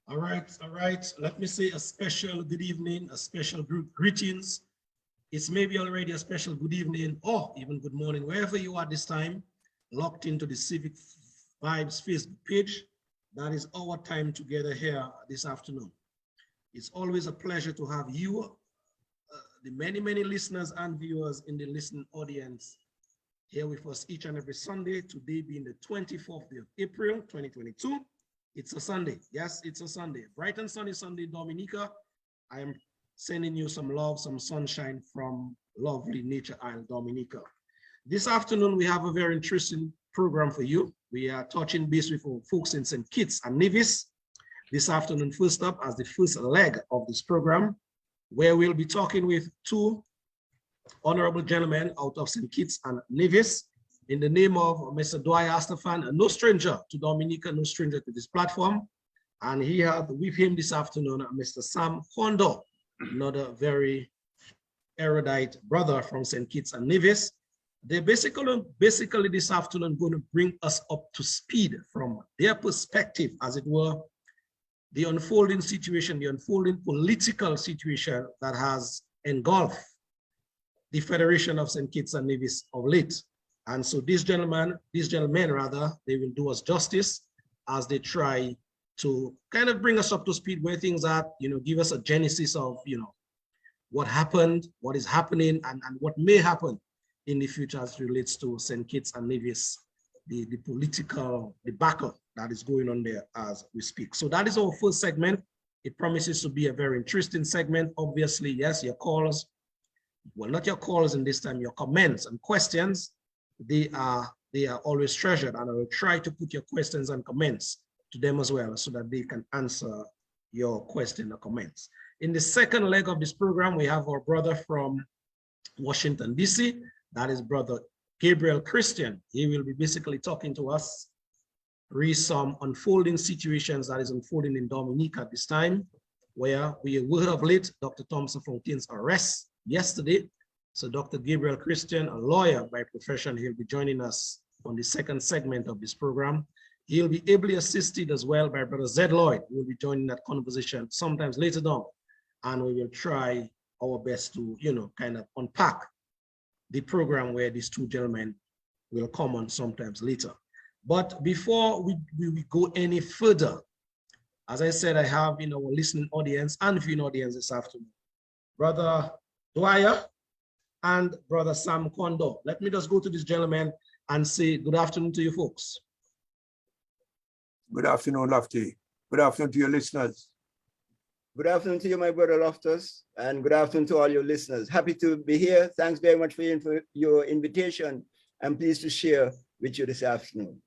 All right, all right. Let me say a special good evening, a special group greetings. It's maybe already a special good evening or even good morning, wherever you are this time, locked into the Civic Vibes Facebook page. That is our time together here this afternoon. It's always a pleasure to have you, the many listeners and viewers in the listening audience here with us each and every Sunday, today being the 24th day of April, 2022. It's a Sunday. Yes, it's a Sunday. Bright and sunny Sunday, Dominica. I am sending you some love, some sunshine from lovely Nature Isle, Dominica. This afternoon, we have a very interesting program for you. We are touching base with our folks in St. Kitts and Nevis this afternoon, first up as the first leg of this program, where we'll be talking with two honorable gentlemen out of St. Kitts and Nevis in the name of Mr. Dwyer Astafan, no stranger to Dominica, no stranger to this platform. And he had with him this afternoon, Mr. Sam Kondo, another very erudite brother from St. Kitts and Nevis. They're basically this afternoon going to bring us up to speed from their perspective, as it were, the unfolding situation, the unfolding political situation that has engulfed the Federation of St. Kitts and Nevis of late. And so these gentlemen rather, they will do us justice as they try to kind of bring us up to speed where things are, give us a genesis of, what happened, what is happening, and what may happen in the future as it relates to St. Kitts and Nevis, the political debacle that is going on there as we speak. So that is our first segment. It promises to be a very interesting segment. Obviously, yes, your calls, well, not your calls in this time, your comments and questions, they are always treasured, and I will try to put your questions and comments to them as well so that they can answer your question or comments. In the second leg of this program, we have our brother from Washington, D.C. That is Brother Gabriel Christian. He will be basically talking to us, some unfolding situations that is unfolding in Dominica at this time, where we heard of late Dr. Thompson Fontaine's arrest yesterday. So Dr. Gabriel Christian, a lawyer by profession, he'll be joining us on the second segment of this program. He'll be ably assisted as well by Brother Zed Lloyd, who will be joining that conversation sometimes later on. And we will try our best to, kind of unpack the program where these two gentlemen will come on sometimes later. But before we go any further, as I said, I have in our listening audience and viewing audience this afternoon, Brother Dwyer and Brother Sam Kondo. Let me just go to this gentleman and say good afternoon to you folks. Good afternoon, Lofty. Good afternoon to your listeners. Good afternoon to you, my brother Loftus, and good afternoon to all your listeners. Happy to be here. Thanks very much for your invitation. I'm pleased to share with you this afternoon.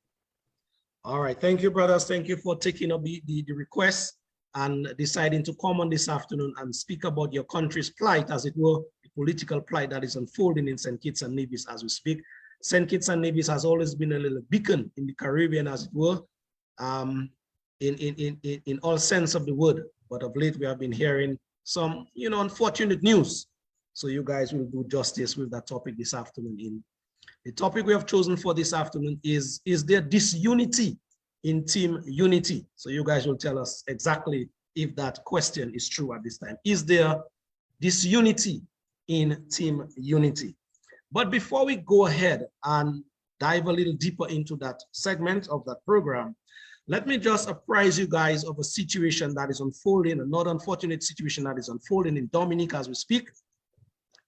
All right, thank you, brothers. Thank you for taking up the request and deciding to come on this afternoon and speak about your country's plight, as it were, the political plight that is unfolding in St. Kitts and Nevis as we speak. St. Kitts and Nevis has always been a little beacon in the Caribbean, as it were, in all sense of the word. But of late, we have been hearing some, unfortunate news. So you guys will do justice with that topic this afternoon. The topic we have chosen for this afternoon is there disunity in team unity? So you guys will tell us exactly if that question is true at this time. Is there disunity in team unity? But before we go ahead and dive a little deeper into that segment of that program, let me just apprise you guys of a situation that is unfolding, a not unfortunate situation that is unfolding in Dominica as we speak.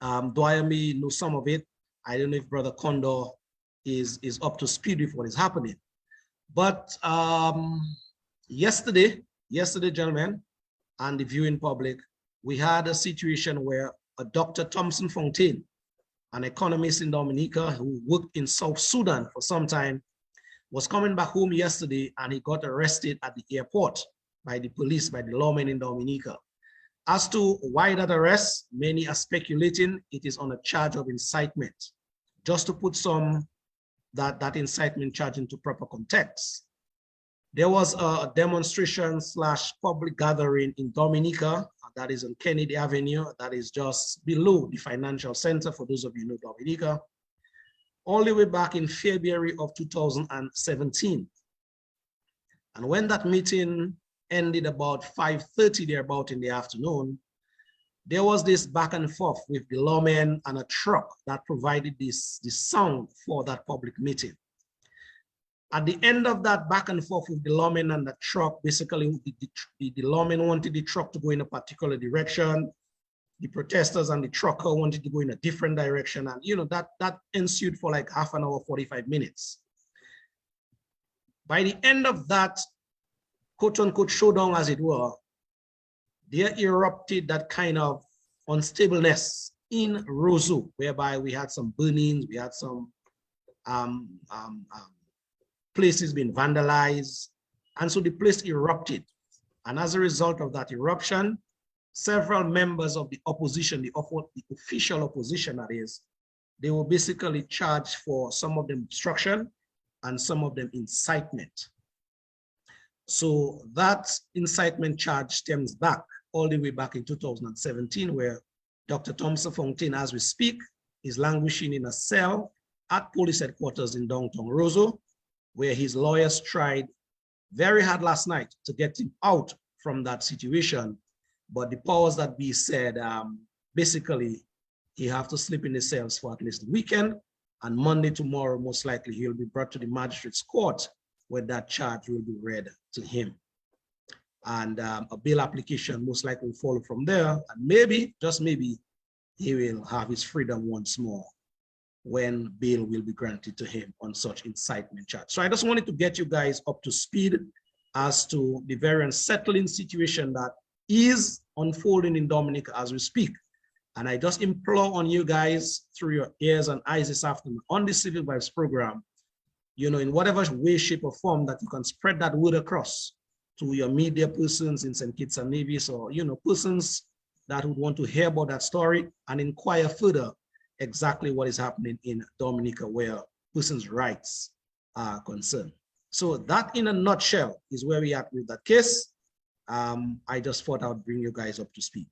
Dwyer may know some of it. I don't know if Brother Kondo is up to speed with what is happening. But yesterday, gentlemen, and the viewing public, we had a situation where a Dr. Thompson Fontaine, an economist in Dominica who worked in South Sudan for some time, was coming back home yesterday and he got arrested at the airport by the police, by the lawmen in Dominica. As to why that arrest, many are speculating it is on a charge of incitement. Just to put that incitement charge into proper context, there was a demonstration / public gathering in Dominica, that is on Kennedy Avenue, that is just below the financial center, for those of you who know Dominica, all the way back in February of 2017. And when that meeting ended about 5:30 thereabout in the afternoon, there was this back and forth with the lawmen and a truck that provided this sound for that public meeting. At the end of that back and forth with the lawmen and the truck, basically the lawmen wanted the truck to go in a particular direction. The protesters and the trucker wanted to go in a different direction. And you know, that ensued for like half an hour, 45 minutes. By the end of that, quote unquote, showdown, as it were, there erupted that kind of unstableness in Roseau, whereby we had some burnings, we had some places being vandalized. And so the place erupted. And as a result of that eruption, several members of the opposition, the official opposition that is, they were basically charged for some of them obstruction and some of them incitement. So that incitement charge stems back all the way back in 2017, where Dr. Thompson Fontaine, as we speak, is languishing in a cell at police headquarters in downtown Roseau, where his lawyers tried very hard last night to get him out from that situation. But the powers that be said, basically, he have to sleep in the cells for at least the weekend, and Monday, tomorrow, most likely he'll be brought to the magistrate's court where that charge will be read to him. And a bail application most likely will follow from there. And maybe, just maybe, he will have his freedom once more when bail will be granted to him on such incitement charge. So I just wanted to get you guys up to speed as to the very unsettling situation that is unfolding in Dominica as we speak. And I just implore on you guys through your ears and eyes this afternoon on the Civic Vibes program, you know, in whatever way, shape, or form that you can spread that word across to your media persons in St. Kitts and Nevis, or, you know, persons that would want to hear about that story and inquire further exactly what is happening in Dominica where persons' rights are concerned. So that in a nutshell is where we are with that case. I just thought I would bring you guys up to speed.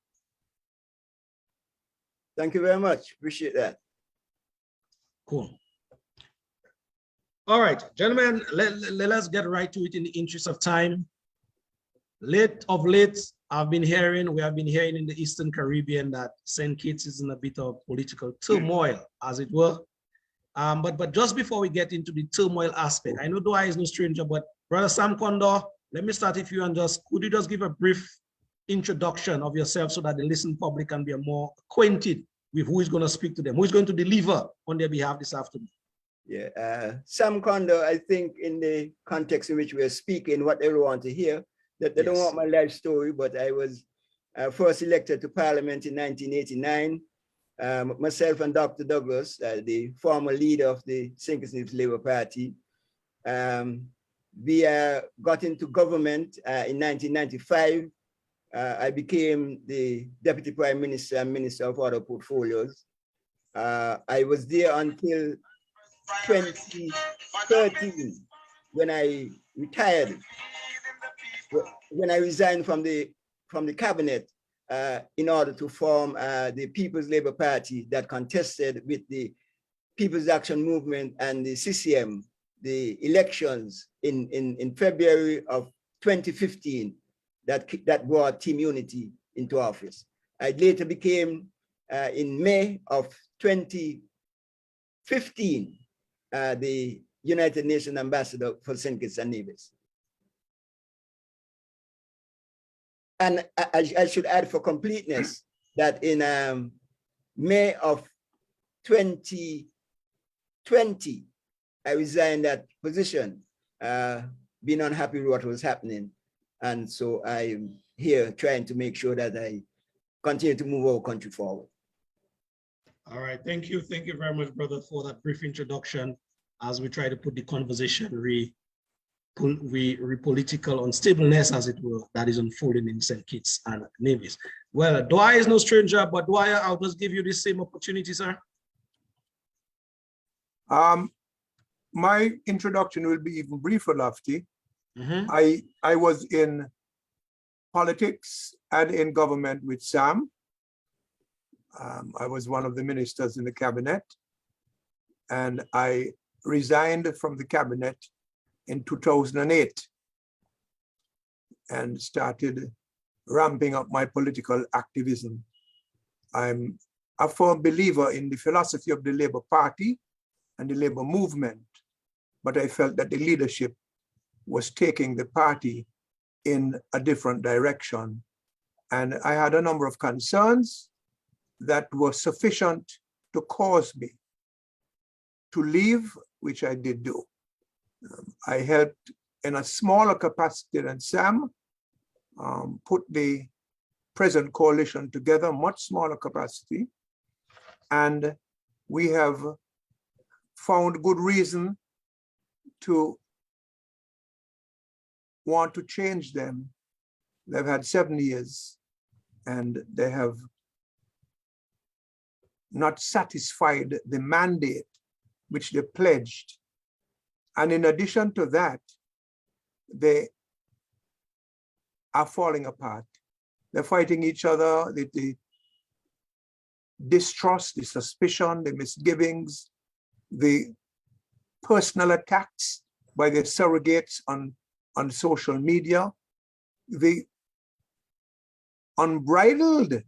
Thank you very much. Appreciate that. Cool. All right, gentlemen, let us get right to it in the interest of time. Late, we have been hearing in the Eastern Caribbean that St. Kitts is in a bit of political turmoil, as it were. But just before we get into the turmoil aspect, I know Dwyer is no stranger, but Brother Sam Condor, let me start with you and could you just give a brief introduction of yourself so that the listening public can be more acquainted with who is going to speak to them, who is going to deliver on their behalf this afternoon. Yeah, Sam Condor, I think in the context in which we are speaking, what they want to hear, that they don't want my life story, but I was first elected to Parliament in 1989. Myself and Dr. Douglas, the former leader of the St. Kitts Labour Party, we got into government in 1995. I became the Deputy Prime Minister and Minister of Other Portfolios. I was there until 2013 when I retired. When I resigned from the cabinet in order to form the People's Labour Party that contested with the People's Action Movement and the CCM, the elections in February of 2015 that brought Team Unity into office. I later became, in May of 2015, the United Nations Ambassador for St. Kitts and Nevis. And I should add for completeness that in May of 2020, I resigned that position, being unhappy with what was happening. And so I'm here trying to make sure that I continue to move our country forward. All right, thank you. Thank you very much, brother, for that brief introduction as we try to put the conversation political unstableness, as it were, that is unfolding in St. Kitts and Nevis. Well, Dwyer is no stranger, but Dwyer, I'll just give you the same opportunity, sir. My introduction will be even briefer, Lofty. Mm-hmm. I was in politics and in government with Sam. I was one of the ministers in the cabinet, and I resigned from the cabinet in 2008. and started ramping up my political activism. I'm a firm believer in the philosophy of the Labour Party and the Labour movement, but I felt that the leadership was taking the party in a different direction. And I had a number of concerns that were sufficient to cause me to leave, which I did do. I helped in a smaller capacity than Sam, put the present coalition together, much smaller capacity. And we have found good reason to want to change them. They've had 7 years and they have not satisfied the mandate which they pledged. And in addition to that, they are falling apart. They're fighting each other, the distrust, the suspicion, the misgivings, the personal attacks by their surrogates on social media, the unbridled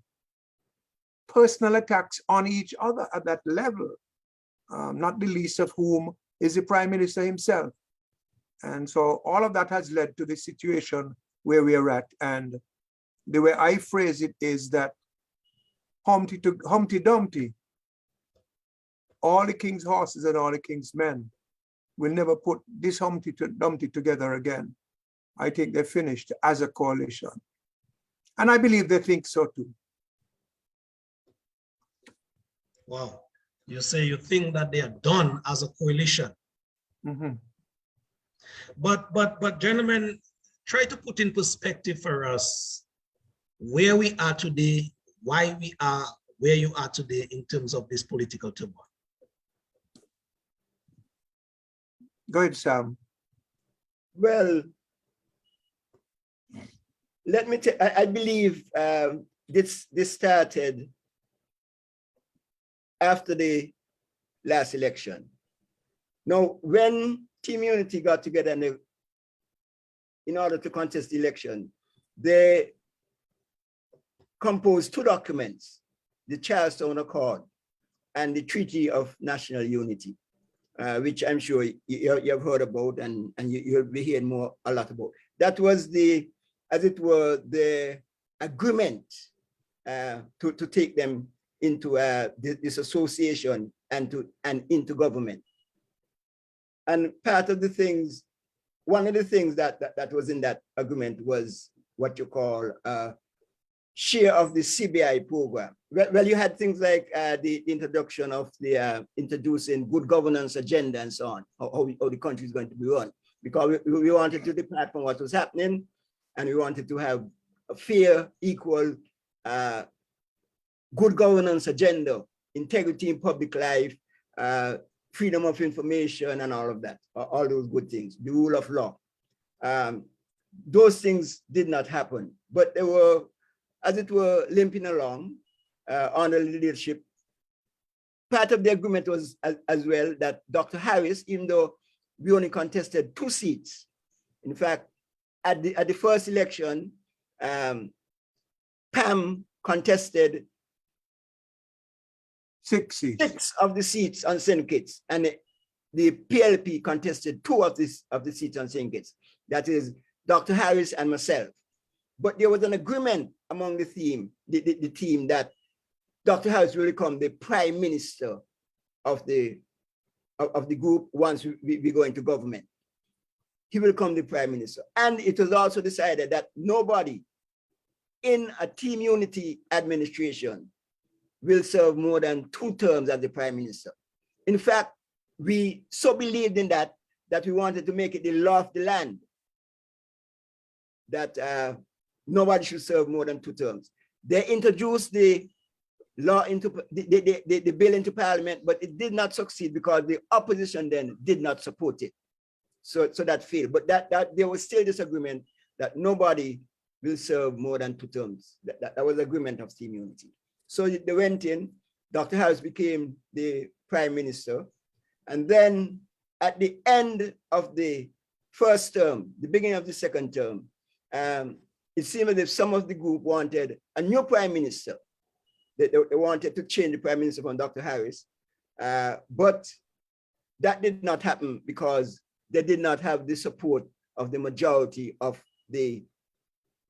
personal attacks on each other at that level, not the least of whom is the Prime Minister himself. And so all of that has led to the situation where we are at. And the way I phrase it is that Humpty Dumpty, all the king's horses and all the king's men will never put this Humpty Dumpty together again. I think they're finished as a coalition. And I believe they think so too. Wow. You say you think that they are done as a coalition. Mm-hmm. But gentlemen, try to put in perspective for us where we are today, why we are where you are today in terms of this political turmoil. Go ahead, Sam. Well, let me tell, I believe this started after the last election. Now, when Team Unity got together and in order to contest the election, they composed two documents, the Charleston Accord and the Treaty of National Unity, which I'm sure you have heard about and you'll be hearing a lot about. That was as it were, the agreement to take them into this association and into government. And part of the things, one of the things that was in that agreement was what you call share of the CBI program. Well, you had things like the introduction of the introducing good governance agenda and so on, how the country is going to be run, because we wanted to depart from what was happening, and we wanted to have a fair, equal, good governance agenda, integrity in public life, freedom of information, and all of that, all those good things, the rule of law. Those things did not happen, but they were, as it were, limping along under leadership. Part of the agreement was as well that Dr. Harris, even though we only contested 2 seats, in fact, at the first election, Pam contested 6 seats. 6 of the seats on syndicates, and the PLP contested 2 of the seats on syndicates. That is Dr. Harris and myself. But there was an agreement among the team that Dr. Harris will become the Prime Minister of the group once we go into government. He will become the Prime Minister. And it was also decided that nobody in a Team Unity administration will serve more than 2 terms as the Prime Minister. In fact, we so believed in that we wanted to make it the law of the land that nobody should serve more than 2 terms. They introduced the law into the bill into Parliament, but it did not succeed because the opposition then did not support it. So that failed. But that there was still disagreement that nobody will serve more than 2 terms. That was the agreement of Team Unity. So they went in, Dr. Harris became the Prime Minister. And then at the end of the first term, the beginning of the second term, it seemed as if some of the group wanted a new prime minister. They wanted to change the prime minister from Dr. Harris, but that did not happen because they did not have the support of the majority of the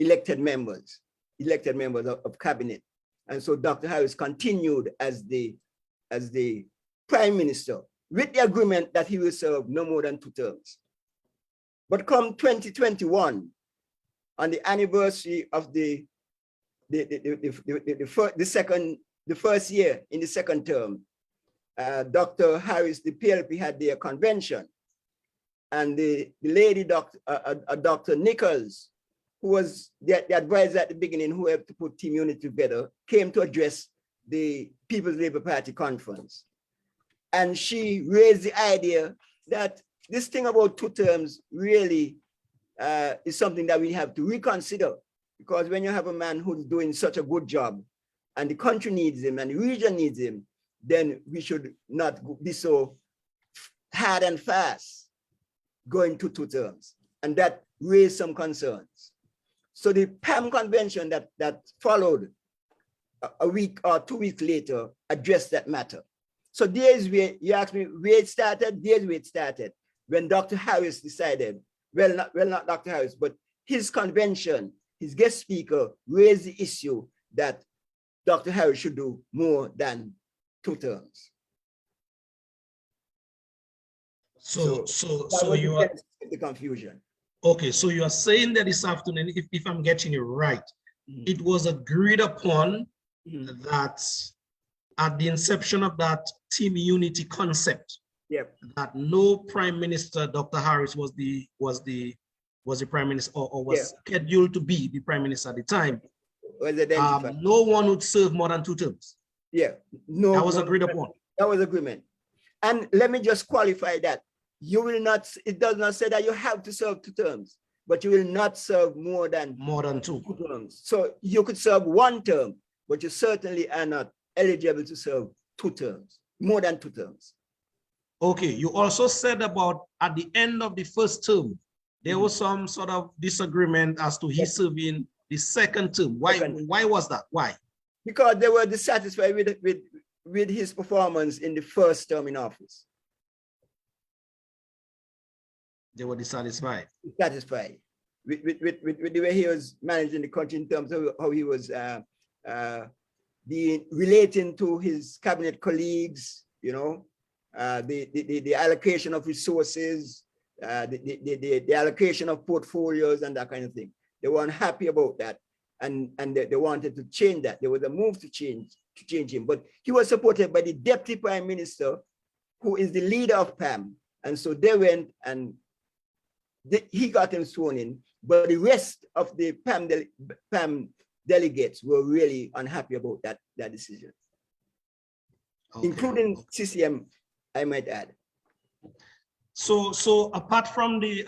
elected members of cabinet. And so Dr. Harris continued as the prime minister with the agreement that he will serve no more than 2 terms. But come 2021, on the anniversary of the first year in the second term, Dr. Harris, the PLP had their convention, and the lady, Dr. Nichols, who was the advisor at the beginning, who helped to put Team Unity together, came to address the People's Labour Party conference. And she raised the idea that this thing about 2 terms really is something that we have to reconsider, because when you have a man who's doing such a good job and the country needs him and the region needs him, then we should not be so hard and fast going to 2 terms. And that raised some concerns. So the PAM convention that followed a week or 2 weeks later addressed that matter. So there's where, you asked me where it started, there's where it started. When Dr. Harris decided, well, not Dr. Harris, but his convention, his guest speaker raised the issue that Dr. Harris should do more than 2 terms. So you are the confusion. okay. So you are saying that this afternoon, if I'm getting it right, it was agreed upon that at the inception of that team unity concept, that no prime minister, Dr. Harris was the prime minister, or was scheduled to be the prime minister at the time. No one would serve more than 2 terms. Yeah, no, that was agreed upon. That was agreement. And let me just qualify that. You will not, it does not say that you have to serve 2 terms, but you will not serve more than 2 terms. So you could serve 1 term, but you certainly are not eligible to serve 2 terms, more than 2 terms. Okay, you also said about at the end of the first term, there was some sort of disagreement as to his serving the second term. Why was that? Why? Because they were dissatisfied with his performance in the first term in office. They were dissatisfied. Satisfied with the way he was managing the country in terms of how he was relating to his cabinet colleagues, you know, the allocation of resources, the allocation of portfolios and that kind of thing. They were unhappy about that, and they wanted to change that. There was a move to change him, but he was supported by the deputy prime minister, who is the leader of PAM, and so they went and he got him sworn in. But the rest of the PAM delegates were really unhappy about that decision, including CCM, I might add. So apart from the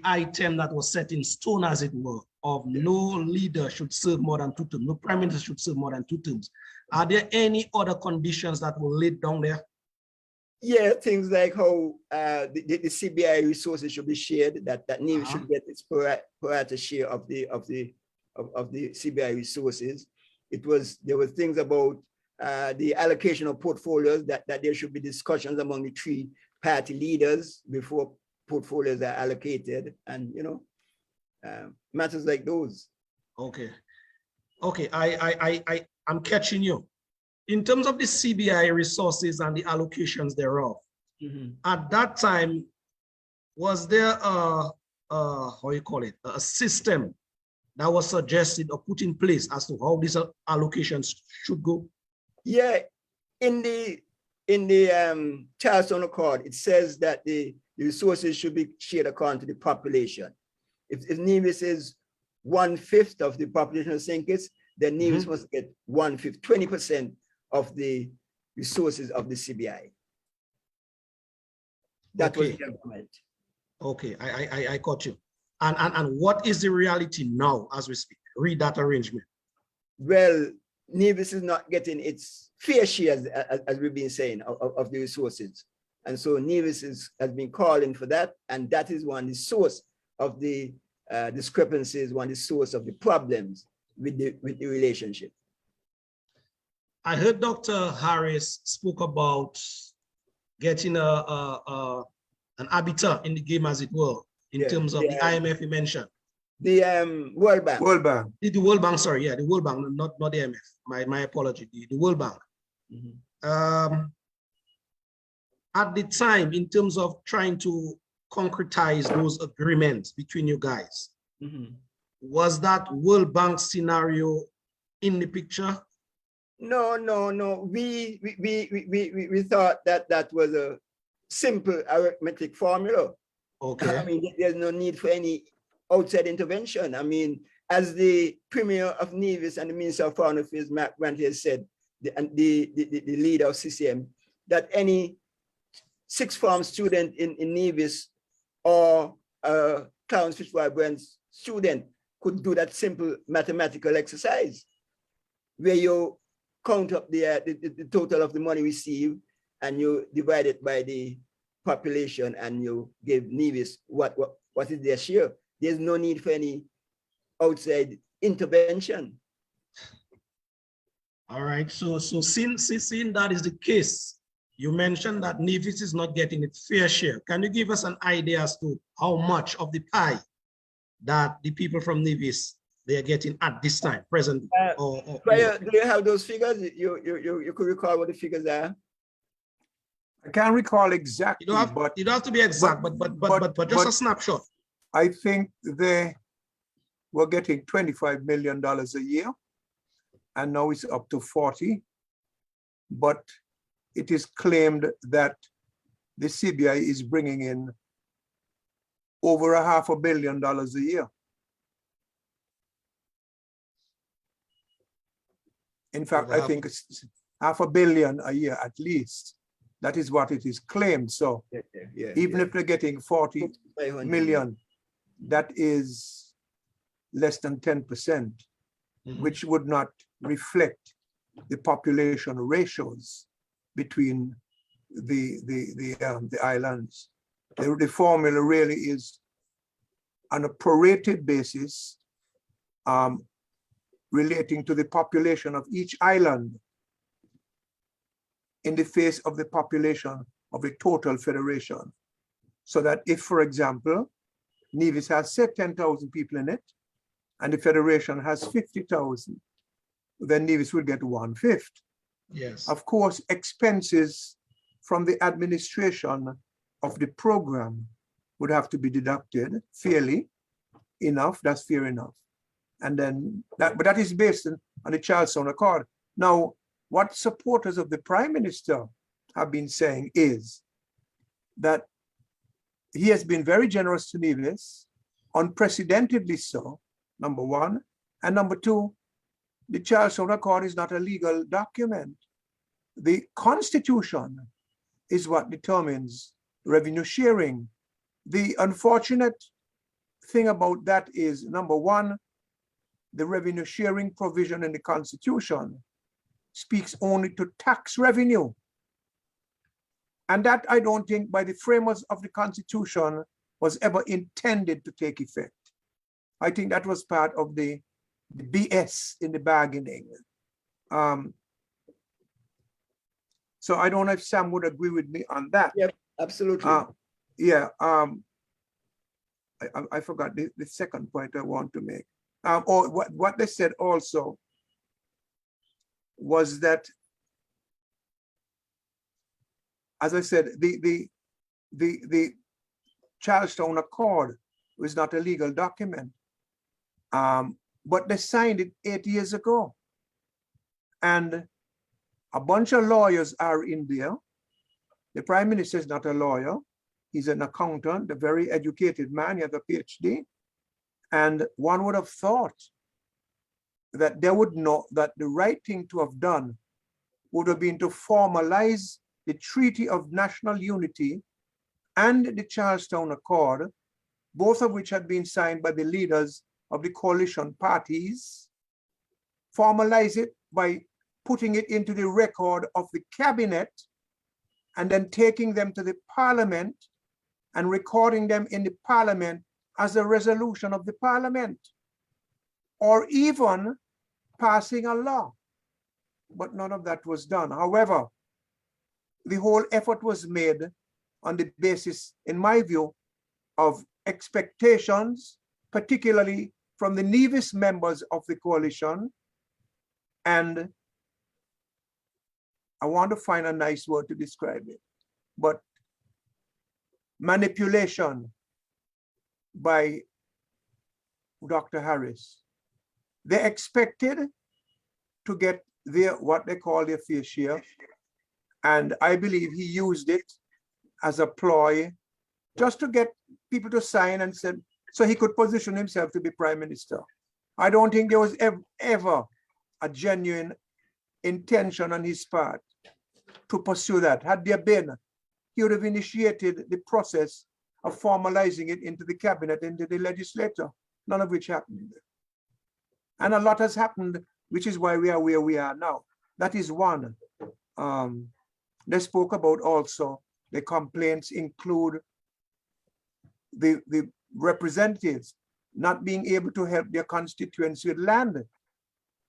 item that was set in stone, as it were, of no leader should serve more than 2 terms, no prime minister should serve more than 2 terms, are there any other conditions that were laid down there? Yeah, things like how the CBI resources should be shared, that NIM should get its pro rata share of the CBI resources. There were things about the allocation of portfolios, that there should be discussions among the 3 party leaders before portfolios are allocated, and you know, matters like those. Okay, I'm catching you. In terms of the CBI resources and the allocations thereof, at that time, was there how you call it, a system that was suggested or put in place as to how these allocations should go? Yeah, in the Charleston Accord, it says that the resources should be shared according to the population. If Nevis is 1/5 of the population of St. Kitts, then Nevis must get 1/5, 20% of the resources of the CBI. That was the argument. Okay, I caught you. And what is the reality now as we speak? Read that arrangement. Well, Nevis is not getting its fair share, as we've been saying, of the resources. And so Nevis has been calling for that, and that is one, the source of the discrepancies, one the source of the problems with the relationship. I heard Dr. Harris spoke about getting an arbiter in the game, as it were, in terms of the IMF you mentioned. The World Bank. World Bank. The World Bank, sorry, yeah, the World Bank, not the IMF. My apology, the World Bank. At the time, in terms of trying to concretize those agreements between you guys, was that World Bank scenario in the picture? No. We thought that was a simple arithmetic formula. Okay. I mean, there's no need for any outside intervention. I mean, as the Premier of Nevis and the Minister of Foreign Affairs, Matt Grant, has said, the leader of CCM, that any sixth form student in Nevis or Clarence Fitzroy student could do that simple mathematical exercise where you count up the total of the money received and you divide it by the population and you give Nevis what is their share. There's no need for any outside intervention. All right, so since that is the case, you mentioned that Nevis is not getting its fair share. Can you give us an idea as to how much of the pie that the people from Nevis they are getting at this time, present? Do you have those figures? You could recall what the figures are? I can't recall exactly, you don't have to be exact, but just a snapshot. I think they were getting $25 million a year, and now it's up to 40. But it is claimed that the CBI is bringing in over $500 million a year. In fact, I think it's $500 million a year at least. That is what it is claimed. So even if they're getting 40 million, that is less than 10%, which would not reflect the population ratios between the islands. The formula really is on a prorated basis, relating to the population of each island in the face of the population of the total federation. So that if, for example, Nevis has, say, 10,000 people in it, and the federation has 50,000, then Nevis will get 1/5. Yes. Of course, expenses from the administration of the program would have to be deducted fairly enough. That's fair enough. And then but that is based on the Charlestown Accord. Now, what supporters of the Prime Minister have been saying is that he has been very generous to Nevis, unprecedentedly so, number one. And number two, the Charlestown Accord is not a legal document. The Constitution is what determines revenue sharing. The unfortunate thing about that is, number one, the revenue sharing provision in the Constitution speaks only to tax revenue. And that, I don't think, by the framers of the Constitution was ever intended to take effect. I think that was part of the BS in the bargaining. So I don't know if Sam would agree with me on that. Yeah, absolutely. I forgot the second point I want to make. Or what they said also was that, as I said, the Charlestown Accord was not a legal document, but they signed it 8 years ago. And a bunch of lawyers are in there. The Prime Minister is not a lawyer. He's an accountant, a very educated man. He has a PhD. And one would have thought that they would know that the right thing to have done would have been to formalize the Treaty of National Unity and the Charlestown Accord, both of which had been signed by the leaders of the coalition parties, formalize it by putting it into the record of the cabinet and then taking them to the parliament and recording them in the parliament as a resolution of the parliament, or even passing a law. But none of that was done. However, the whole effort was made on the basis, in my view, of expectations, particularly from the nearest members of the coalition. And I want to find a nice word to describe it, but manipulation by Dr. Harris. They expected to get their, what they call their fair share. And I believe he used it as a ploy just to get people to sign and said, so he could position himself to be prime minister. I don't think there was ever a genuine intention on his part to pursue that. Had there been, he would have initiated the process of formalizing it into the cabinet, into the legislature, none of which happened. And a lot has happened, which is why we are where we are now. That is one. They spoke about also the complaints include the representatives not being able to help their constituents with land,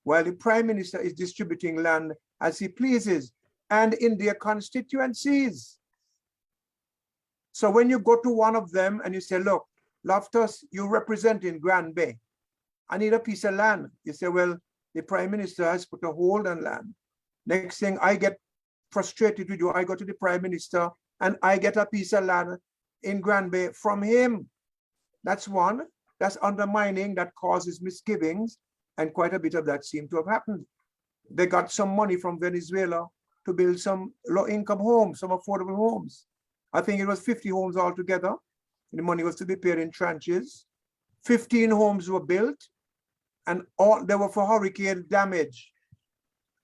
while the prime minister is distributing land as he pleases and in their constituencies. So when you go to one of them and you say, look, Loftus, you represent in Grand Bay, I need a piece of land. You say, well, the prime minister has put a hold on land. Next thing, I get frustrated with you. I go to the prime minister and I get a piece of land in Grand Bay from him. That's one. That's undermining, that causes misgivings, and quite a bit of that seemed to have happened. They got some money from Venezuela to build some low-income homes, some affordable homes. I think it was 50 homes altogether. The money was to be paid in tranches. 15 homes were built, and all they were for hurricane damage.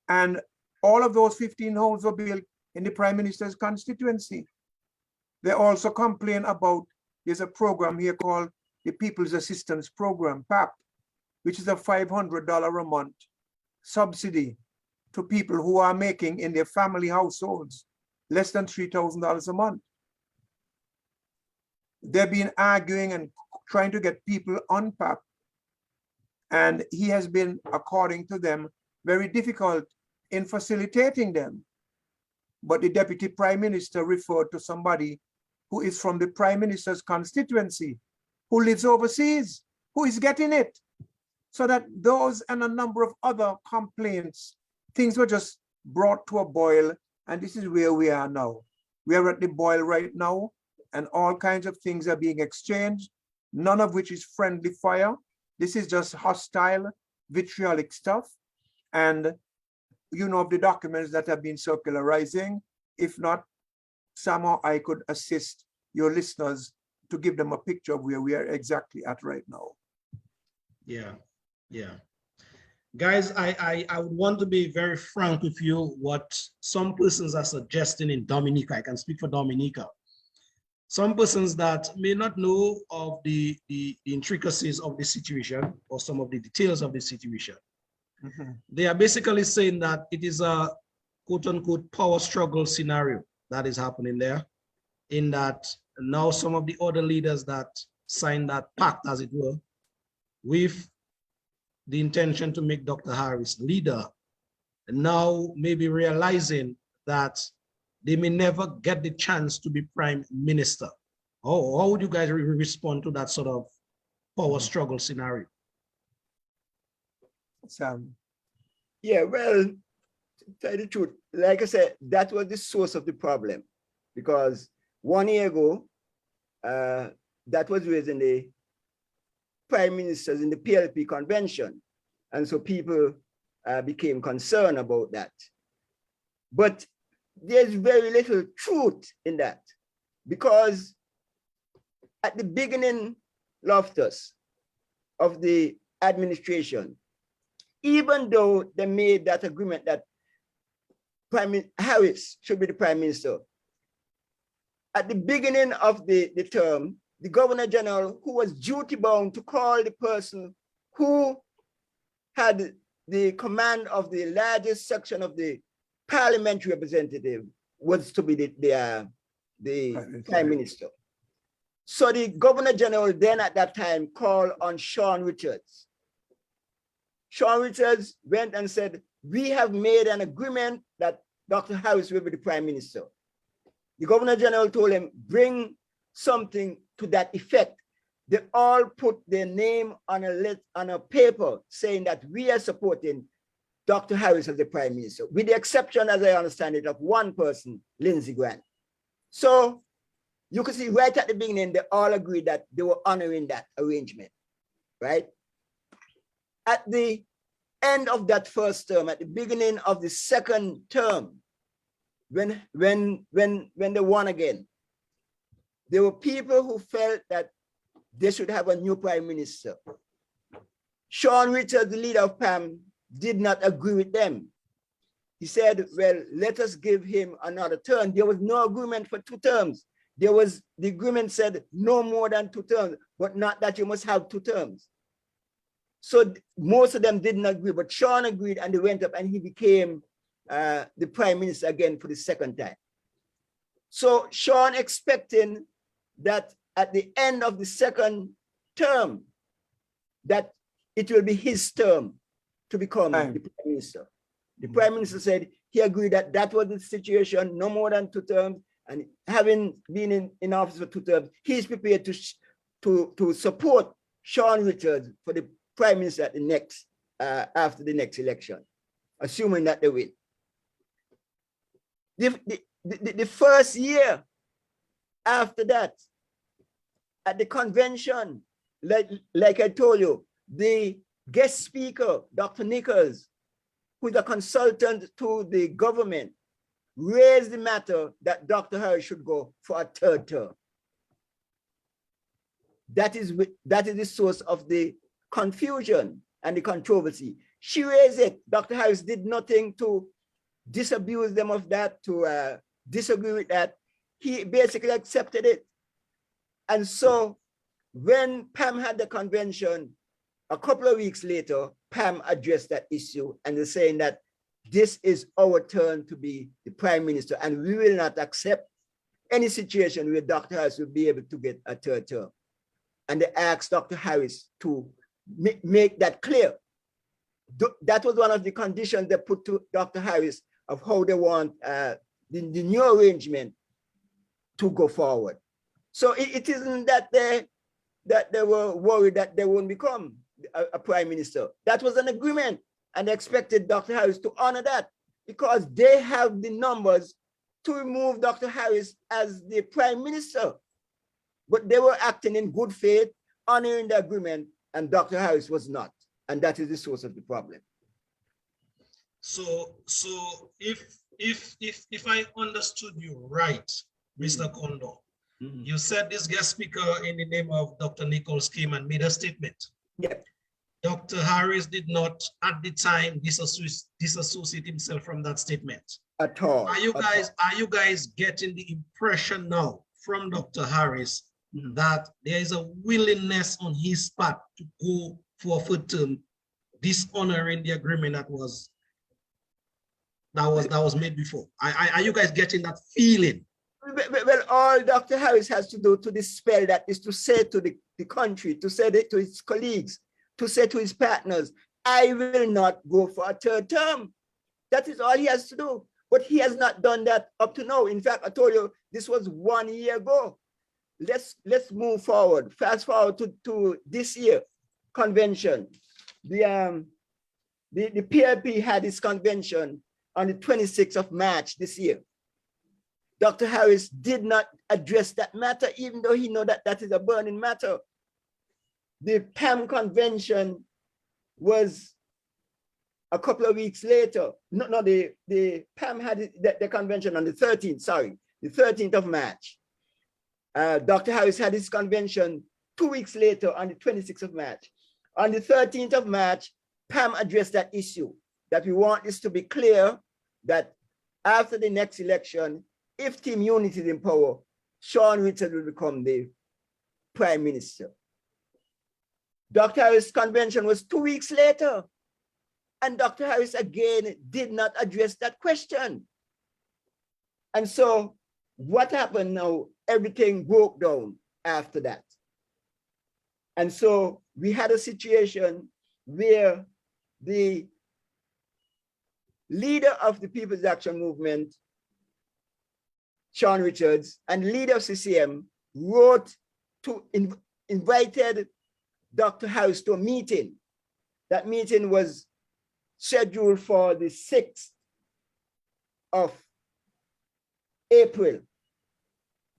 And all of those 15 homes were built in the prime minister's constituency. They also complain about, there's a program here called the People's Assistance Program, PAP, which is a $500 a month subsidy to people who are making in their family households less than $3,000 a month. They've been arguing and trying to get people on PAP, and he has been, according to them, very difficult in facilitating them. But the deputy prime minister referred to somebody who is from the prime minister's constituency, who lives overseas, who is getting it. So that those and a number of other complaints, things were just brought to a boil, and this is where we are now. We are at the boil right now, and all kinds of things are being exchanged, none of which is friendly fire. This is just hostile, vitriolic stuff. And you know of the documents that have been circularizing. If not, somehow I could assist your listeners to give them a picture of where we are exactly at right now. Yeah, yeah. Guys, I would want to be very frank with you. What some persons are suggesting in Dominica, I can speak for Dominica. Some persons that may not know of the intricacies of the situation or some of the details of the situation. Mm-hmm. They are basically saying that it is a quote unquote power struggle scenario that is happening there, in that now some of the other leaders that signed that pact, as it were, with the intention to make Dr. Harris leader, now maybe realizing that they may never get the chance to be prime minister. How would you guys respond to that sort of power struggle scenario? Sam. Yeah, well, to tell you the truth, like I said, that was the source of the problem, because 1 year ago, that was raised in the prime ministers in the PLP convention. And so people became concerned about that. But there's very little truth in that, because at the beginning, Loftus, of the administration, even though they made that agreement that Harris should be the prime minister, at the beginning of the term, the governor general, who was duty bound to call the person who had the command of the largest section of the parliamentary representative, was to be the prime minister. So the Governor General then at that time called on Sean Richards. Sean Richards went and said, we have made an agreement that Dr. Harris will be the Prime Minister. The Governor General told him, bring something to that effect. They all put their name on a paper saying that we are supporting Dr. Harris as the Prime Minister, with the exception, as I understand it, of one person, Lindsey Grant. So you can see right at the beginning, they all agreed that they were honoring that arrangement, right? At the end of that first term, at the beginning of the second term, when they won again, there were people who felt that they should have a new Prime Minister. Sean Richards, the leader of PAM, did not agree with them. He said, well, let us give him another term. There was no agreement for 2 terms. The agreement said no more than 2 terms, but not that you must have 2 terms. So most of them didn't agree, but Sean agreed, and they went up and he became the Prime Minister again for the second time. So Sean expecting that at the end of the second term, that it will be his term to become the Prime Minister. The Prime Minister said he agreed that that was the situation, no more than 2 terms, and having been in office for 2 terms, he's prepared to support Sean Richards for the Prime Minister at the next after the next election, assuming that they win. The first year after that, at the convention, like I told you, the guest speaker, Dr. Nichols, who's a consultant to the government, raised the matter that Dr. Harris should go for a 3rd term. That is the source of the confusion and the controversy. She raised it. Dr. Harris did nothing to disabuse them of that, to disagree with that. He basically accepted it. And so when PAM had the convention, a couple of weeks later, PAM addressed that issue and they're saying that this is our turn to be the Prime Minister, and we will not accept any situation where Dr. Harris will be able to get a 3rd term. And they asked Dr. Harris to make that clear. That was one of the conditions they put to Dr. Harris of how they want the new arrangement to go forward. So it isn't that they were worried that they won't become a Prime Minister. That was an agreement, and they expected Dr. Harris to honor that because they have the numbers to remove Dr. Harris as the Prime Minister. But they were acting in good faith, honoring the agreement, and Dr. Harris was not. And that is the source of the problem. So if I understood you right, Mr. Kondo, you said this guest speaker in the name of Dr. Nichols came and made a statement. Yeah. Dr. Harris did not at the time disassociate himself from that statement. At all. Are you guys getting the impression now from Dr. Harris that there is a willingness on his part to go for a 3rd term, dishonoring the agreement that was made before? Are you guys getting that feeling? Well, all Dr. Harris has to do to dispel that is to say to the country, to say to his colleagues, to say to his partners, I will not go for a 3rd term. That is all he has to do. But he has not done that up to now. In fact, I told you this was 1 year ago. Let's move forward. Fast forward to this year convention. The PLP had its convention on the 26th of March this year. Dr. Harris did not address that matter, even though he knows that that is a burning matter. The PAM convention was a couple of weeks later. No, the PAM had the convention on the 13th, the 13th of March. Dr. Harris had his convention 2 weeks later on the 26th of March. On the 13th of March, PAM addressed that issue, that we want this to be clear that after the next election, if Team Unity is in power, Sean Richards will become the Prime Minister. Dr. Harris' convention was 2 weeks later, and Dr. Harris again did not address that question. And so what happened now? Everything broke down. after that. And so we had a situation where the leader of the People's Action Movement, Sean Richards, and leader of CCM wrote to invited Dr. House to a meeting. That meeting was scheduled for the 6th of April.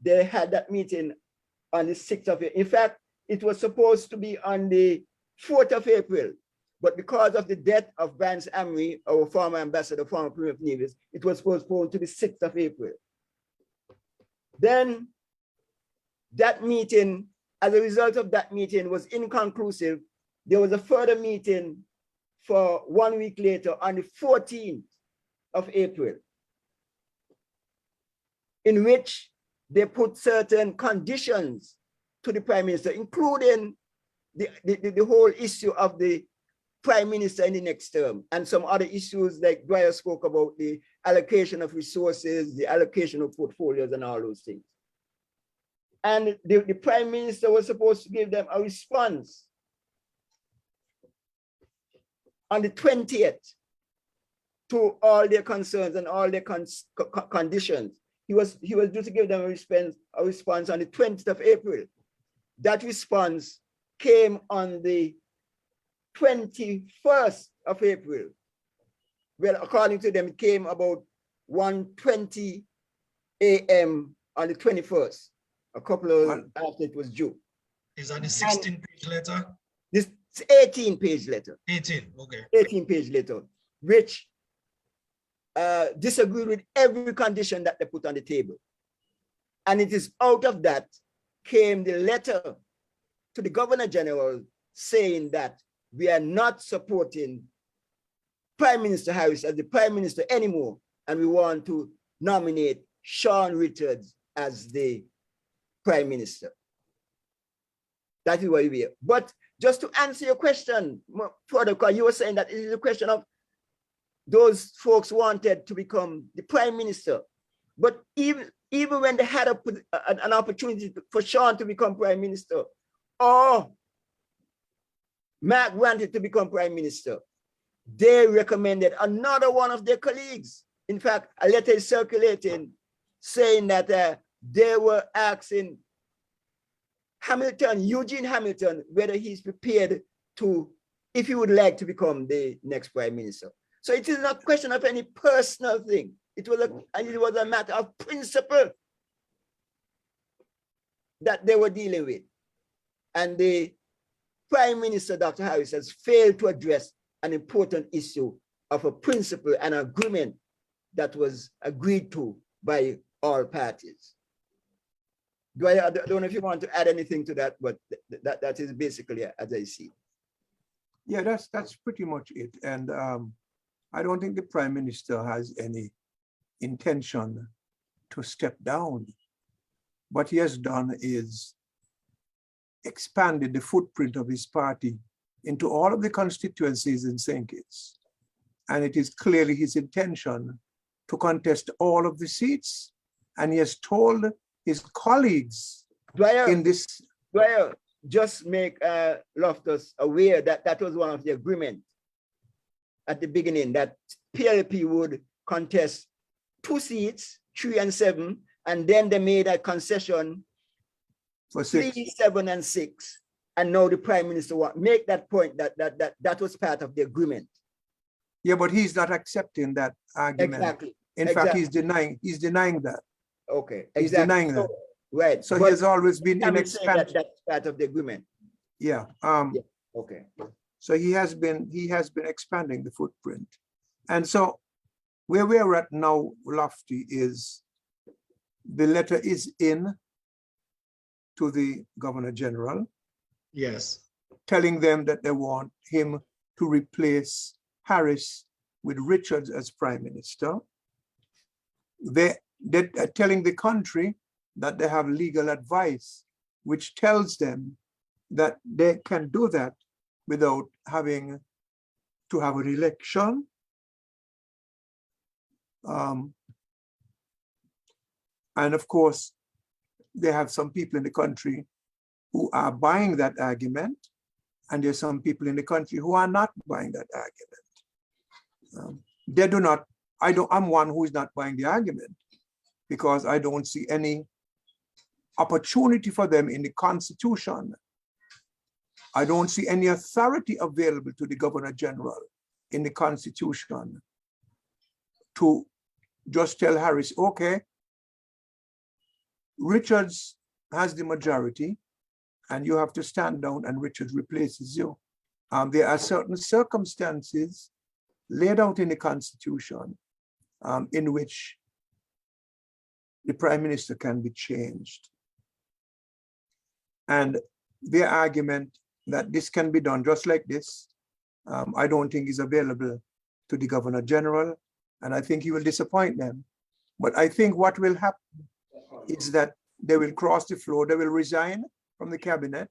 They had that meeting on the 6th of April. In fact, it was supposed to be on the 4th of April, but because of the death of Vance Amry, our former ambassador, former Premier of Navies, it was postponed to the 6th of April. Then that meeting, as a result of that meeting, was inconclusive. There was a further meeting for 1 week later on the 14th of April, in which they put certain conditions to the Prime Minister, including the whole issue of the Prime Minister in the next term, and some other issues like Dwyer spoke about, the allocation of resources, the allocation of portfolios, and all those things. And the Prime Minister was supposed to give them a response on the 20th to all their concerns and all their conditions. He was due to give them a response on the 20th of April. That response came on the 21st of April. Well, according to them, it came about 1:20 a.m. on the 21st, a couple of after it was due. Is that the 16-page letter? This 18-page letter. 18, okay. 18-page letter, which disagreed with every condition that they put on the table. And it is out of that came the letter to the Governor General saying that we are not supporting Prime Minister Harris as the Prime Minister anymore, and we want to nominate Sean Richards as the Prime Minister. That is what we are. But just to answer your question further, because you were saying that it is a question of those folks wanted to become the Prime Minister. But even when they had an opportunity for Sean to become Prime Minister, or Mark wanted to become Prime Minister, they recommended another one of their colleagues. In fact, a letter is circulating saying that they were asking Eugene Hamilton, whether he's prepared to, if he would like to become the next Prime Minister. So it is not a question of any personal thing. It was a matter of principle that they were dealing with. And the Prime Minister, Dr. Harris, has failed to address an important issue of a principle and agreement that was agreed to by all parties. I don't know if you want to add anything to that, but that is basically as I see. Yeah, that's pretty much it. And I don't think the Prime Minister has any intention to step down. What he has done is expanded the footprint of his party into all of the constituencies in St. Kitts. And it is clearly his intention to contest all of the seats. And he has told his colleagues in this. Dwyer, just make Loftus aware that that was one of the agreements at the beginning, that PLP would contest 2 seats, 3 and 7, and then they made a concession for 6. 3, 7, and 6. And now the Prime Minister make that point that was part of the agreement. Yeah, but he's not accepting that argument. Exactly. In fact, he's denying that. Okay. Exactly. He's denying that. Right. So he has always been in expansion. That's part of the agreement. Yeah. Yeah. Okay. So he has been expanding the footprint. And so where we're at now, Lofty, is the letter is in to the Governor General. Yes. Telling them that they want him to replace Harris with Richards as Prime Minister. They're telling the country that they have legal advice, which tells them that they can do that without having to have an election. And of course, they have some people in the country who are buying that argument, and there's some people in the country who are not buying that argument. They do not, I'm one who is not buying the argument because I don't see any opportunity for them in the Constitution. I don't see any authority available to the Governor General in the Constitution to just tell Harris, okay, Richards has the majority and you have to stand down and Richards replaces you. There are certain circumstances laid out in the Constitution in which the Prime Minister can be changed. And their argument that this can be done just like this, I don't think is available to the Governor General, and I think he will disappoint them. But I think what will happen is that they will cross the floor, they will resign from the cabinet.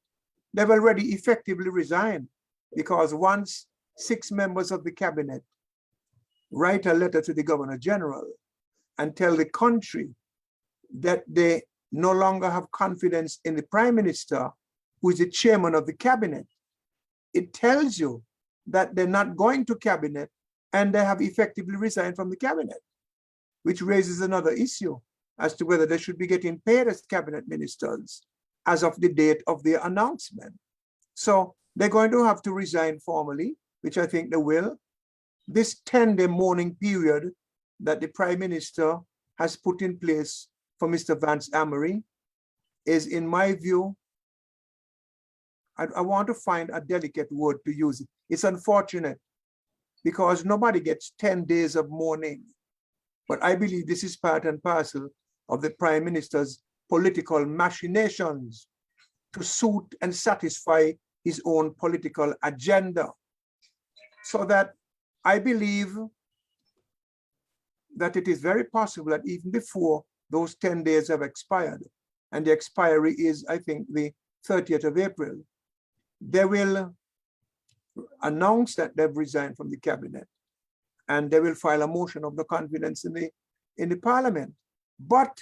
They've already effectively resigned because once 6 members of the cabinet write a letter to the Governor General and tell the country that they no longer have confidence in the Prime Minister, who is the chairman of the cabinet, it tells you that they're not going to cabinet and they have effectively resigned from the cabinet, which raises another issue as to whether they should be getting paid as cabinet ministers as of the date of their announcement. So they're going to have to resign formally, which I think they will. This 10-day mourning period that the Prime Minister has put in place for Mr. Vance Amory is, in my view, I want to find a delicate word to use. It's unfortunate because nobody gets 10 days of mourning. But I believe this is part and parcel of the Prime Minister's political machinations to suit and satisfy his own political agenda. So that I believe that it is very possible that even before those 10 days have expired, and the expiry is, I think, the 30th of April, they will announce that they've resigned from the cabinet and they will file a motion of no confidence in the parliament. But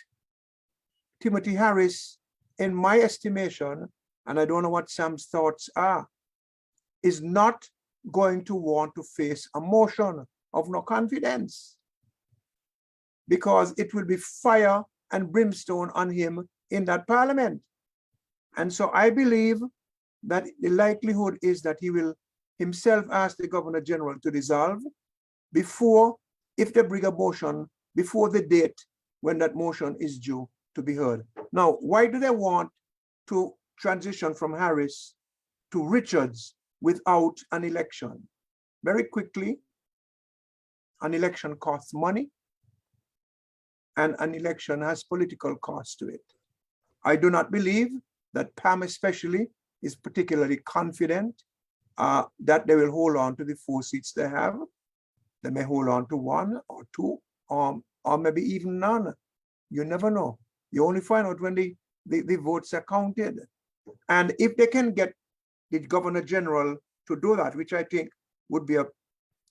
Timothy Harris, in my estimation, and I don't know what Sam's thoughts are, is not going to want to face a motion of no confidence because it will be fire and brimstone on him in that parliament. And so I believe that the likelihood is that he will himself ask the Governor General to dissolve before, if they bring a motion, before the date when that motion is due to be heard. Now, why do they want to transition from Harris to Richards without an election? Very quickly, an election costs money and an election has political cost to it. I do not believe that Pam especially is particularly confident that they will hold on to the 4 seats they have. They may hold on to 1 or 2 or maybe even none. You never know. You only find out when the votes are counted. And if they can get the Governor General to do that, which I think would be a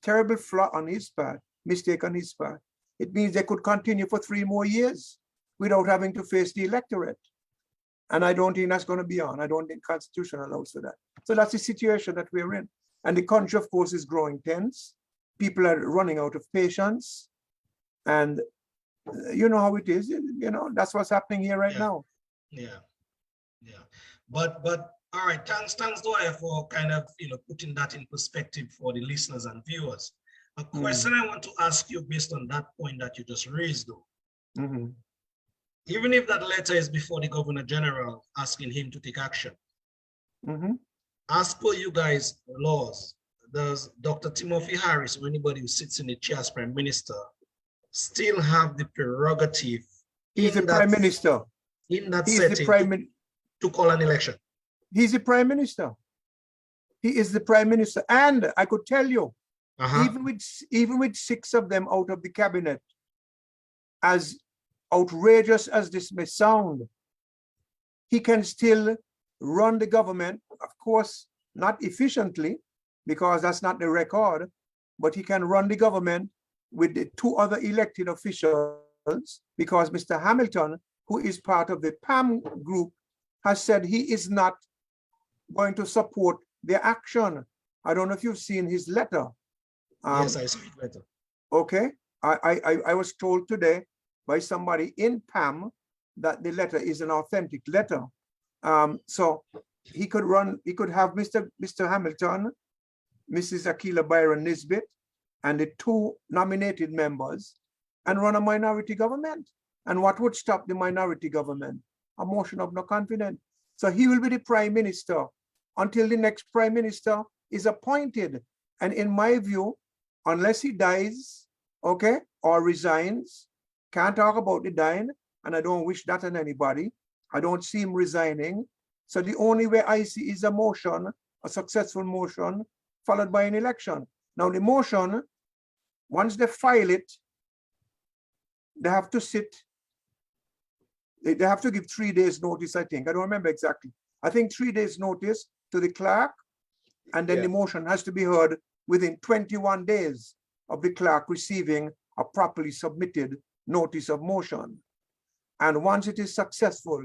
terrible flaw on his part, mistake on his part, it means they could continue for 3 more years without having to face the electorate. And I don't think that's going to be on. I don't think the Constitution allows for that. So that's the situation that we're in. And the country, of course, is growing tense. People are running out of patience. And you know how it is. You know, that's what's happening here right now. Yeah. But all right, thanks Dwyer for kind of, putting that in perspective for the listeners and viewers. A question I want to ask you based on that point that you just raised, though. Mm-hmm. Even if that letter is before the Governor General asking him to take action, as per you guys' laws, does Dr. Timothy Harris or anybody who sits in the chair as Prime Minister still have the prerogative? He's the Prime Minister. In that setting, to call an election. He's the Prime Minister. He is the Prime Minister. And I could tell you, even with 6 of them out of the cabinet, as outrageous as this may sound, he can still run the government, of course, not efficiently, because that's not the record, but he can run the government with the 2 other elected officials, because Mr. Hamilton who is part of the PAM group, has said he is not going to support their action. I don't know if you've seen his letter. Yes, I saw it later. Okay. I was told today by somebody in PAM that the letter is an authentic letter. So he could have Mr. Hamilton, Mrs. Akila Byron Nisbet, and the 2 nominated members and run a minority government. And what would stop the minority government? A motion of no confidence. So he will be the prime minister until the next prime minister is appointed. And in my view, unless he dies, okay, or resigns, can't talk about the dying, and I don't wish that on anybody. I don't see him resigning. So the only way I see is a motion, a successful motion, followed by an election. Now the motion, once they file it, they have to sit, they have to give 3 days notice, I think. I don't remember exactly. I think 3 days notice to the clerk, and then the motion has to be heard within 21 days of the clerk receiving a properly submitted notice of motion. And once it is successful,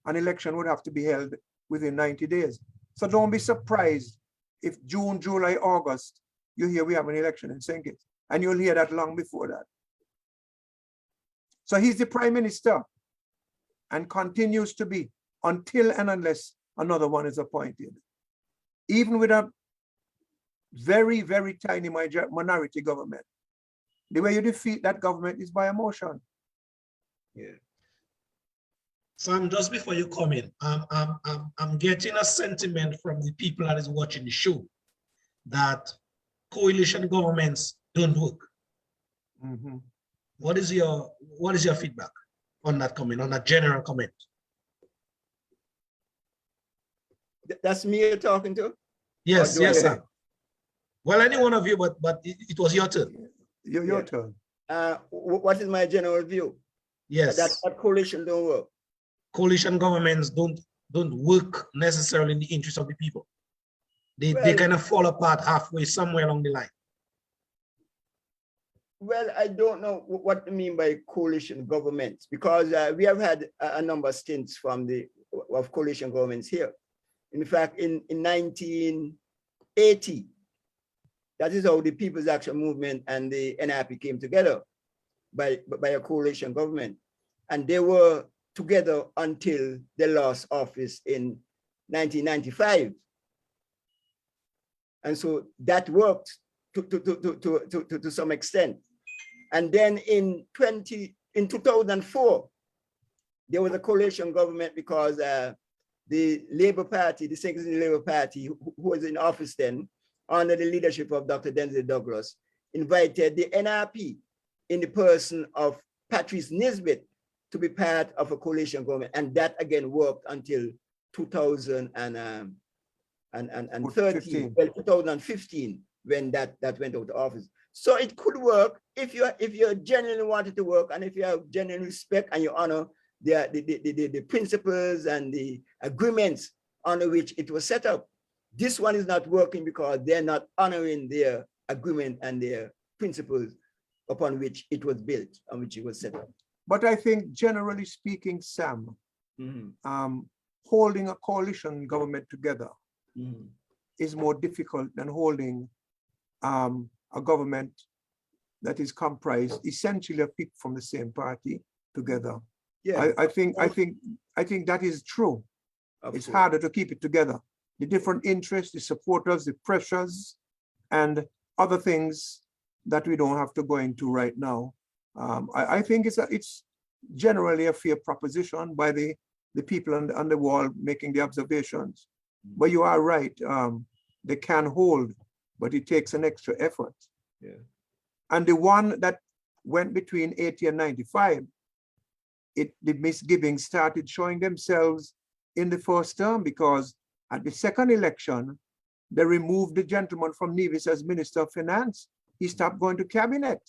an election would have to be held within 90 days. So don't be surprised if June, July, August, you hear we have an election in St. Kitts, and you'll hear that long before that. So he's the prime minister and continues to be until and unless another one is appointed. Even with a very, very tiny minority government, the way you defeat that government is by a motion. Yeah. Sam, just before you come in, I'm getting a sentiment from the people that is watching the show that coalition governments don't work. Mm-hmm. What is your feedback on that comment, on that general comment? That's me you're talking to? Yes, yes, sir. Well, any one of you, but it was your turn. Your turn. What is my general view? Yes. That coalition don't work. Coalition governments don't work necessarily in the interest of the people. They kind of fall apart halfway somewhere along the line. Well, I don't know what you mean by coalition governments, because we have had a number of stints of coalition governments here. In fact, in 1980, that is how the People's Action Movement and the NRP came together by a coalition government. And they were together until they lost office in 1995. And so that worked to some extent. And then in 2004, there was a coalition government because the Labour Party, the St. Kitts Labour Party, who was in office then, under the leadership of Dr. Denzel Douglas, invited the NRP in the person of Patrice Nisbet to be part of a coalition government. And that again worked until 2013, well, 2015, when that went out of office. So it could work if you genuinely want it to work, and if you have genuine respect and you honor the principles and the agreements under which it was set up. This one is not working because they're not honoring their agreement and their principles upon which it was built, on which it was set up. But I think generally speaking, Sam, holding a coalition government together is more difficult than holding a government that is comprised essentially of people from the same party together. Yeah, I think that is true. Absolutely. It's harder to keep it together. The different interests, the supporters, the pressures, and other things that we don't have to go into right now. I think it's generally a fair proposition by the people on the wall making the observations. But you are right, they can hold, but it takes an extra effort. Yeah. And the one that went between 80 and 95, the misgivings started showing themselves in the first term, because at the second election, they removed the gentleman from Nevis as Minister of Finance. He stopped going to cabinet.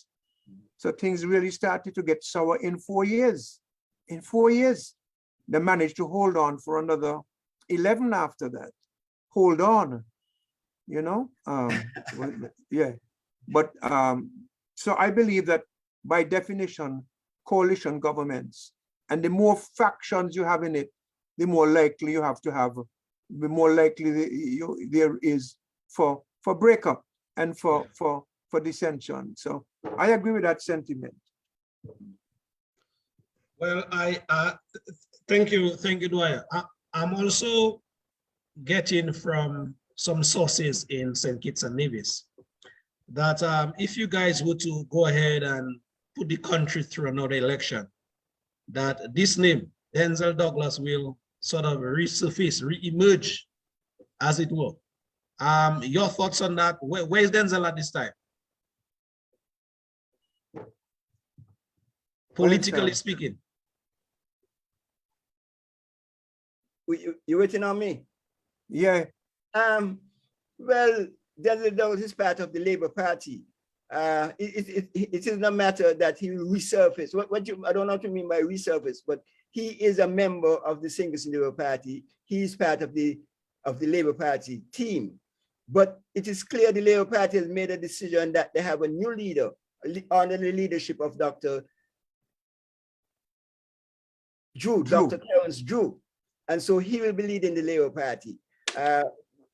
So things really started to get sour in 4 years. In 4 years, they managed to hold on for another 11 after that. Hold on, you know? Yeah. But so I believe that by definition, coalition governments And the more factions you have in it, the more likely you have to have, the more likely there is for breakup and for dissension. So I agree with that sentiment. Well, thank you, Dwyer. I'm also getting from some sources in St. Kitts and Nevis that if you guys were to go ahead and put the country through another election, that this name, Denzel Douglas, will sort of resurface, re-emerge, as it were. Your thoughts on that? Where is Denzel at this time? Politically speaking. You waiting on me? Yeah. Well, Denzel Douglas is part of the Labour Party. It is not a matter that he will resurface. I don't know what you mean by resurface, but he is a member of the Single Labour Party. He is part of the Labour Party team. But it is clear the Labour Party has made a decision that they have a new leader under the leadership of Dr. Dr. Terence Drew. And so he will be leading the Labour Party.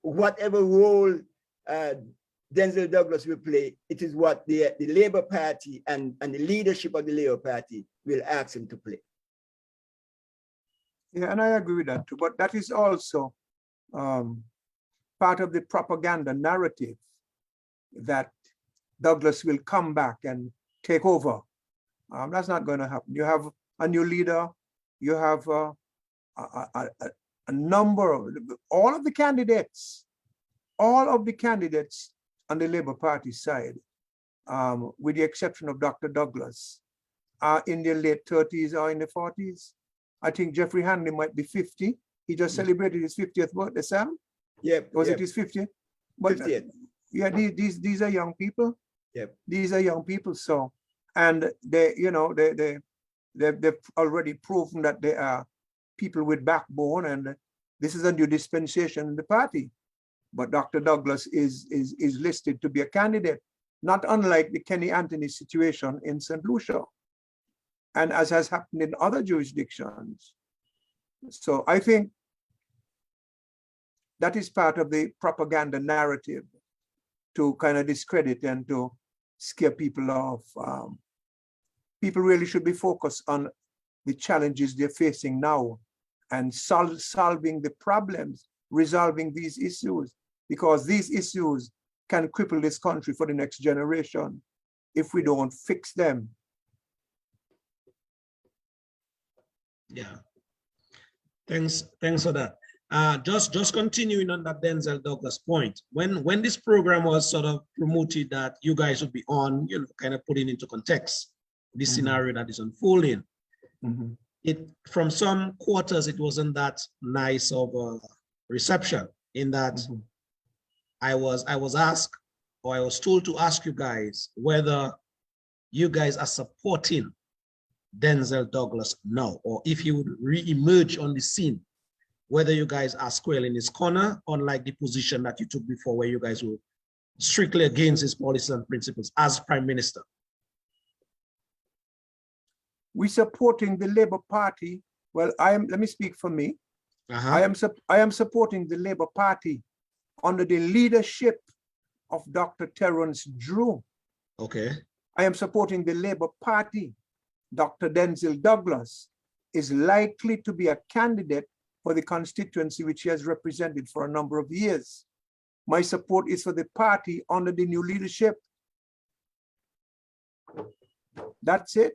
Whatever role Denzel Douglas will play, it is what the Labour Party and the leadership of the Labour Party will ask him to play. Yeah, and I agree with that too. But that is also part of the propaganda narrative that Douglas will come back and take over. That's not going to happen. You have a new leader. You have a number of, all of the candidates on the Labour Party side, with the exception of Dr. Douglas, are in their late 30s or in the 40s. I think Jeffrey Hanley might be 50. He just celebrated his 50th birthday, Sam? Yep. Was it his 50th? But 50th. Yeah, these are young people. Yep. These are young people. So, and they've already proven that they are people with backbone, and this is a new dispensation in the party. But Dr. Douglas is listed to be a candidate, not unlike the Kenny Anthony situation in St. Lucia, and as has happened in other jurisdictions. So I think that is part of the propaganda narrative to kind of discredit and to scare people off. People really should be focused on the challenges they're facing now and solving the problems, resolving these issues, because these issues can cripple this country for the next generation if we don't fix them. Yeah, thanks for that. Just continuing on that Denzel Douglas point, when this program was sort of promoted that you guys would be on, kind of putting into context this scenario that is unfolding, it from some quarters it wasn't that nice of a reception, in that I was asked, or I was told to ask you guys whether you guys are supporting Denzel Douglas now, or if he would re-emerge on the scene, whether you guys are squarely in his corner, unlike the position that you took before, where you guys were strictly against his policies and principles as Prime Minister. We supporting the Labour Party. Well, let me speak for me. I am supporting the Labour Party under the leadership of Dr. Terence Drew. Okay. I am supporting the Labour Party. Dr. Denzel Douglas is likely to be a candidate for the constituency which he has represented for a number of years. My support is for the party under the new leadership. That's it.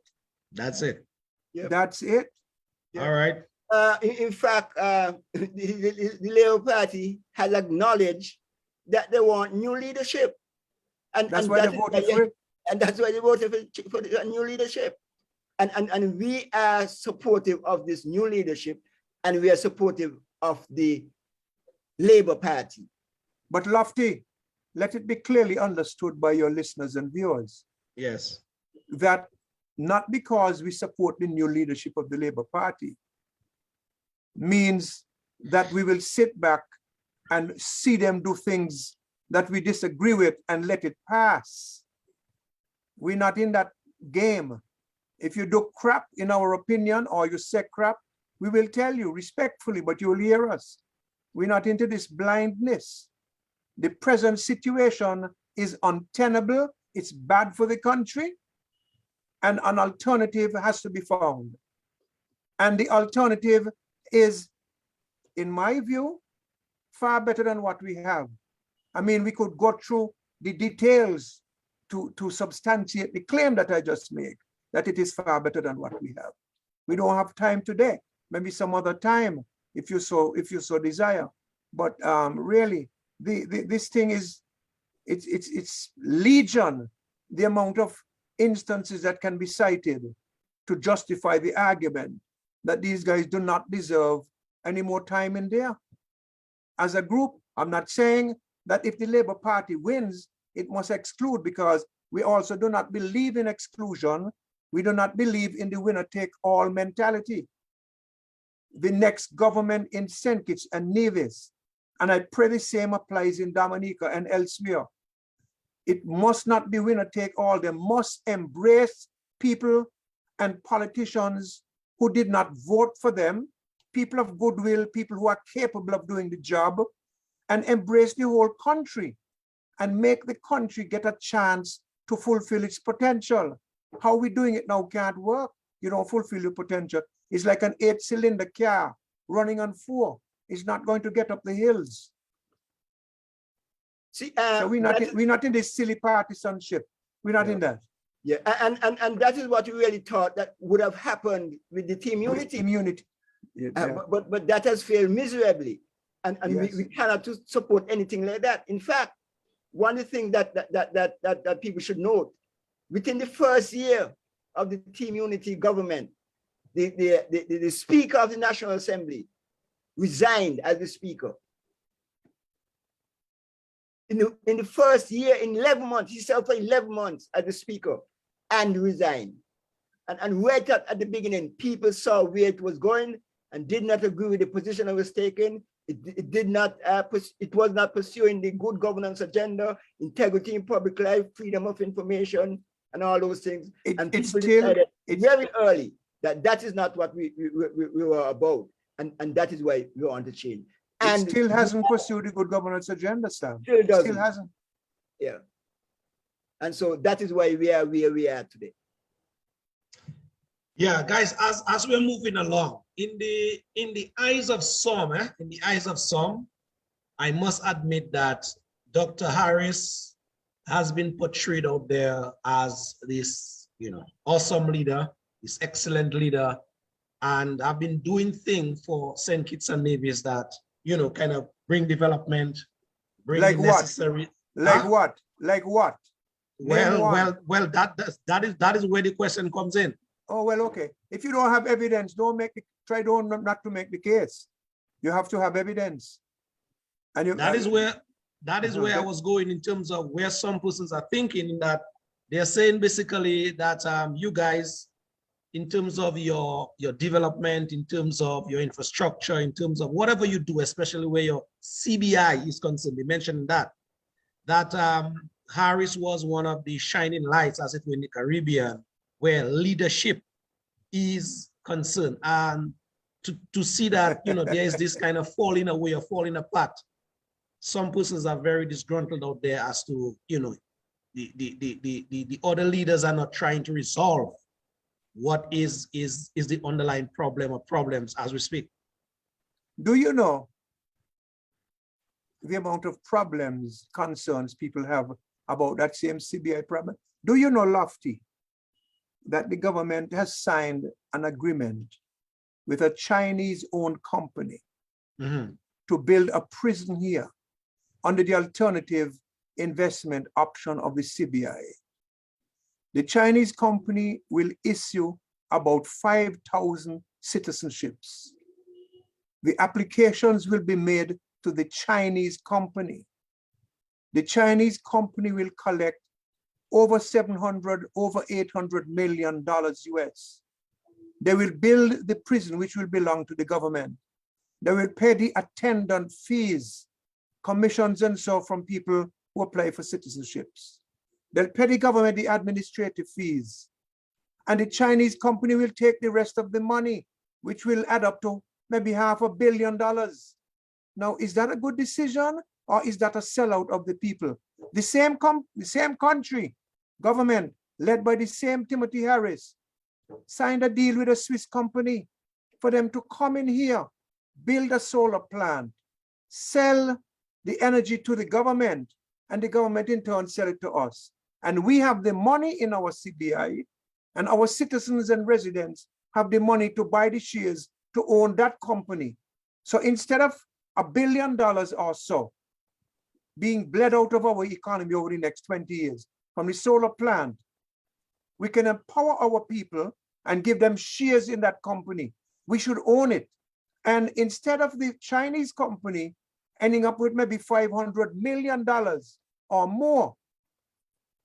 That's it. Yep. That's it. Yep. All right. In fact, the Labour Party has acknowledged that they want new leadership. And that's why they voted for it. And that's why they voted for the new leadership. And we are supportive of this new leadership, and we are supportive of the Labour Party. But Lofty, let it be clearly understood by your listeners and viewers. Yes. That not because we support the new leadership of the Labour Party means that we will sit back and see them do things that we disagree with and let it pass. We're not in that game. If you do crap, in our opinion, or you say crap, we will tell you respectfully, but you will hear us. We're not into this blindness. The present situation is untenable. It's bad for the country, and an alternative has to be found. And the alternative is, in my view, far better than what we have. I mean, we could go through the details to substantiate the claim that I just made, that it is far better than what we have. We don't have time today. Maybe some other time, if you so desire. But really, this thing is, it's legion, the amount of instances that can be cited to justify the argument that these guys do not deserve any more time in there. As a group, I'm not saying that if the Labour Party wins, it must exclude, because we also do not believe in exclusion. We do not believe in the winner-take-all mentality. The next government in St. Kitts and Nevis, and I pray the same applies in Dominica and elsewhere, it must not be winner-take-all. They must embrace people and politicians who did not vote for them, people of goodwill, people who are capable of doing the job, and embrace the whole country and make the country get a chance to fulfill its potential. How we doing it now can't work. You don't fulfill your potential. It's like an 8-cylinder car running on 4. It's not going to get up the hills. See, so we're not in this silly partisanship. We're not in that. Yeah, and that is what we really thought that would have happened with the team unity. But that has failed miserably, and yes, we cannot support anything like that. In fact, one of the things that people should note, within the first year of the team unity government, the Speaker of the National Assembly resigned as the Speaker. In the first year, in 11 months, he served for 11 months as the Speaker and resigned. And right at the beginning, people saw where it was going and did not agree with the position it was taking. It was not pursuing the good governance agenda, integrity in public life, freedom of information, and all those things. And people decided very early that is not what we were about. And that is why we want to change. And it still hasn't pursued the good governance agenda, Sam. Still hasn't. Yeah. And so that is why we are where we are today. Yeah, guys, as we're moving along, in the eyes of some, I must admit that Dr. Harris has been portrayed out there as this, awesome leader, this excellent leader, and I've been doing things for St. Kitts and Nevis that, kind of bring development, bring like the necessary. What? Like what? Well, that is where the question comes in. Oh, well, okay. If you don't have evidence, try not to make the case. You have to have evidence. And that is where I was going in terms of where some persons are thinking that they're saying basically that you guys, in terms of your development, in terms of your infrastructure, in terms of whatever you do, especially where your CBI is concerned, they mentioned that Harris was one of the shining lights, as it were, in the Caribbean, where leadership is concerned. And to see that, there is this kind of falling away or falling apart. Some persons are very disgruntled out there as to, the other leaders are not trying to resolve what is the underlying problem or problems as we speak. Do you know the amount of problems, concerns people have about that same CBI problem? Do you know, Lofty, that the government has signed an agreement with a Chinese-owned company to build a prison here under the alternative investment option of the CBI? The Chinese company will issue about 5,000 citizenships. The applications will be made to the Chinese company. The Chinese company will collect over $700, over $800 million US. They will build the prison, which will belong to the government. They will pay the attendant fees, commissions and so from people who apply for citizenships. They'll pay the government the administrative fees. and the Chinese company will take the rest of the money, which will add up to maybe $500 million. Now, is that a good decision, or is that a sellout of the people? The same country, government, led by the same Timothy Harris, signed a deal with a Swiss company for them to come in here, build a solar plant, sell the energy to the government, and the government in turn sell it to us. And we have the money in our CBI, and our citizens and residents have the money to buy the shares to own that company. So instead of $1 billion or so being bled out of our economy over the next 20 years from the solar plant, we can empower our people and give them shares in that company. We should own it. And instead of the Chinese company ending up with maybe $500 million or more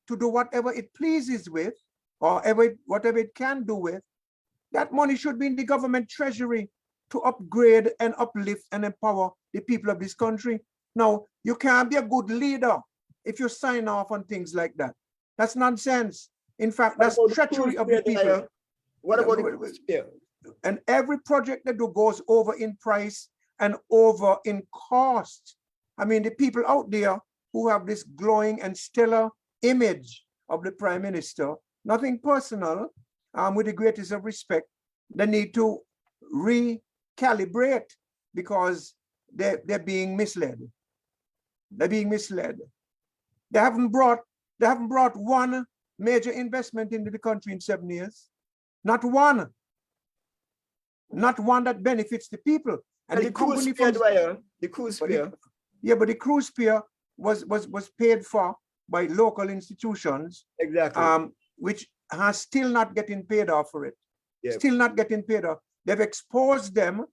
to do whatever it pleases with, or whatever it can do with, that money should be in the government treasury to upgrade and uplift and empower the people of this country. Now, you can't be a good leader if you sign off on things like that. That's nonsense. In fact, that's treachery of the people. What about the spear? And every project that goes over in price and over in cost. I mean, the people out there who have this glowing and stellar image of the prime minister, nothing personal, with the greatest of respect, they need to recalibrate because they're being misled. They're being misled. They haven't brought one major investment into the country in 7 years. Not one. Not one that benefits the people. And the cruise spear, the cruise spear. Yeah, but the cruise spear was paid for by local institutions. Exactly. Which has still not getting paid off for it. Yep. Still not getting paid off. They've exposed them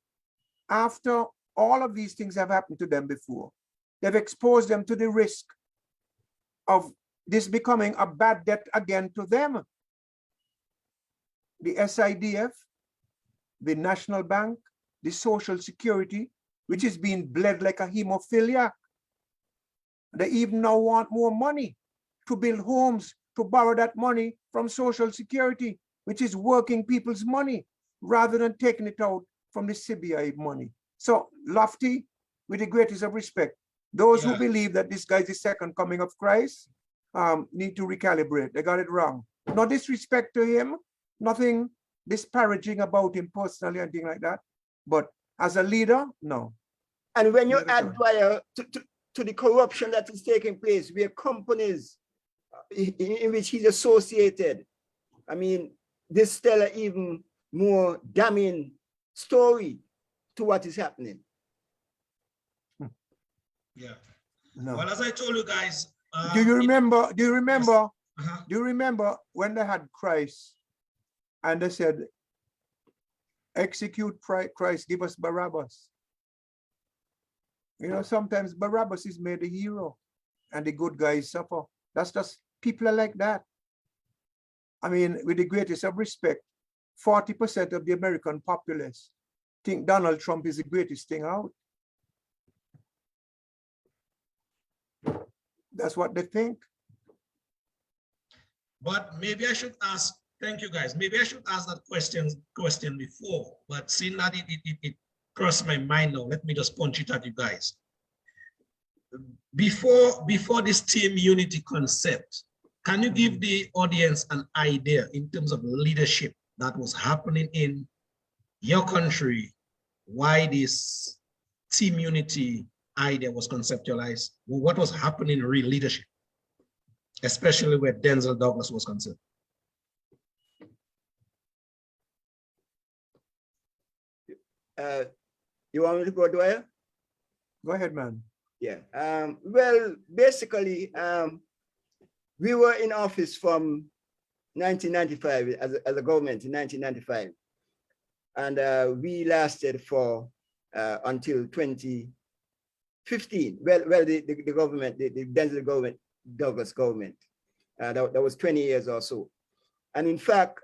after all of these things have happened to them before. They've exposed them to the risk of this becoming a bad debt again to them. The SIDF, the National Bank, the Social Security, which is being bled like a hemophiliac. They even now want more money to build homes, to borrow that money from Social Security, which is working people's money, rather than taking it out from the CBI money. So, Lofty, with the greatest of respect, those who believe that this guy is the second coming of Christ need to recalibrate. They got it wrong. No disrespect to him, nothing disparaging about him personally, anything like that. But as a leader, no. And when you add Dwyer to the corruption that is taking place, where companies in which he's associated, I mean, this tell an even more damning story to what is happening. Yeah. No. Well, as I told you guys, do you remember yes. When they had Christ and they said, execute Christ, give us Barabbas? You know, sometimes Barabbas is made a hero and the good guys suffer. That's just people are like that. I mean, with the greatest of respect, 40% of the American populace think Donald Trump is the greatest thing out. That's what they think. But maybe I should ask, thank you guys, maybe I should ask that question before, but seeing that it crossed my mind now, let me just punch it at you guys. Before this team unity concept, can you give the audience an idea in terms of leadership that was happening in your country, why this team unity idea was conceptualized? What was happening in real leadership, especially where Denzel Douglas was concerned? You want me to go, Dwyer? Go ahead, man. Yeah. Well, basically, we were in office from 1995 as a government in 1995, and we lasted for until 2015. Well, the government, the Denzel Douglas government, that was 20 years or so. And in fact,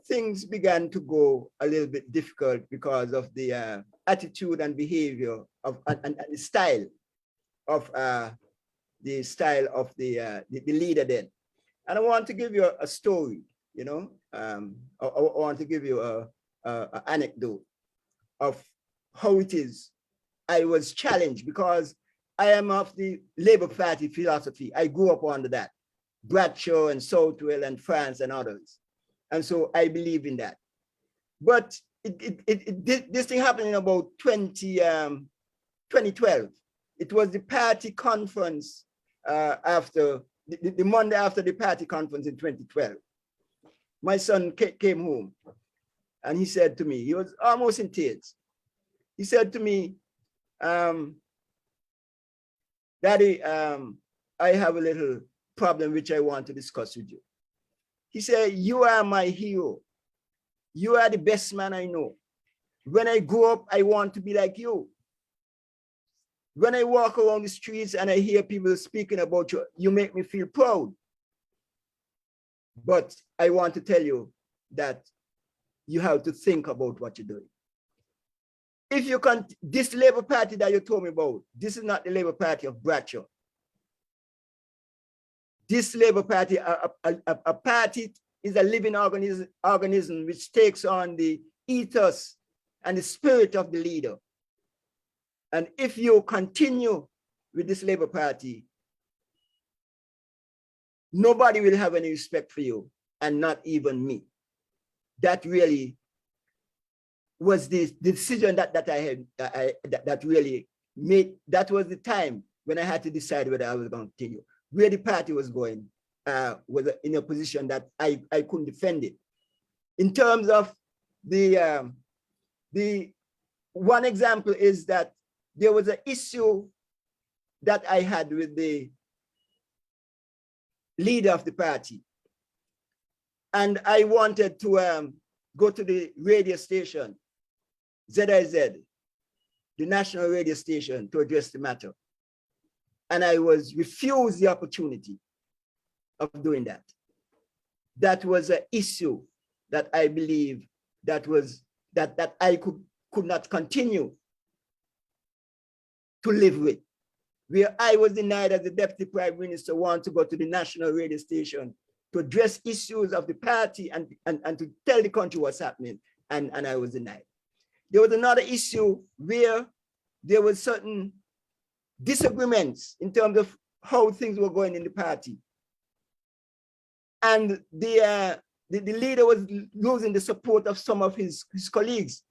things began to go a little bit difficult because of the attitude and behavior of and the style of the leader then. And I want to give you a story you know. I want to give you an anecdote of how it is. I was challenged because I am of the Labour Party philosophy. I grew up under that. Bradshaw and Southwell and France and others. And so I believe in that. But this thing happened in about 2012. It was the party conference after, the Monday after the party conference in 2012. My son came home and he said to me, he was almost in tears. He said to me, Daddy, I have a little problem which I want to discuss with you. He said, you are my hero. You are the best man I know. When I grow up, I want to be like you. When I walk around the streets and I hear people speaking about you, you make me feel proud. But I want to tell you that you have to think about what you're doing. If you can, this Labour Party that you told me about, this is not the Labour Party of Bradshaw. This Labour Party, a party is a living organism which takes on the ethos and the spirit of the leader. And if you continue with this Labour Party, nobody will have any respect for you, and not even me. That really was the decision that I had, that really made, that was the time when I had to decide whether I was going to continue. Where the party was going was in a position that I couldn't defend it. In terms of the one example is that there was an issue that I had with the leader of the party. And I wanted to go to the radio station, ZIZ, the national radio station, to address the matter. And I was refused the opportunity of doing that. That was an issue that I believe that was that I could not continue to live with, where I was denied as the deputy prime minister want to go to the national radio station to address issues of the party and to tell the country what's happening, and I was denied. There was another issue where there was certain disagreements in terms of how things were going in the party. And the leader was losing the support of some of his colleagues,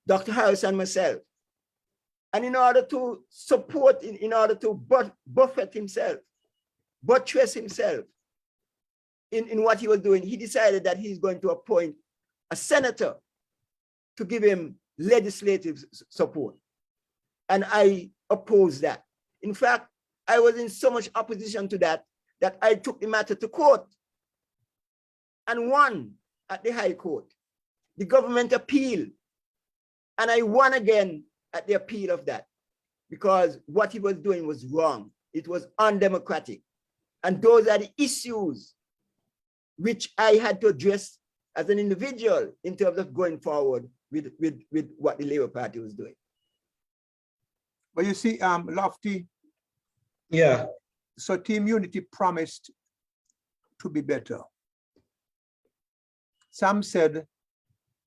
Dr. Harris and myself. And in order to support, in order to buffet himself, buttress himself in what he was doing, he decided that he's going to appoint a senator to give him legislative support. And I opposed that. In fact, I was in so much opposition to that, that I took the matter to court and won at the High Court. The government appealed, and I won again at the appeal of that, because what he was doing was wrong. It was undemocratic. And those are the issues which I had to address as an individual in terms of going forward with what the Labour Party was doing. But you see, Lofty. Yeah. So Team Unity promised to be better. Sam said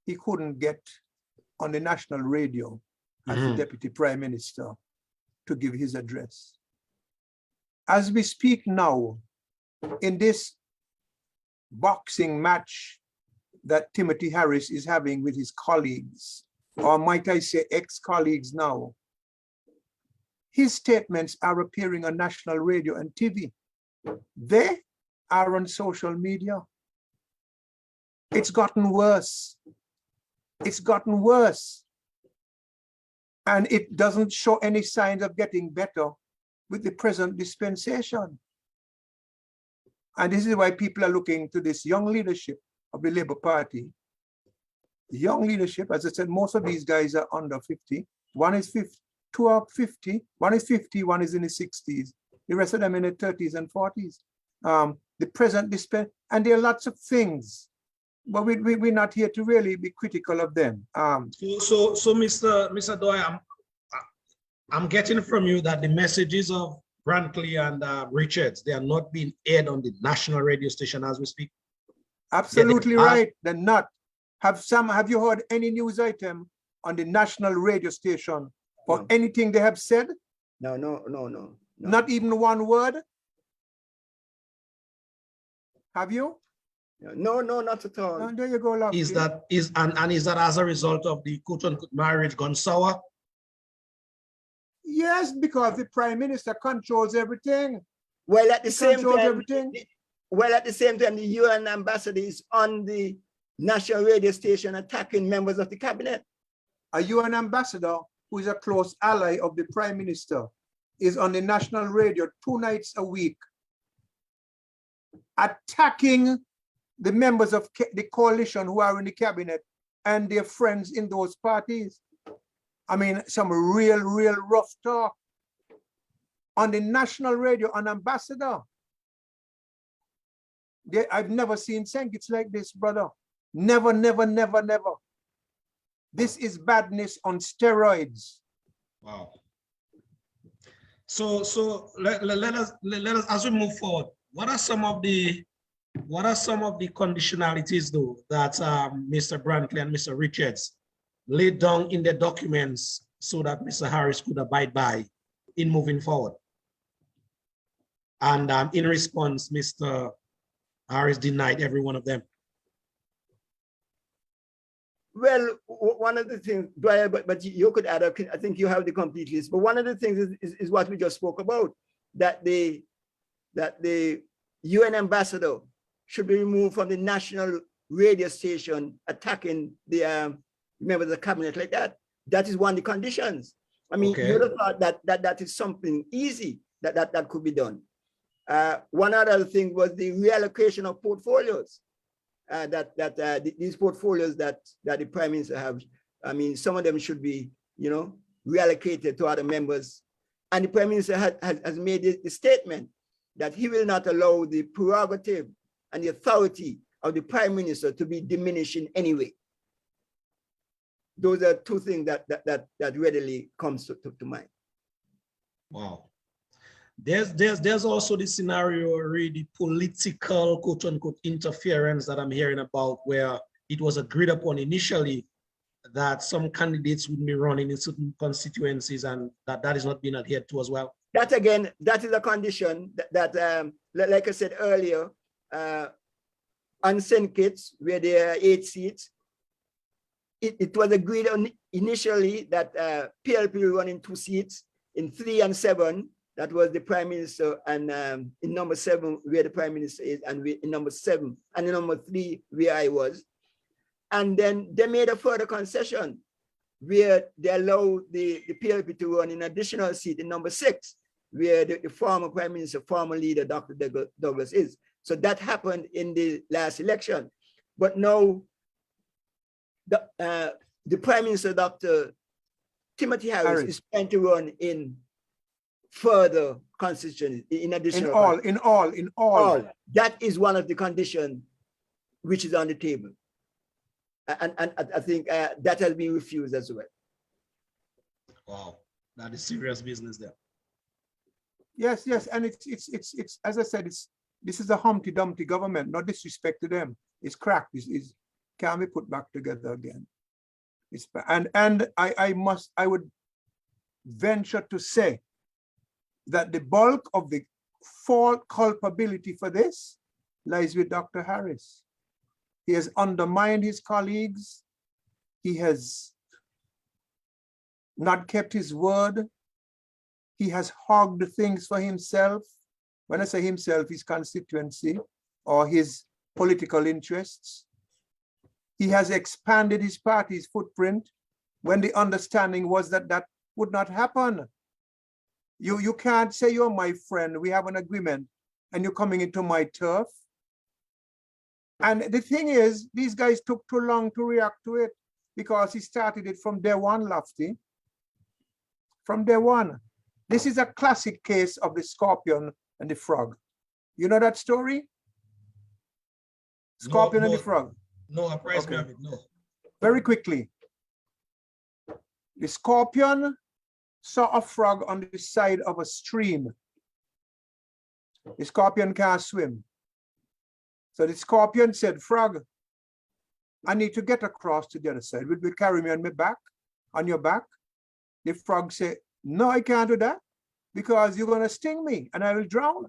he couldn't get on the national radio as the deputy prime minister to give his address. As we speak now, in this boxing match that Timothy Harris is having with his colleagues, or might I say ex-colleagues now, his statements are appearing on national radio and TV. They are on social media. It's gotten worse. It's gotten worse. And it doesn't show any signs of getting better with the present dispensation. And this is why people are looking to this young leadership of the Labour Party. The young leadership, as I said, most of these guys are under 50. One is 50, two are 50, one is 50, one is in the 60s. The rest of them in the 30s and 40s. The present dispensation, and there are lots of things, but we're not here to really be critical of them. So Mr. Doyle, I'm getting from you that the messages of Brantley and Richards, they are not being aired on the national radio station as we speak. Absolutely are. right. They're not. Have you heard any news item on the national radio station for No. anything they have said? No. Not even one word? Have you? No, not at all. There you go, Lofty. Is that as a result of the quote-unquote marriage gone sour? Yes, because the prime minister controls everything. Well, at the same Controls time, everything. the UN ambassador is on the national radio station attacking members of the cabinet. A UN ambassador who is a close ally of the prime minister is on the national radio 2 nights a week attacking the members of the coalition who are in the cabinet and their friends in those parties. I mean, some real rough talk on the national radio, an ambassador. I've never seen Sankits like this, brother. Never. This is badness on steroids. Wow. So let us as we move forward. What are some of the conditionalities though that Mr. Brantley and Mr. Richards laid down in the documents so that Mr. Harris could abide by in moving forward? And in response, Mr. Harris denied every one of them. Well, one of the things, but you could add up, I think you have the complete list, but one of the things is what we just spoke about, that the UN ambassador should be removed from the national radio station attacking the members of the cabinet like that. That is one of the conditions. I mean, Okay. you would have thought that is something easy that could be done. One other thing was the reallocation of portfolios. These portfolios that the prime minister have, I mean, some of them should be, reallocated to other members. And the prime minister has made the statement that he will not allow the prerogative and the authority of the prime minister to be diminished in any way. Those are 2 things that readily comes to mind. Wow. There's also the scenario, really political quote unquote interference that I'm hearing about, where it was agreed upon initially that some candidates would be running in certain constituencies, and that is not being adhered to as well. That again, that is a condition that like I said earlier, on St. Kitts, where there are 8 seats, it was agreed on initially that PLP will run in 2 seats, in 3 and 7. That was the prime minister, and in number 7 where the prime minister is, and in number 7 and in number 3 where I was. And then they made a further concession where they allowed the PLP to run an additional seat in number 6, where the former prime minister, former leader, Dr. Douglas is. So that happened in the last election. But now the prime minister, Dr. Timothy Harris, is trying to run in further constituencies, in addition. In all. That is one of the conditions which is on the table. And I think that has been refused as well. Wow, that is serious business there. Yes, and it's as I said, this is a Humpty Dumpty government. No disrespect to them. It's cracked. It can't be put back together again. I would venture to say that the bulk of the fault culpability for this lies with Dr. Harris. He has undermined his colleagues. He has not kept his word. He has hogged things for himself. When I say himself, his constituency or his political interests. He has expanded his party's footprint when the understanding was that would not happen. You can't say you're my friend, we have an agreement, and you're coming into my turf. And the thing is, these guys took too long to react to it because he started it from day one, Lofty. From day one. This is a classic case of the scorpion and the frog. You know that story? Scorpion and the frog. No, apprise me of it, no. Very quickly. The scorpion saw a frog on the side of a stream. The scorpion can't swim. So the scorpion said, frog, I need to get across to the other side. Will you carry me on my back, on your back? The frog said, no, I can't do that because you're going to sting me and I will drown.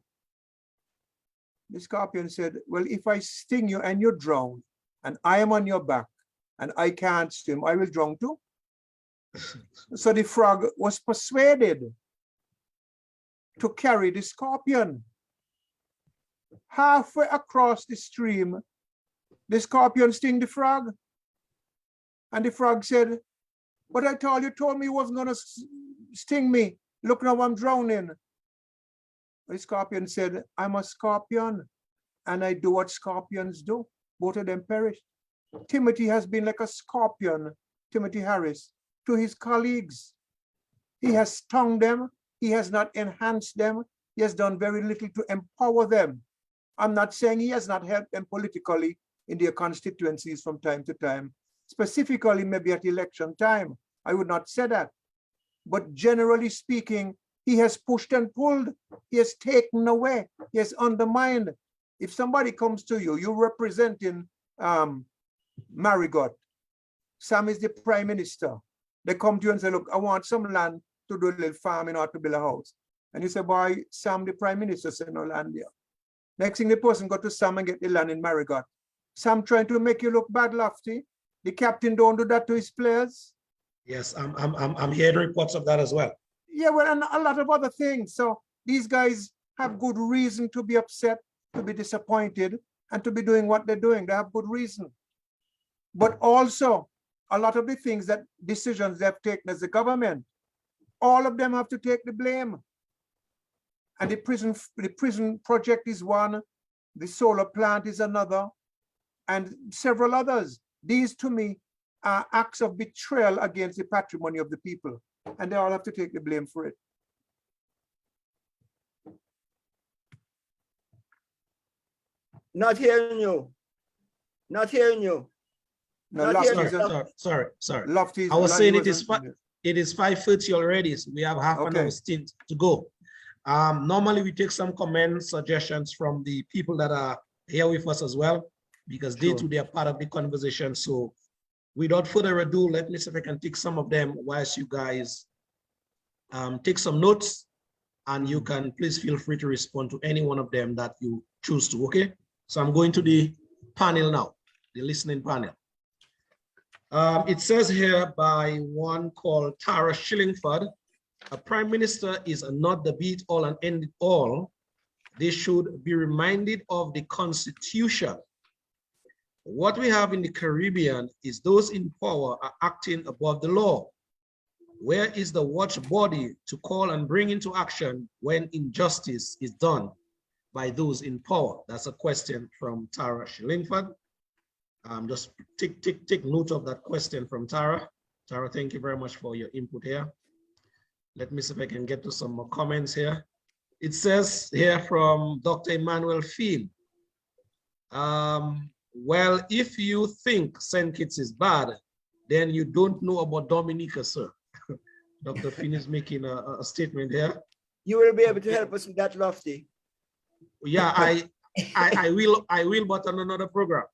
The scorpion said, well, if I sting you and you drown and I am on your back and I can't swim, I will drown too. So the frog was persuaded to carry the scorpion. Halfway across the stream, the scorpion sting the frog. And the frog said, but I told me you wasn't going to sting me. Look now, I'm drowning. The scorpion said, I'm a scorpion and I do what scorpions do. Both of them perished. Timothy has been like a scorpion, Timothy Harris, to his colleagues. He has stung them. He has not enhanced them. He has done very little to empower them. I'm not saying he has not helped them politically in their constituencies from time to time, specifically maybe at election time. I would not say that. But generally speaking, he has pushed and pulled. He has taken away. He has undermined. If somebody comes to you, you're representing Marigot. Sam is the prime minister. They come to you and say, look, I want some land to do a little farm in order to build a house. And you say, boy, Sam, the prime minister, said no land there. Next thing the person go to Sam and get the land in Marigot. Sam trying to make you look bad, Lofty. The captain don't do that to his players. Yes, I'm hearing reports of that as well. Yeah, well, and a lot of other things. So these guys have good reason to be upset, to be disappointed, and to be doing what they're doing. They have good reason. But also, a lot of the things that decisions they've taken as a government, all of them have to take the blame. And the prison project is one, the solar plant is another, and several others. These, to me, are acts of betrayal against the patrimony of the people, and they all have to take the blame for it. Not hearing you. Not hearing you. No, Not hearing Sorry. Lofty, I was saying it is 5:30 already, so we have half an hour stint to go. Normally we take some comments, suggestions from the people that are here with us as well, because they too, they are part of the conversation. So without further ado, let me see if I can take some of them whilst you guys take some notes, and you can please feel free to respond to any one of them that you choose to, okay? So I'm going to the panel now, the listening panel. It says here by one called Tara Shillingford, a prime minister is not the be all and end all. They should be reminded of the Constitution. What we have in the Caribbean is those in power are acting above the law. Where is the watch body to call and bring into action when injustice is done by those in power? That's a question from Tara Shillingford. Just take note of that question from Tara. Tara, thank you very much for your input here. Let me see if I can get to some more comments here. It says here from Dr. Emmanuel Field. Well, if you think St. Kitts is bad, then you don't know about Dominica, sir. Dr. Finn is making a statement here. You will be able to help us with that, Lofty. Yeah, I will, but on another program.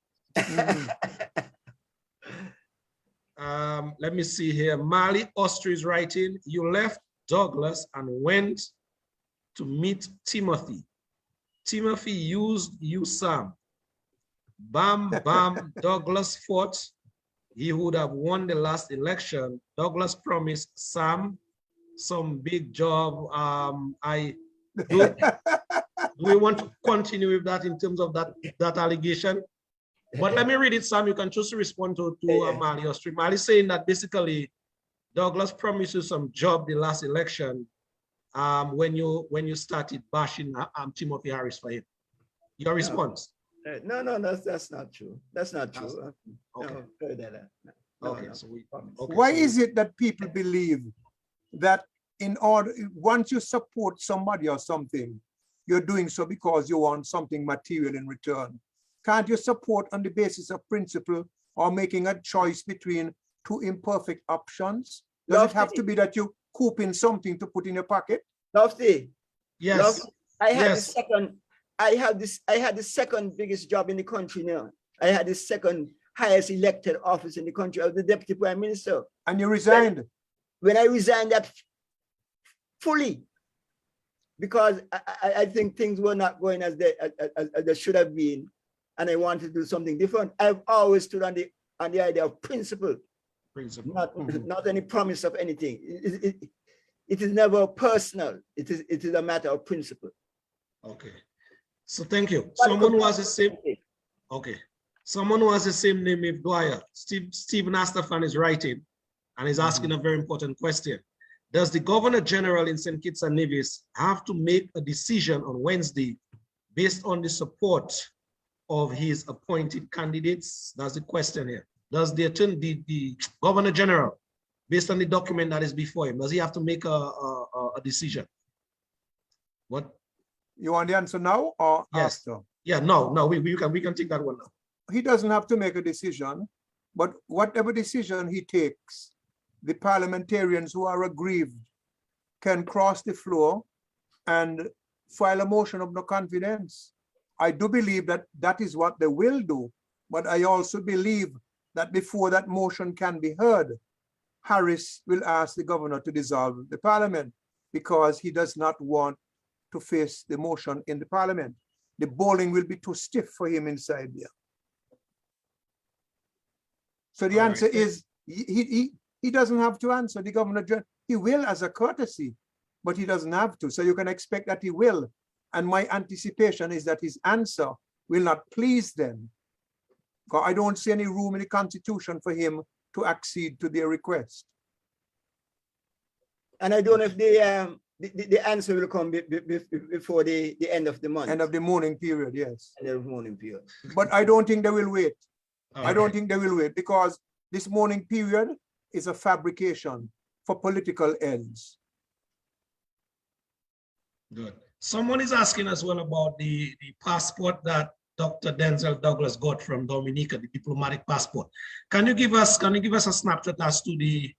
Let me see here. Mali Austria is writing, you left Douglas and went to meet Timothy. Timothy used you, Sam. Bam, bam, Douglas fought. He would have won the last election. Douglas promised Sam some big job. Do we want to continue with that in terms of that allegation? But let me read it, Sam. You can choose to respond to Mali or Street. Mali saying that basically Douglas promised you some job the last election when you started bashing Timothy Harris for him. Your response? No, that's not true. That's not true. Okay. Why is it that people believe that once you support somebody or something, you're doing so because you want something material in return? Can't you support on the basis of principle or making a choice between two imperfect options? Does it have to be that you coop in something to put in your pocket? Lofty. Yes. Lofty, I had the second I had the second biggest job in the country now. I had the second highest elected office in the country. I was the deputy prime minister. And you resigned? When I resigned that fully, because I think things were not going as they should have been, and I wanted to do something different. I've always stood on the idea of principle. Not any promise of anything. It is never personal. It is a matter of principle. Okay. So thank you. Someone who has the same. Okay. Someone who has the same name if Dwyer. Stephen Astafan is writing and is asking a very important question. Does the Governor General in St. Kitts and Nevis have to make a decision on Wednesday based on the support of his appointed candidates? That's the question here. Does the Governor General, based on the document that is before him, does he have to make a decision? What? You want the answer now or yes. After? Yeah, no, we can take that one now. He doesn't have to make a decision, but whatever decision he takes, the parliamentarians who are aggrieved can cross the floor and file a motion of no confidence. I do believe that that is what they will do, but I also believe that before that motion can be heard, Harris will ask the governor to dissolve the parliament because he does not want to face the motion in the parliament. The bowling will be too stiff for him inside there. So the answer is he doesn't have to answer. The governor, he will as a courtesy, but he doesn't have to. So you can expect that he will. And my anticipation is that his answer will not please them. Because I don't see any room in the Constitution for him to accede to their request. And I don't know if the answer will come before the end of the month. End of the mourning period, yes. End of the mourning period. But I don't think they will wait. Okay. I don't think they will wait because this mourning period is a fabrication for political ends. Good. Someone is asking as well about the passport that Dr. Denzel Douglas got from Dominica, the diplomatic passport. Can you give us a snapshot as to the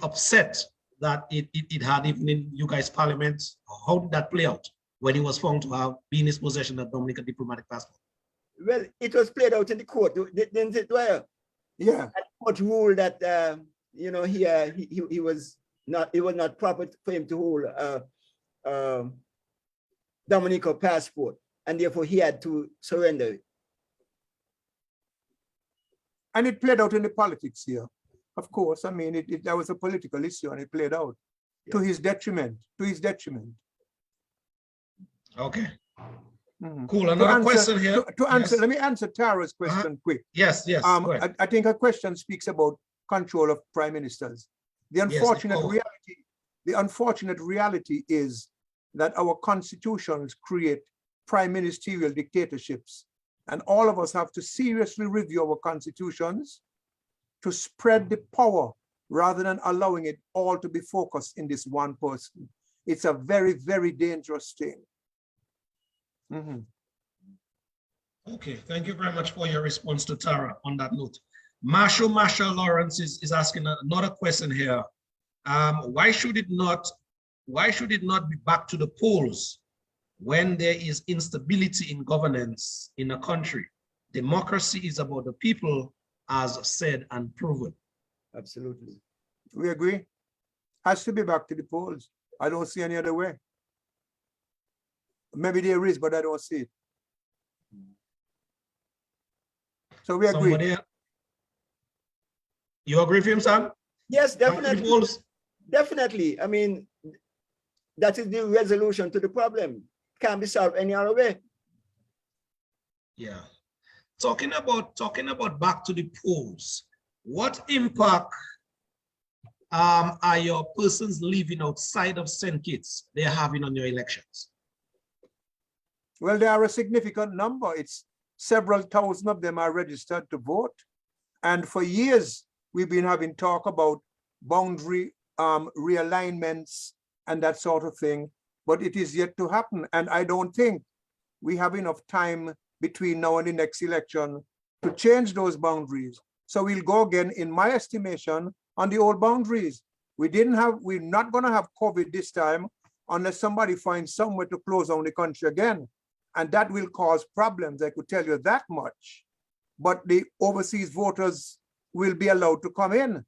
upset that it had even in you guys' parliament? How did that play out when he was found to have been in his possession of Dominica diplomatic passport? Well, it was played out in the court, didn't it? Well, yeah. The court ruled that you know he was not proper for him to hold Dominica passport, and therefore he had to surrender it. And it played out in the politics here. Of course, I mean, that was a political issue and it played out to his detriment, Okay. Mm-hmm. Cool. Another question here. To answer, let me answer Tara's question quick. Yes. I think her question speaks about control of prime ministers. The unfortunate reality is that our constitutions create prime ministerial dictatorships, and all of us have to seriously review our constitutions to spread the power rather than allowing it all to be focused in this one person. It's a very, very dangerous thing. Mm-hmm. Okay, thank you very much for your response to Tara on that note. Marshall Lawrence is asking another question here. Why should it not be back to the polls when there is instability in governance in a country? Democracy is about the people, as said and proven. Absolutely. We agree. Has to be back to the polls. I don't see any other way. Maybe there is, but I don't see it. So we agree. Somebody, you agree with him, Sam? Yes, definitely. Definitely. I mean, that is the resolution to the problem. Can't be solved any other way. Yeah. Talking about back to the polls, what impact are your persons living outside of St. Kitts they're having on your elections? Well, they are a significant number. It's several thousand of them are registered to vote. And for years, we've been having talk about boundary realignments and that sort of thing, but it is yet to happen. And I don't think we have enough time between now and the next election to change those boundaries. So we'll go again, in my estimation, on the old boundaries. We're not gonna have COVID this time unless somebody finds somewhere to close down the country again. and that will cause problems. I could tell you that much. But the overseas voters will be allowed to come in.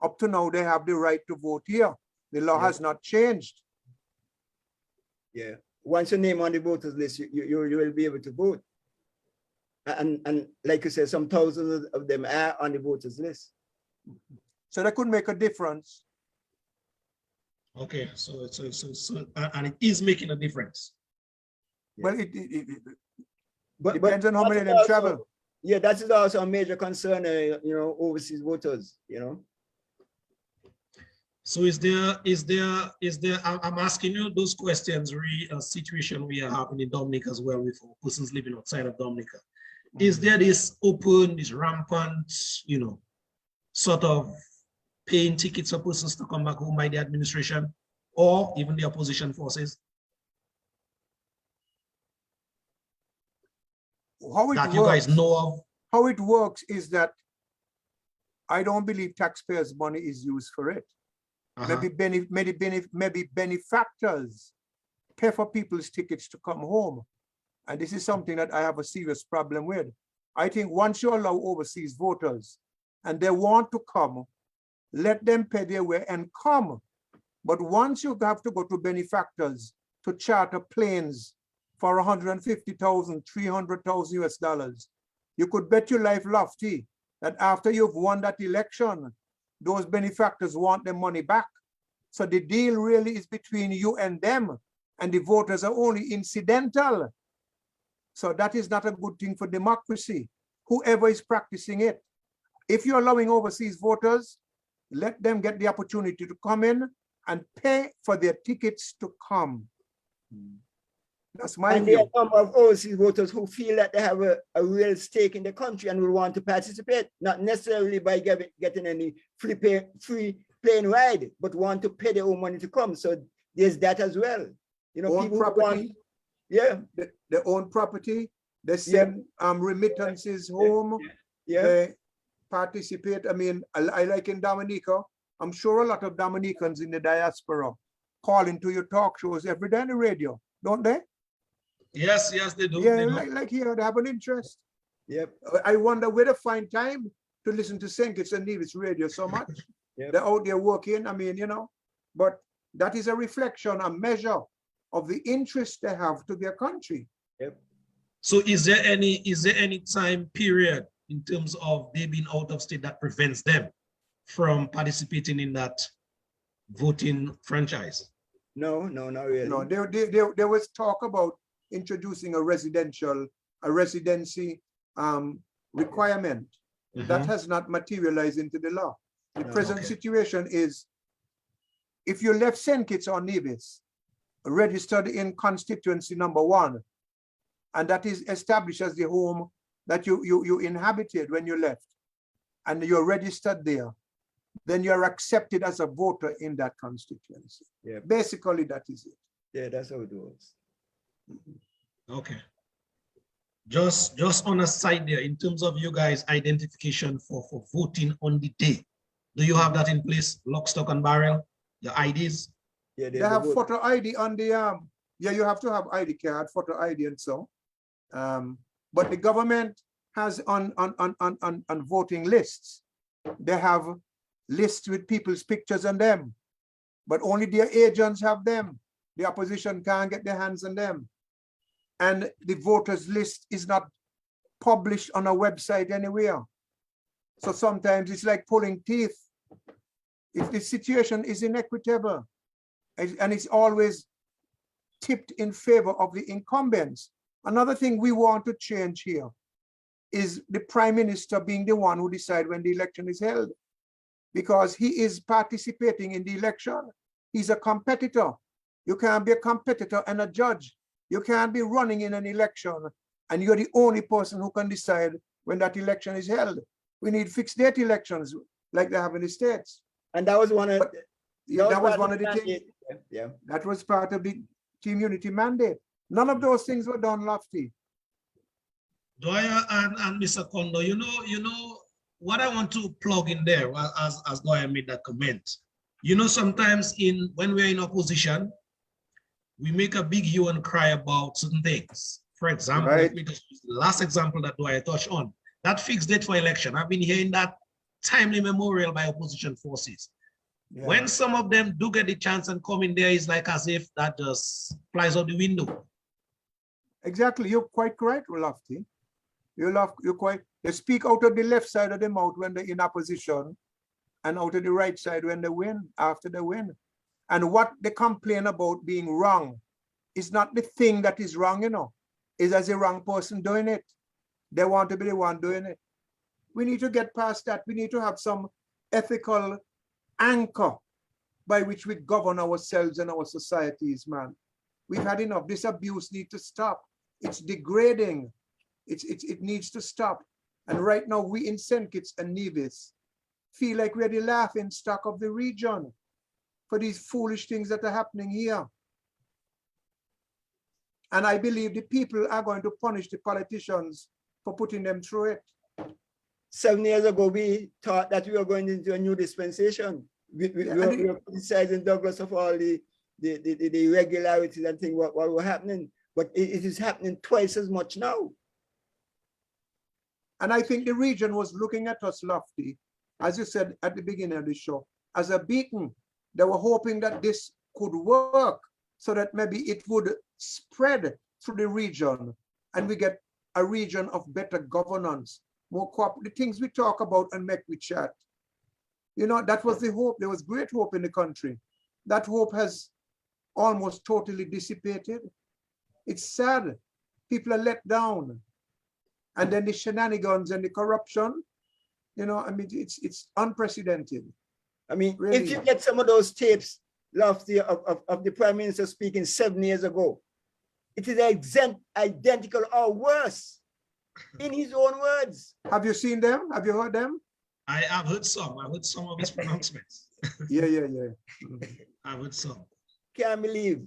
Up to now, they have the right to vote here. The law has not changed. Yeah. Once your name on the voters list, you will be able to vote. And like you said, some thousands of them are on the voters list. So that could make a difference. Okay, and it is making a difference. Well, it But depends on how many of them travel. Yeah, that is also a major concern, overseas voters, So I'm asking you those questions, a situation we are having in Dominica as well with persons living outside of Dominica. Is there this open, this rampant, sort of paying tickets for persons to come back home by the administration or even the opposition forces? How it that works, you guys know of? How it works is that I don't believe taxpayers' money is used for it. Maybe benefactors pay for people's tickets to come home. And this is something that I have a serious problem with. I think once you allow overseas voters and they want to come, let them pay their way and come. But once you have to go to benefactors to charter planes for 150,000, 300,000 US dollars, you could bet your life, Lofty, that after you've won that election, those benefactors want their money back. So the deal really is between you and them, and the voters are only incidental. So that is not a good thing for democracy, whoever is practicing it. If you're allowing overseas voters, let them get the opportunity to come in and pay for their tickets to come. That's my view. And there are some of overseas voters who feel that they have a real stake in the country and will want to participate, not necessarily by getting any free plane ride, but want to pay their own money to come. So there's that as well. Own people property, they own property, they send remittances home, they participate. I mean, I like in Dominica, I'm sure a lot of Dominicans in the diaspora call into your talk shows every day on the radio, don't they? Yes, they do. Yeah, they do. like here, they have an interest. Yep. I wonder where to find time to listen to Senkits and Nevis radio so much. Yep. They're out there working, but that is a reflection, a measure of the interest they have to their country. Yep. So is there any time period in terms of they being out of state that prevents them from participating in that voting franchise? No, not really. No, there was talk about introducing a residency requirement. That has not materialized into the law. The present situation is, if you left St. Kitts or Nevis, registered in constituency number 1, and that is established as the home that you inhabited when you left, and you're registered there, then you're accepted as a voter in that constituency. Yeah. Basically, that is it. Yeah, that's how it works. Okay. Just on a side there, in terms of you guys' identification for voting on the day, do you have that in place, lock, stock, and barrel, your IDs? Yeah, they have photo ID on the you have to have ID card, photo ID, and so. But the government has on voting lists, they have lists with people's pictures on them, but only their agents have them. The opposition can't get their hands on them. And the voters list is not published on a website anywhere. So sometimes it's like pulling teeth. If the situation is inequitable, and it's always tipped in favor of the incumbents. Another thing we want to change here is the prime minister being the one who decides when the election is held, because he is participating in the election. He's a competitor. You can't be a competitor and a judge. You can't be running in an election and you're the only person who can decide when that election is held. We need fixed date elections like they have in the States. And that was one of that was one of the things. Yeah. That was part of the community mandate. None of those things were done, Lofty. Doya and Mr. Kondo, you know what I want to plug in there as Doya made that comment. Sometimes when we're in opposition, we make a big hue and cry about certain things. For example, Right. let me just use the last example that I touched on. That fixed date for election. I've been hearing that timely memorial by opposition forces. Yeah. When some of them do get the chance and come in there, it's like as if that just flies out the window. Exactly, you're quite correct, Lofty. They speak out of the left side of the mouth when they're in opposition, and out of the right side when they win, after they win. And what they complain about being wrong is not the thing that is wrong, It's as a wrong person doing it. They want to be the one doing it. We need to get past that. We need to have some ethical anchor by which we govern ourselves and our societies, man. We've had enough. This abuse needs to stop. It's degrading. It needs to stop. And right now, we in St. Kitts and Nevis feel like we're the laughing stock of the region for these foolish things that are happening here. And I believe the people are going to punish the politicians for putting them through it. 7 years ago, we thought that we were going into a new dispensation. We were criticizing Douglas of all the irregularities and things what were happening, but it is happening twice as much now. And I think the region was looking at us, Lofty, as you said at the beginning of the show, as a beacon. They were hoping that this could work so that maybe it would spread through the region and we get a region of better governance, more the things we talk about and make we chat. That was the hope. There was great hope in the country. That hope has almost totally dissipated. It's sad. People are let down. And then the shenanigans and the corruption, it's unprecedented. I mean, Really. If you get some of those tapes, Lofty, of the Prime Minister speaking 7 years ago, it is identical or worse in his own words. Have you seen them? Have you heard them? I have heard some. I've heard some of his pronouncements. Yeah. I've heard some. Can't believe.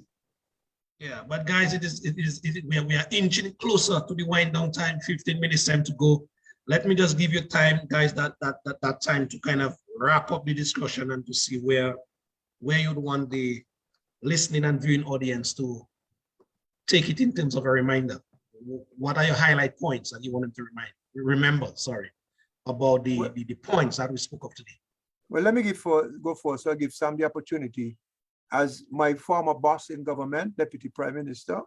Yeah, but guys, we are inching closer to the wind down time. 15 minutes time to go. Let me just give you time, guys, that time to kind of wrap up the discussion and to see where you'd want the listening and viewing audience to take it in terms of a reminder. What are your highlight points that you want them to remember about the points that we spoke of today? Well, let me go first. So I give Sam the opportunity, as my former boss in government, Deputy Prime Minister,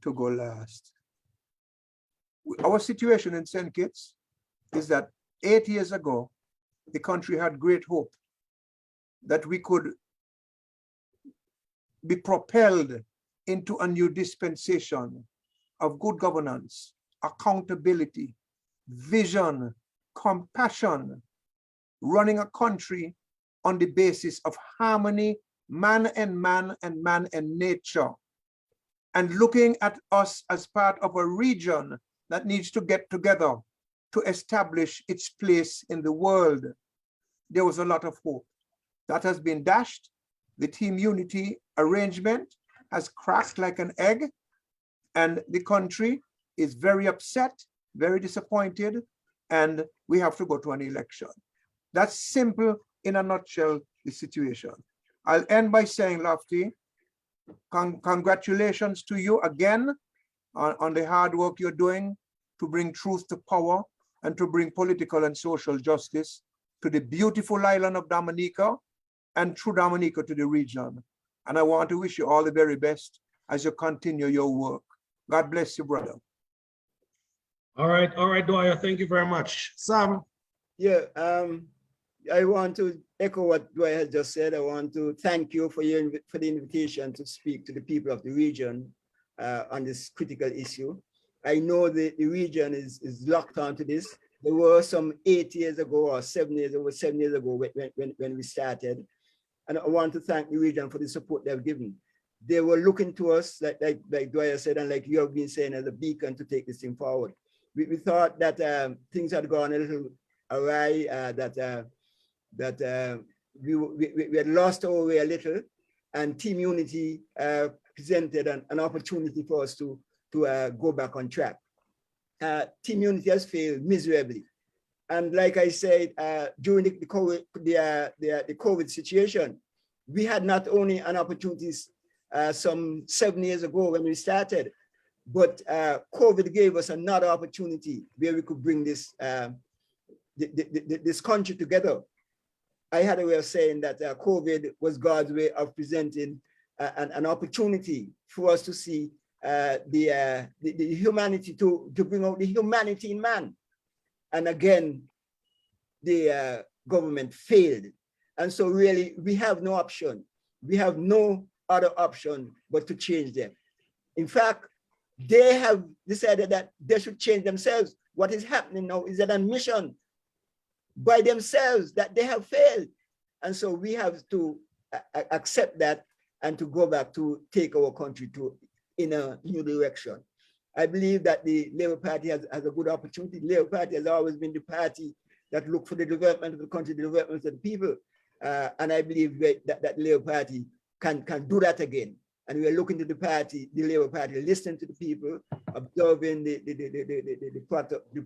to go last. Our situation in St. Kitts is that 8 years ago, the country had great hope that we could be propelled into a new dispensation of good governance, accountability, vision, compassion, running a country on the basis of harmony, man and man and man and nature, and looking at us as part of a region that needs to get together to establish its place in the world. There was a lot of hope. That has been dashed. The team unity arrangement has cracked like an egg, and the country is very upset, very disappointed, and we have to go to an election. That's simple, in a nutshell, the situation. I'll end by saying, Lofty, congratulations to you again on the hard work you're doing to bring truth to power and to bring political and social justice to the beautiful island of Dominica and through Dominica to the region. And I want to wish you all the very best as you continue your work. God bless you, brother. All right, Dwyer, thank you very much. Sam? Yeah, I want to echo what Dwyer has just said. I want to thank you for the invitation to speak to the people of the region on this critical issue. I know the region is locked onto this. There were some 8 years ago or 7 years ago when we started. And I want to thank the region for the support they've given. They were looking to us, like Dwyer said, and like you have been saying, as a beacon to take this thing forward. We thought that things had gone a little awry, that we had lost our way a little, and Team Unity presented an opportunity for us to go back on track. Team Unity has failed miserably. And like I said, during the COVID situation, we had not only an opportunity some 7 years ago when we started. But COVID gave us another opportunity where we could bring this this country together. I had a way of saying that COVID was God's way of presenting an opportunity for us to see the humanity, to bring out the humanity in man. And again, the government failed. And so really, we have no option. We have no other option but to change them. In fact, they have decided that they should change themselves. What is happening now is an admission by themselves that they have failed. And so we have to accept that and to go back to take our country in a new direction. I believe that the Labour Party has a good opportunity. The Labour Party has always been the party that look for the development of the country, the development of the people. And I believe that the Labour Party can do that again. And we are looking to the party, the Labour Party, listening to the people, observing the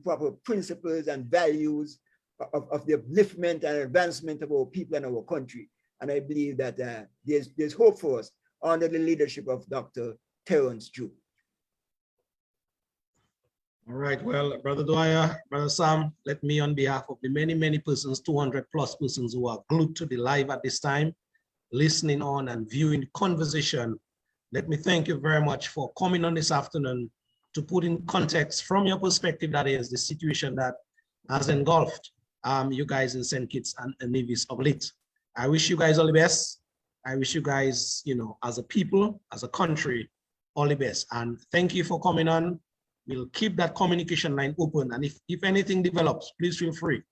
proper principles and values of the upliftment and advancement of our people and our country. And I believe that there's hope for us under the leadership of Dr. Terrence Drew. All right, well, Brother Dwyer, Brother Sam, let me, on behalf of the many persons, 200+ persons who are glued to the live at this time, listening on and viewing the conversation, let me thank you very much for coming on this afternoon to put in context from your perspective, that is the situation that has engulfed you guys in St. Kitts and Nevis of late. I wish you guys all the best. I wish you guys, you know, as a people, as a country, all the best. And thank you for coming on. We'll keep that communication line open. And if anything develops, please feel free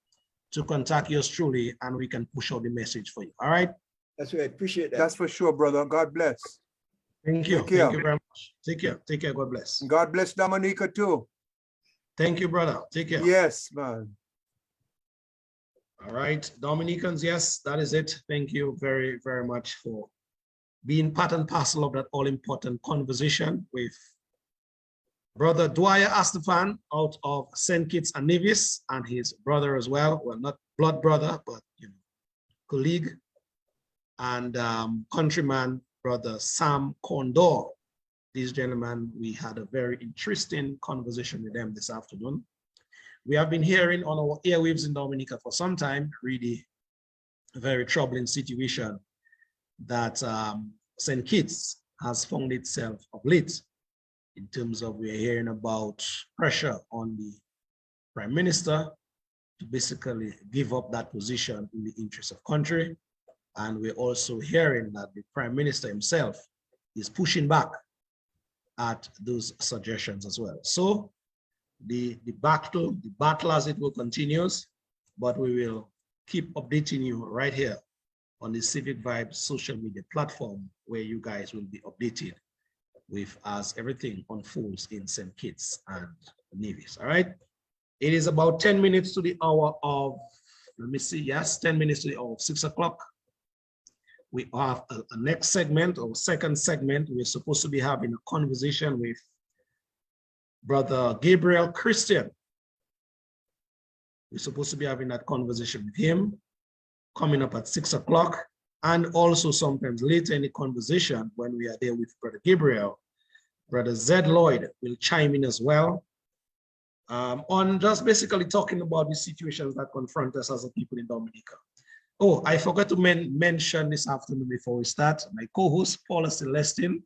to contact yours truly and we can push out the message for you. All right? That's right. Appreciate that. That's for sure, brother. God bless. Thank you. Take care. Thank you very much. Take care. Take care. God bless. God bless Dominica too. Thank you, brother. Take care. Yes, man. All right, Dominicans, yes, that is it. Thank you very much for being part and parcel of that all-important conversation with Brother Dwyer Astafan out of St. Kitts and Nevis, and his brother as well. Well, not blood brother, but you know, colleague and countryman, Brother Sam Condor. These gentlemen, we had a very interesting conversation with them this afternoon. We have been hearing on our airwaves in Dominica for some time, really a very troubling situation that St. Kitts has found itself of late, in terms of we're hearing about pressure on the Prime Minister to basically give up that position in the interest of country. And we're also hearing that the Prime Minister himself is pushing back at those suggestions as well. So the battle as it will continues, but we will keep updating you right here on the Civic Vibes social media platform, where you guys will be updated with as everything unfolds in St. Kitts and Nevis. All right. It is about 10 minutes to the hour of, let me see, yes, 10 minutes to the hour of 6 o'clock. We have a next segment or second segment. We're supposed to be having a conversation with Brother Gabriel Christian. We're supposed to be having that conversation with him coming up at 6 o'clock. And also sometimes later in the conversation, when we are there with Brother Gabriel, Brother Zed Lloyd will chime in as well on just basically talking about the situations that confront us as a people in Dominica. Oh, I forgot to mention this afternoon before we start, my co-host, Paula Celestine.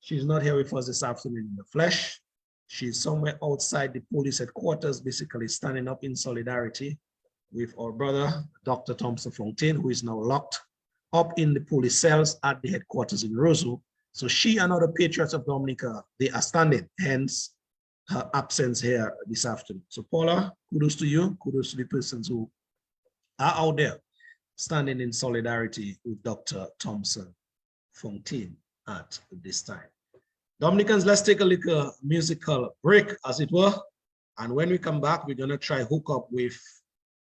She's not here with us this afternoon in the flesh. She's somewhere outside the police headquarters, basically standing up in solidarity with our brother, Dr. Thompson Fontaine, who is now locked up in the police cells at the headquarters in Roseau. So she and other patriots of Dominica, they are standing, hence her absence here this afternoon. So Paula, kudos to you, kudos to the persons who are out there standing in solidarity with Dr. Thompson Fontaine at this time. Dominicans, let's take a little musical break, as it were. And when we come back, we're gonna try hook up with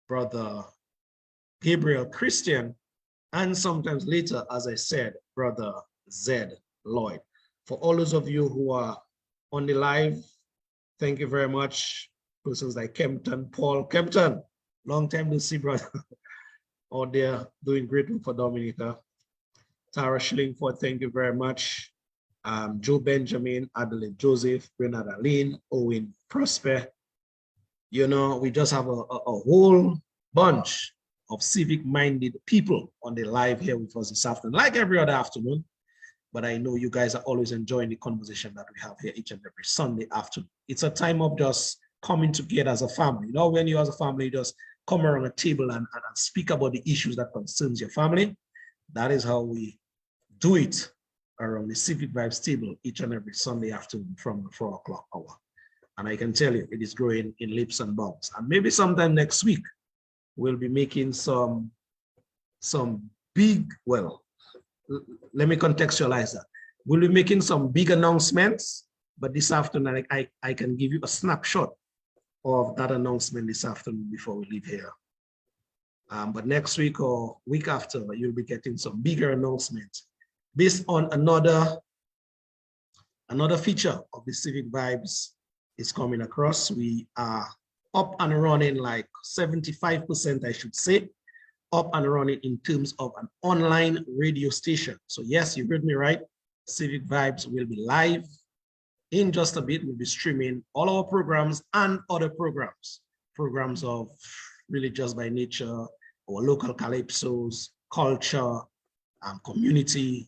Brother Gabriel Christian, and sometimes later, as I said, Brother Zed Lloyd. For all those of you who are on the live, thank you very much. Persons like Kempton, Paul. Kempton, long time to see, brother. Out there doing great work for Dominica. Tara Schillingford, thank you very much. Joe Benjamin, Adelaide Joseph, Bernard Aline, Owen Prosper. You know, we just have a whole bunch of civic-minded people on the live here with us this afternoon, like every other afternoon. But I know you guys are always enjoying the conversation that we have here each and every Sunday afternoon. It's a time of just coming together as a family. You know, when you as a family just come around a table and speak about the issues that concerns your family, that is how we do it around the Civic Vibes table each and every Sunday afternoon from the 4 o'clock hour. And I can tell you, it is growing in leaps and bounds. And maybe sometime next week, we'll be making some big, well, let me contextualize that. We'll be making some big announcements, but this afternoon, I can give you a snapshot of that announcement this afternoon before we leave here. But next week or week after, you'll be getting some bigger announcements based on another feature of the Civic Vibes is coming across. We are up and running, like 75%, I should say, up and running in terms of an online radio station. So yes, you heard me right. Civic Vibes will be live in just a bit. We'll be streaming all our programs and other programs of really just by nature, our local calypsos, culture, community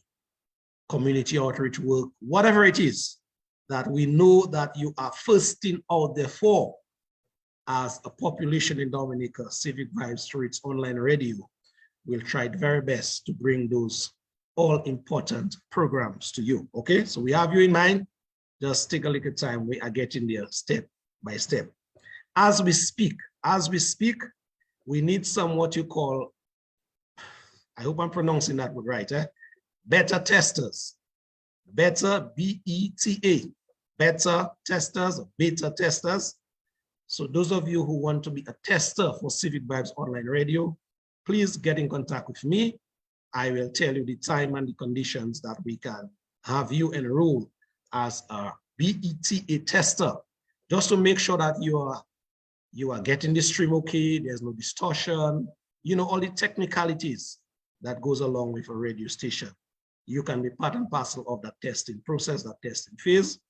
outreach work, whatever it is that we know that you are thirsting out there for as a population in Dominica. Civic Vibes through its online radio will try its very best to bring those all important programs to you. Okay, so we have you in mind. Just take a little time. We are getting there step by step. As we speak, we need some what you call, I hope I'm pronouncing that word right, beta testers. Beta, B-E-T-A, beta testers, beta testers. So those of you who want to be a tester for Civic Vibes Online Radio, please get in contact with me. I will tell you the time and the conditions that we can have you enroll as a BETA tester, just to make sure that you are getting the stream okay, there's no distortion, you know, all the technicalities that goes along with a radio station. You can be part and parcel of that testing process, that testing phase,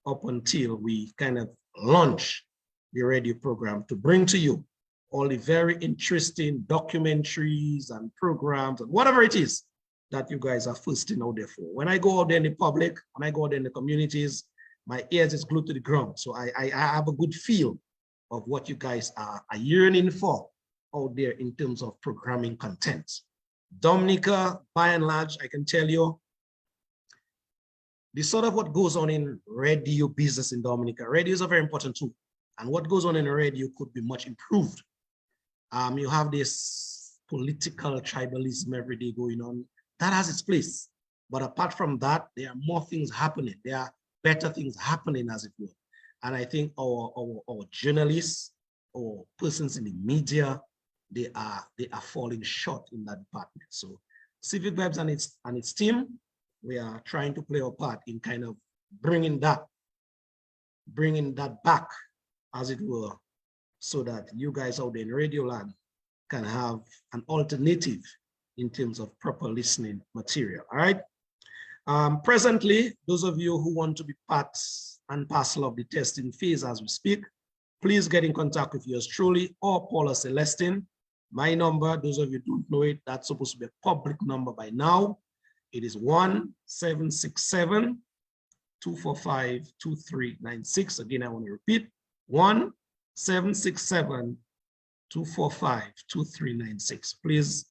up until we kind of launch the radio program to bring to you all the very interesting documentaries and programs and whatever it is that you guys are thirsting out there for. When I go out there in the public, when I go out there in the communities, my ears is glued to the ground. So I have a good feel of what you guys are yearning for out there in terms of programming content. Dominica, by and large, I can tell you, the sort of what goes on in radio business in Dominica, radio is a very important tool. And what goes on in radio could be much improved. You have this political tribalism every day going on. That has its place. But apart from that, there are more things happening. There are better things happening, as it were. And I think our journalists or persons in the media, they are falling short in that department. So Civic Vibes and its team, we are trying to play our part in kind of bringing that back, as it were, so that you guys out there in Radio Land can have an alternative in terms of proper listening material. All right. Presently, those of you who want to be part and parcel of the testing phase as we speak, please get in contact with yours truly or Paula Celestine. My number, those of you who don't know it, that's supposed to be a public number by now. It is 1-767-245-2396. Again, I want to repeat, 1-767-245-2396. Please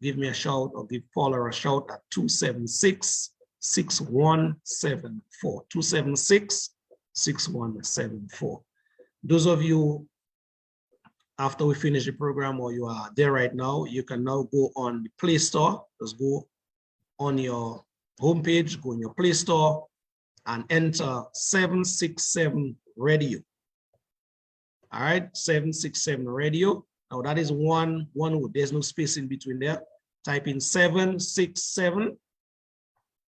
give me a shout or give Paula a shout at 276-6174. 276-6174. Those of you, after we finish the program or you are there right now, you can now go on the Play Store. Just go on your homepage, go in your Play Store and enter 767 Radio. All right, 767 Radio. Now that is one word. There's no space in between there. Type in 767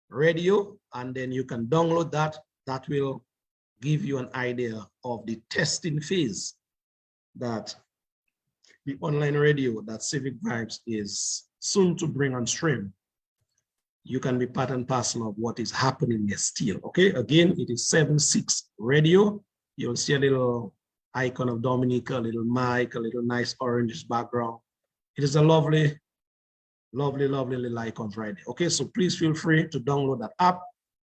Radio, and then you can download that. That will give you an idea of the testing phase that the online radio that Civic Vibes is soon to bring on stream you can be part and parcel of what is happening there still. Okay, again, it is 7-6 radio. You'll see a little icon of Dominica, a little mic, a little nice orange background. It is a lovely, lovely, lovely little icons right there. Okay, so please feel free to download that app,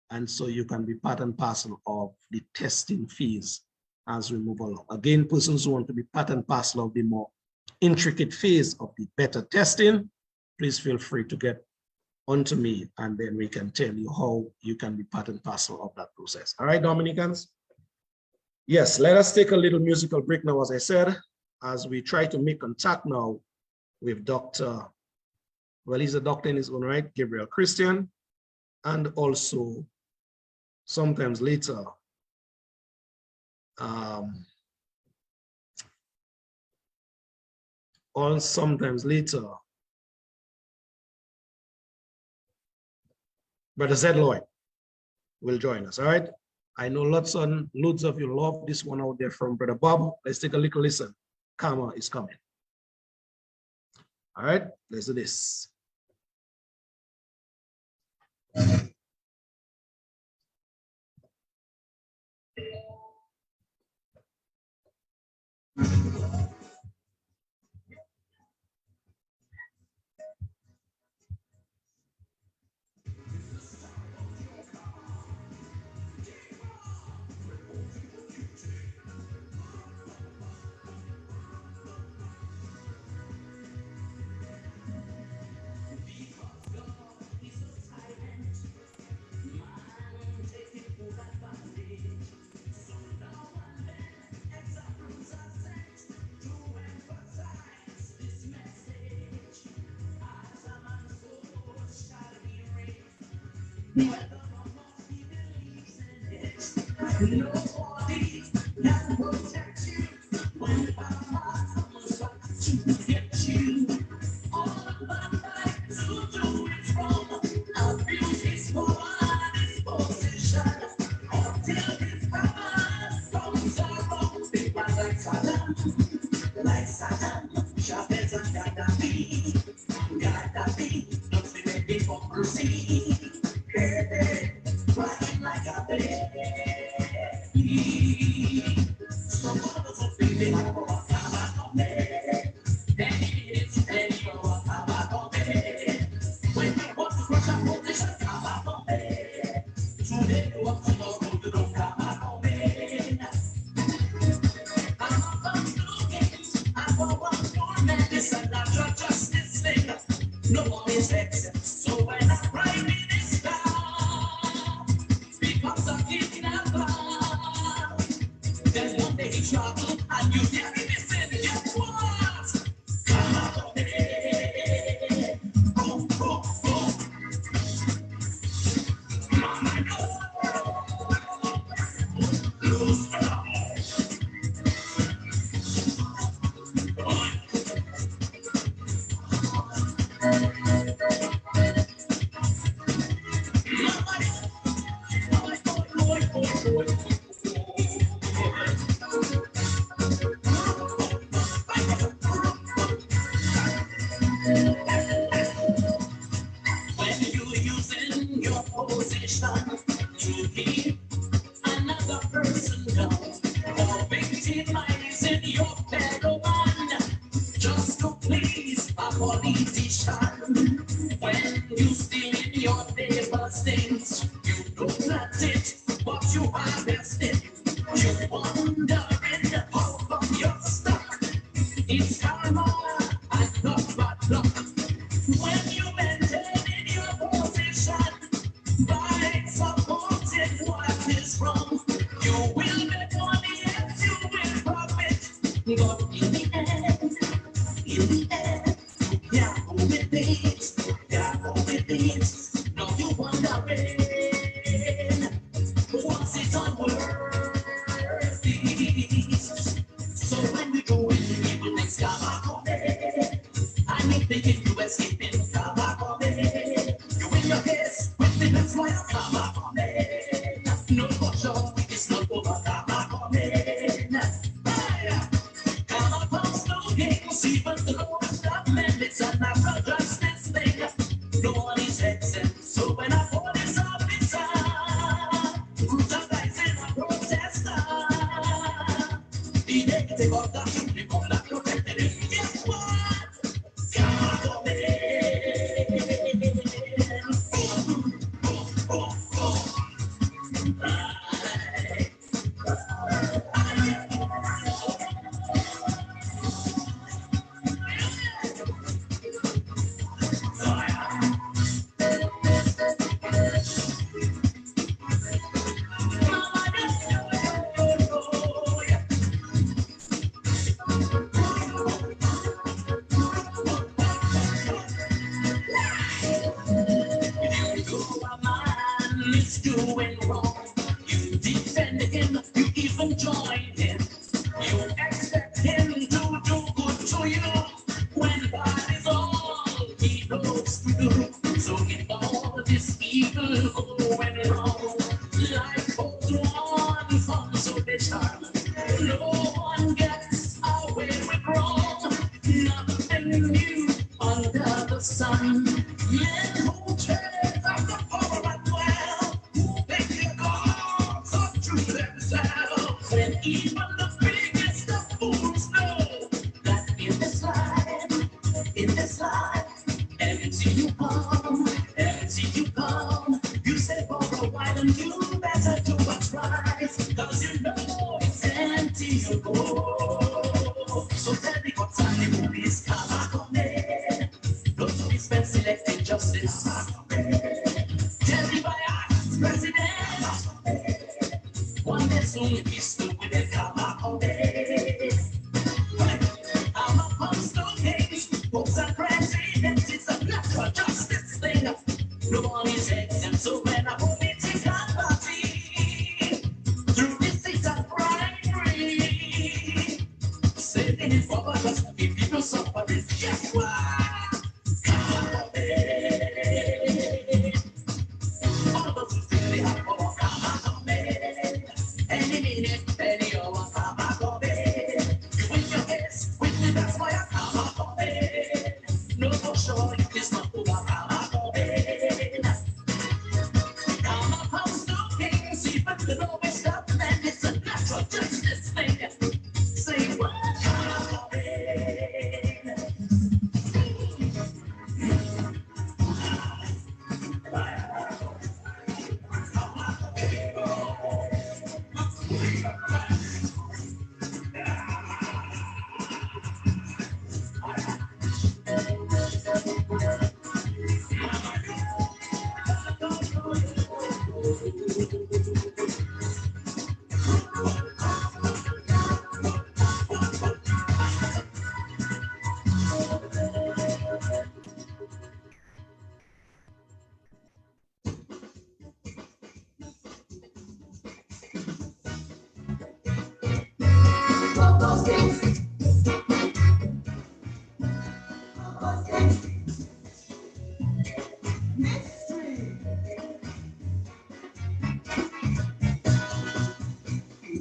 and so you can be part and parcel of the testing phase as we move along. Again, persons who want to be part and parcel of the more intricate phase of the beta testing, please feel free to get onto me, and then we can tell you how you can be part and parcel of that process. All right, Dominicans? Yes, let us take a little musical break now, as I said, as we try to make contact now with Dr. Well, he's a doctor in his own right, Gabriel Christian, and also sometimes later, Brother Zed Lloyd will join us, all right? I know loads of you love this one out there from Brother Bob. Let's take a little listen. Karma is coming. All right, let's do this.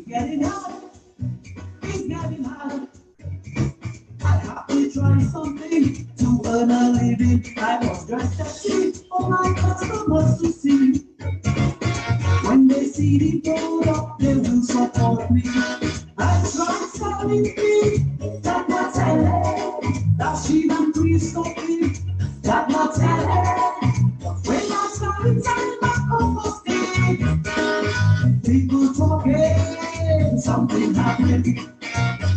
Getting out, it's getting hard. I have to try something to earn a living. I was dressed as cheap for my customers to see. When they see the product, they will support me. I tried selling me, that not telling. That she increased something, that not telling. When I started selling my composting, people talking, something happening.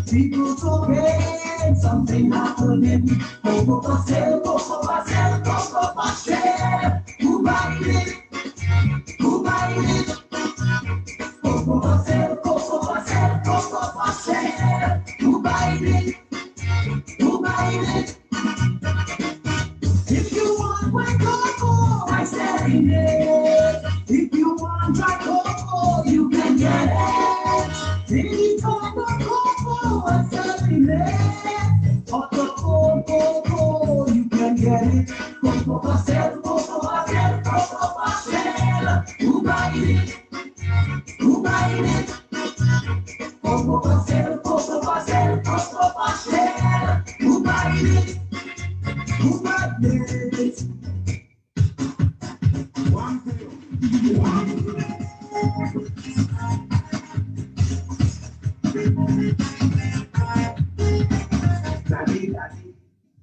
People talking, something happening. Go for sale, go for sale, go for sale. Who buying it? Who buying it? Go for sale, go for sale, go for sale. Who buying it? Who buying it? If you want white cocoa, I'm selling it. If you want dry cocoa, you can get it. Any kind of cocoa, I'm selling it. Hot cocoa, you can get it. Cocoa for sale, cocoa for sale, cocoa for sale. Who buying it? Who buying it? Cocoa for sale, cocoa for sale, cocoa for sale. Who buying it? Who buying it? One thing.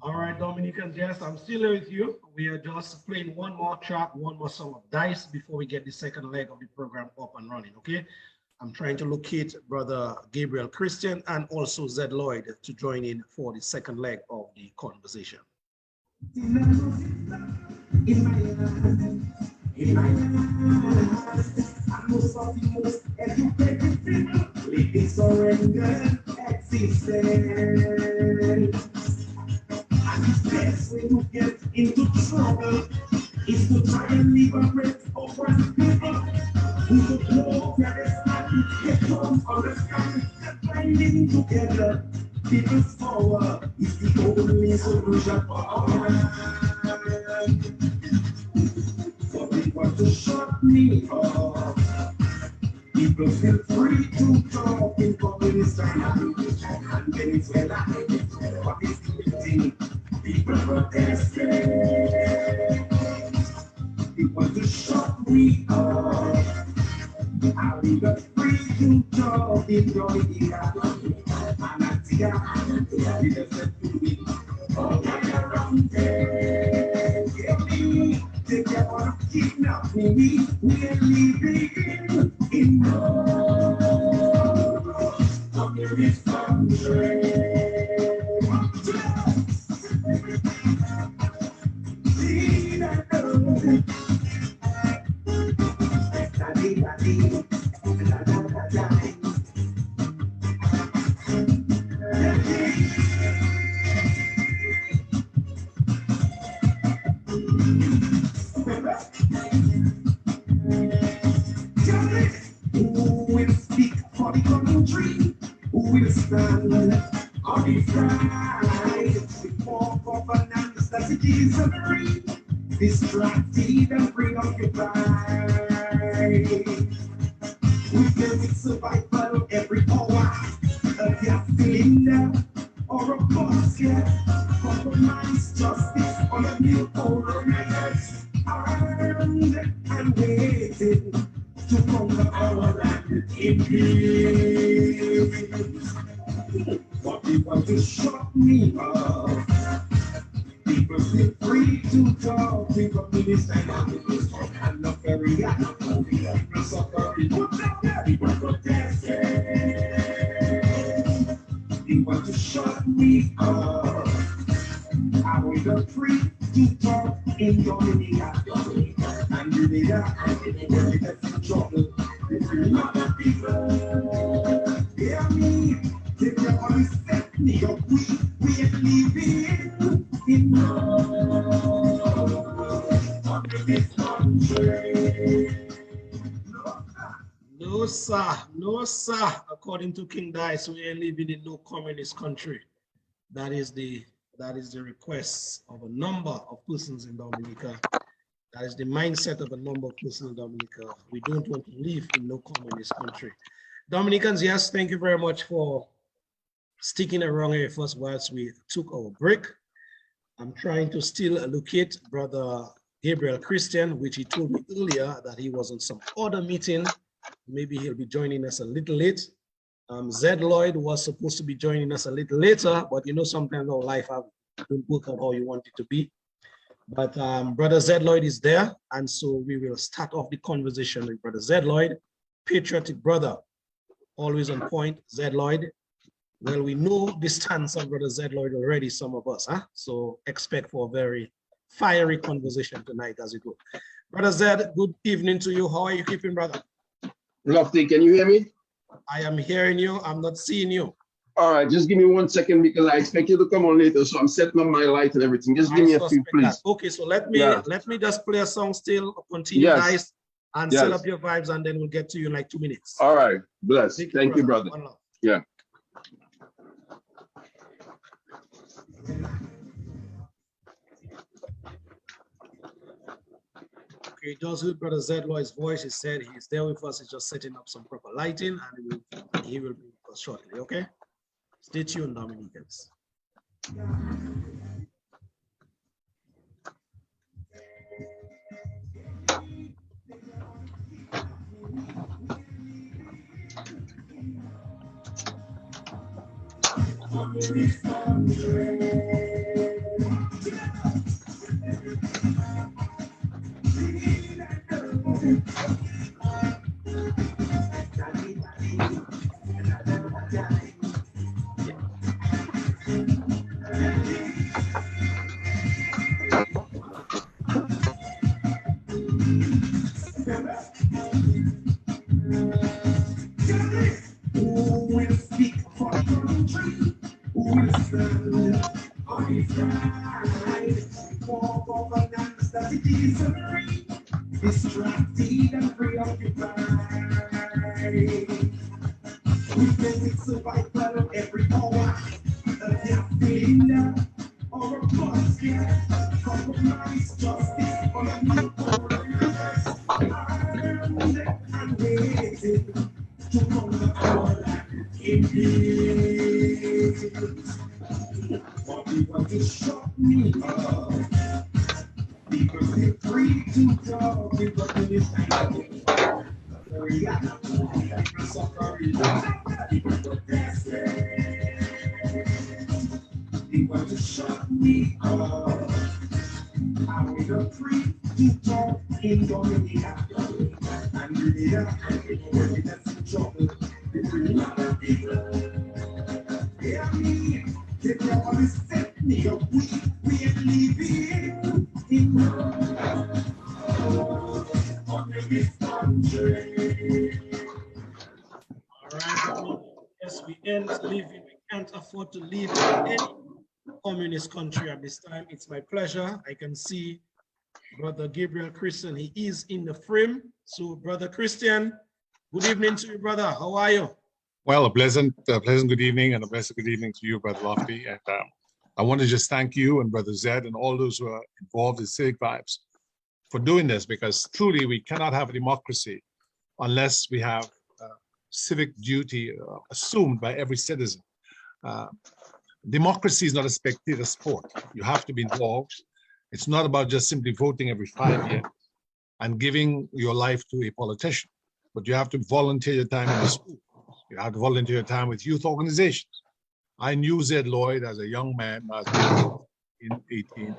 All right, Dominicans, yes, I'm still here with you. We are just playing one more track, one more song of Dice before we get the second leg of the program up and running, okay? I'm trying to locate Brother Gabriel Christian and also Zed Lloyd to join in for the second leg of the conversation. In my I'm most of the most educated people living surrender existence. And the best way to get into trouble is to try and liberate oppressed people who don't know where they stand. They don't understand that binding together people's power is the only solution for our land. For people to shut me up, people feel free to talk in communist and Venezuela. What is the thing? People protesting. People to shut me up. Are we got free to talk in Dominica? Anantia, we just said to me, all right around there. Give me, they just want to kidnap me. We're living in no communist country. Who will speak for the country? Who will stand on the side before governance that it is free, distracted and preoccupied with the survival every hour, a gas cylinder or a basket, compromise justice on a new overnight, armed and waiting to conquer our land in peace. But people to shut me up. People feel free to talk. People minister and not very people suffering. People protesting. People to shut me up. I was not free to talk in Dominica. And you need that. When you get in trouble, if you're not a people, hear me. If you want to set me up, we ain't living in this country. No, sir. No, sir. According to King Dice, we ain't living in no communist country. That is the request of a number of persons in Dominica. That is the mindset of a number of persons in Dominica. We don't want to live in no communist country. Dominicans, yes, thank you very much for sticking around here first whilst we took our break. I'm trying to still locate Brother Gabriel Christian, which he told me earlier that he was on some other meeting. Maybe he'll be joining us a little late. Zed Lloyd was supposed to be joining us a little later, but you know, sometimes our life don't work out how you want it to be. But Brother Zed Lloyd is there, and so we will start off the conversation with Brother Zed Lloyd, patriotic brother, always on point, Zed Lloyd. Well, we know the stance of Brother Zed Lloyd already, some of us, huh? So expect for a very fiery conversation tonight as we go. Brother Zed, good evening to you. How are you keeping, brother? Lofty, can you hear me? I am hearing you. I'm not seeing you. All right, just give me 1 second because I expect you to come on later. So I'm setting up my light and everything. Just give me a few, please. That. Okay, so let me just play a song still, continue Dice, and set up your vibes, and then we'll get to you in like 2 minutes. All right, bless. Thank you, brother. Yeah. Okay, just heard Brother Zed Lloyd's voice. He said he's there with us. He's just setting up some proper lighting, and he will be with us shortly. Okay, stay tuned, Dominicans. communist country. Who will speak for country? Who will stand on his right? For governance that it is free, distracted and preoccupied. With survival of every hour, a gasoline or a basket, compromise justice on a new course. Armed and waiting to come the call in peace. But people to shut me up. People say free to talk. People do this kind of thing. People suffering. People protesting. People to shut me up. I will free to talk in Dominica. And really, that's the trouble. Between a lot of people. Hear me. They always set me up. We ain't living in on this country. All right. Yes, we end living. We can't afford to live in any communist country at this time. It's my pleasure. I can see Brother Gabriel Christian. He is in the frame. So, Brother Christian, good evening to you, brother. How are you? Well, a pleasant good evening and a blessed good evening to you, Brother Lofty. And I want to just thank you and Brother Zed and all those who are involved in Civic Vibes for doing this, because truly we cannot have a democracy unless we have civic duty assumed by every citizen. Democracy is not a spectator sport. You have to be involved. It's not about just simply voting every 5 years and giving your life to a politician, but you have to volunteer your time in the school. You have to volunteer your time with youth organizations. I knew Zed Lloyd as a young man, in 18,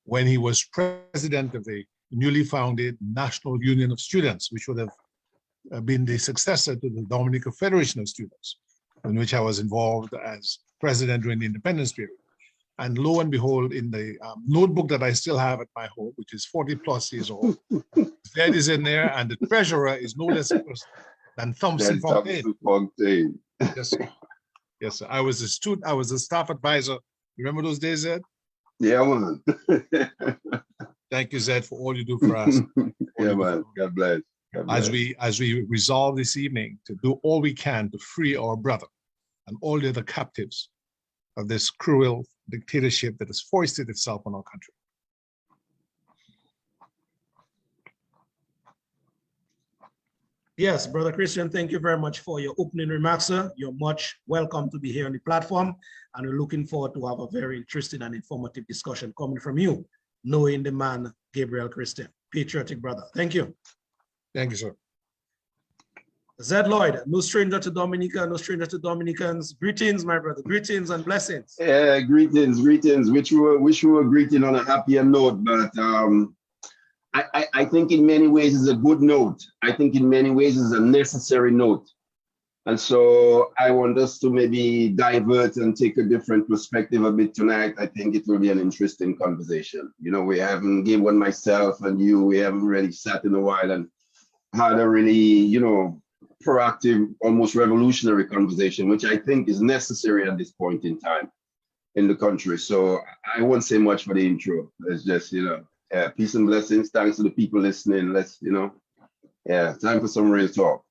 when he was president of the newly founded National Union of Students, which would have been the successor to the Dominican Federation of Students, in which I was involved as president during the independence period. And lo and behold, in the notebook that I still have at my home, which is 40 plus years old, Zed is in there, and the treasurer is no less a person than Thompson Fontaine. Yes, sir. Yes, sir. I was a student. I was a staff advisor. Remember those days, Zed? Yeah, man. Thank you, Zed, for all you do for us. Yeah, man. God bless. God bless. As we resolve this evening to do all we can to free our brother and all the other captives of this cruel dictatorship that has foisted itself on our country. Yes, Brother Christian, thank you very much for your opening remarks, sir. You're much welcome to be here on the platform, and we're looking forward to have a very interesting and informative discussion coming from you, knowing the man, Gabriel Christian, patriotic brother. Thank you. Thank you, sir. Zed Lloyd, no stranger to Dominica, no stranger to Dominicans. Greetings, my brother. Greetings and blessings. Yeah, greetings. Wish we were greeting on a happier note, but I think in many ways it's a good note. I think in many ways it's a necessary note. And so I want us to maybe divert and take a different perspective a bit tonight. I think it will be an interesting conversation. You know, we haven't, given myself and you, we haven't really sat in a while and had a really, you know, proactive, almost revolutionary conversation, which I think is necessary at this point in time in the country. So I won't say much for the intro. It's just, you know, peace and blessings. Thanks to the people listening. Let's, you know, time for some real talk.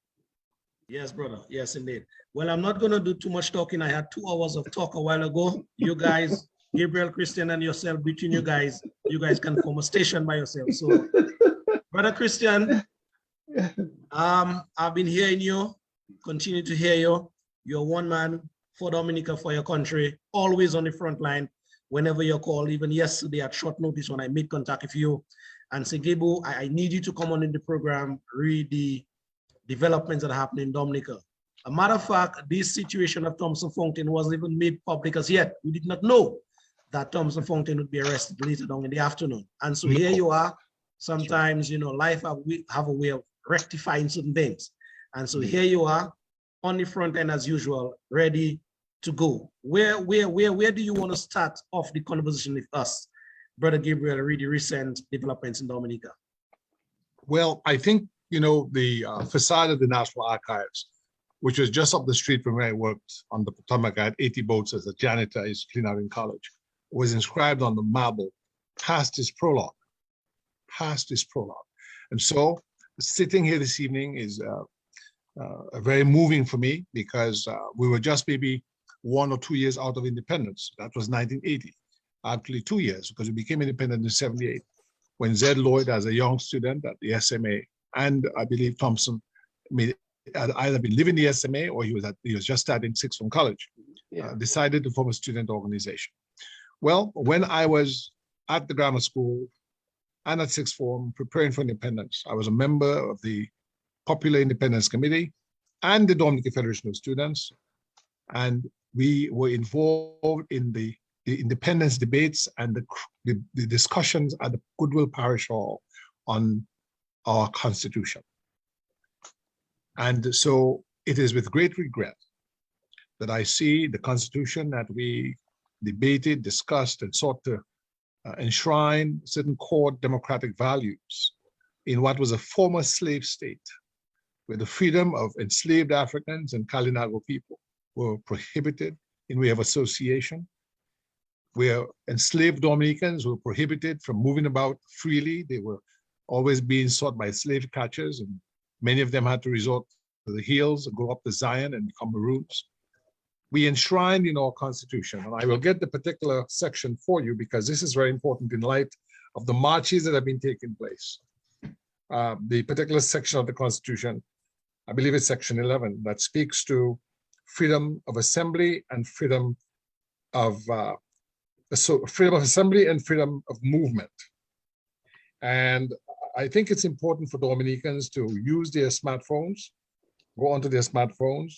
Yes, brother. Yes, indeed. Well, I'm not going to do too much talking. I had 2 hours of talk a while ago. You guys, Gabriel Christian and yourself, between you guys can form a station by yourself. So, Brother Christian, I've been hearing you, continue to hear you. You're one man for Dominica, for your country, always on the front line. Whenever you're called, even yesterday at short notice when I made contact with you and say, Gabo, I need you to come on in the program, read the developments that are happening in Dominica. A matter of fact, this situation of Thompson Fountain wasn't even made public as yet. We did not know that Thompson Fountain would be arrested later on in the afternoon. And so here you are. Sometimes, you know, life have a way of rectifying certain things. And so here you are on the front end as usual, ready to go. Where do you want to start off the conversation with us, Brother Gabriel, read the recent developments in Dominica? Well, I think, you know, the facade of the National Archives, which was just up the street from where I worked on the Potomac. I had 80 boats as a janitor. I used to clean out in college. Was inscribed on the marble, past his prologue, past his prologue. And so sitting here this evening is very moving for me because we were just maybe 1 or 2 years out of independence. That was 1980, actually 2 years, because we became independent in 78, when Zed Lloyd, as a young student at the SMA, and I believe Thompson had either been living the SMA or he was just starting sixth from college, decided to form a student organization. Well, when I was at the grammar school and at sixth form preparing for independence, I was a member of the Popular Independence Committee and the Dominican Federation of Students, and we were involved in the independence debates and the discussions at the Goodwill Parish Hall on our Constitution. And so it is with great regret that I see the Constitution that we debated, discussed, and sought to enshrine certain core democratic values in what was a former slave state, where the freedom of enslaved Africans and Kalinago people were prohibited in way of association, where enslaved Dominicans were prohibited from moving about freely. They were always being sought by slave catchers, and many of them had to resort to the hills, go up to Zion and become maroons. We enshrined in our Constitution, and I will get the particular section for you because this is very important in light of the marches that have been taking place. The particular section of the Constitution, I believe it's section 11, that speaks to freedom of assembly and freedom of assembly and freedom of movement. And I think it's important for Dominicans to use their smartphones, go onto their smartphones,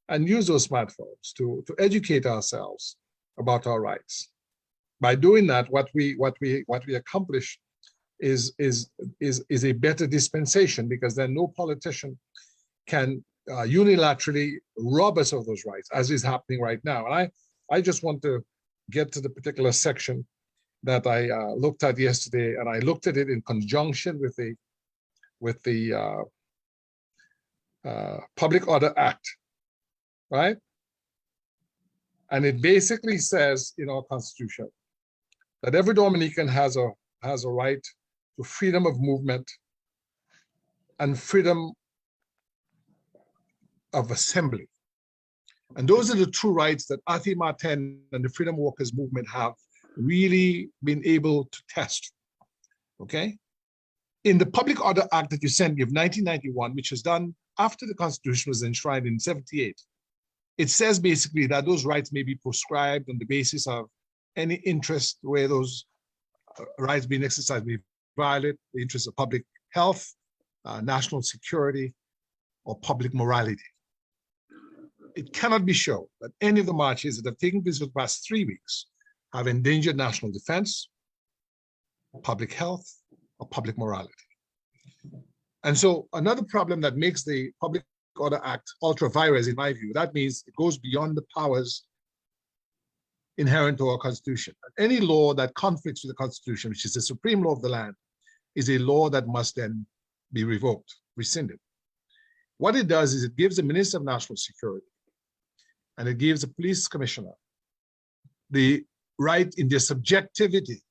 and use those smartphones to educate ourselves about our rights. By doing that, what we accomplish is a better dispensation, because then no politician can unilaterally rob us of those rights, as is happening right now. And I just want to get to the particular section that I looked at yesterday, and I looked at it in conjunction with the Public Order Act, right? And it basically says in our Constitution that every Dominican has a right to freedom of movement and freedom of assembly. And those are the true rights that Arthur Martin and the Freedom Walkers movement have really been able to test, okay? In the Public Order Act that you sent me of 1991, which was done after the Constitution was enshrined in 78, it says basically that those rights may be prescribed on the basis of any interest where those rights being exercised may violate the interests of public health, national security, or public morality. It cannot be shown that any of the marches that have taken place for the past 3 weeks have endangered national defense, public health, or public morality. And so another problem that makes the Public Order Act ultra vires, in my view, that means it goes beyond the powers inherent to our Constitution. Any law that conflicts with the Constitution, which is the supreme law of the land, is a law that must then be revoked, rescinded. What it does is it gives the Minister of National Security and it gives the police commissioner the right in their subjectivity,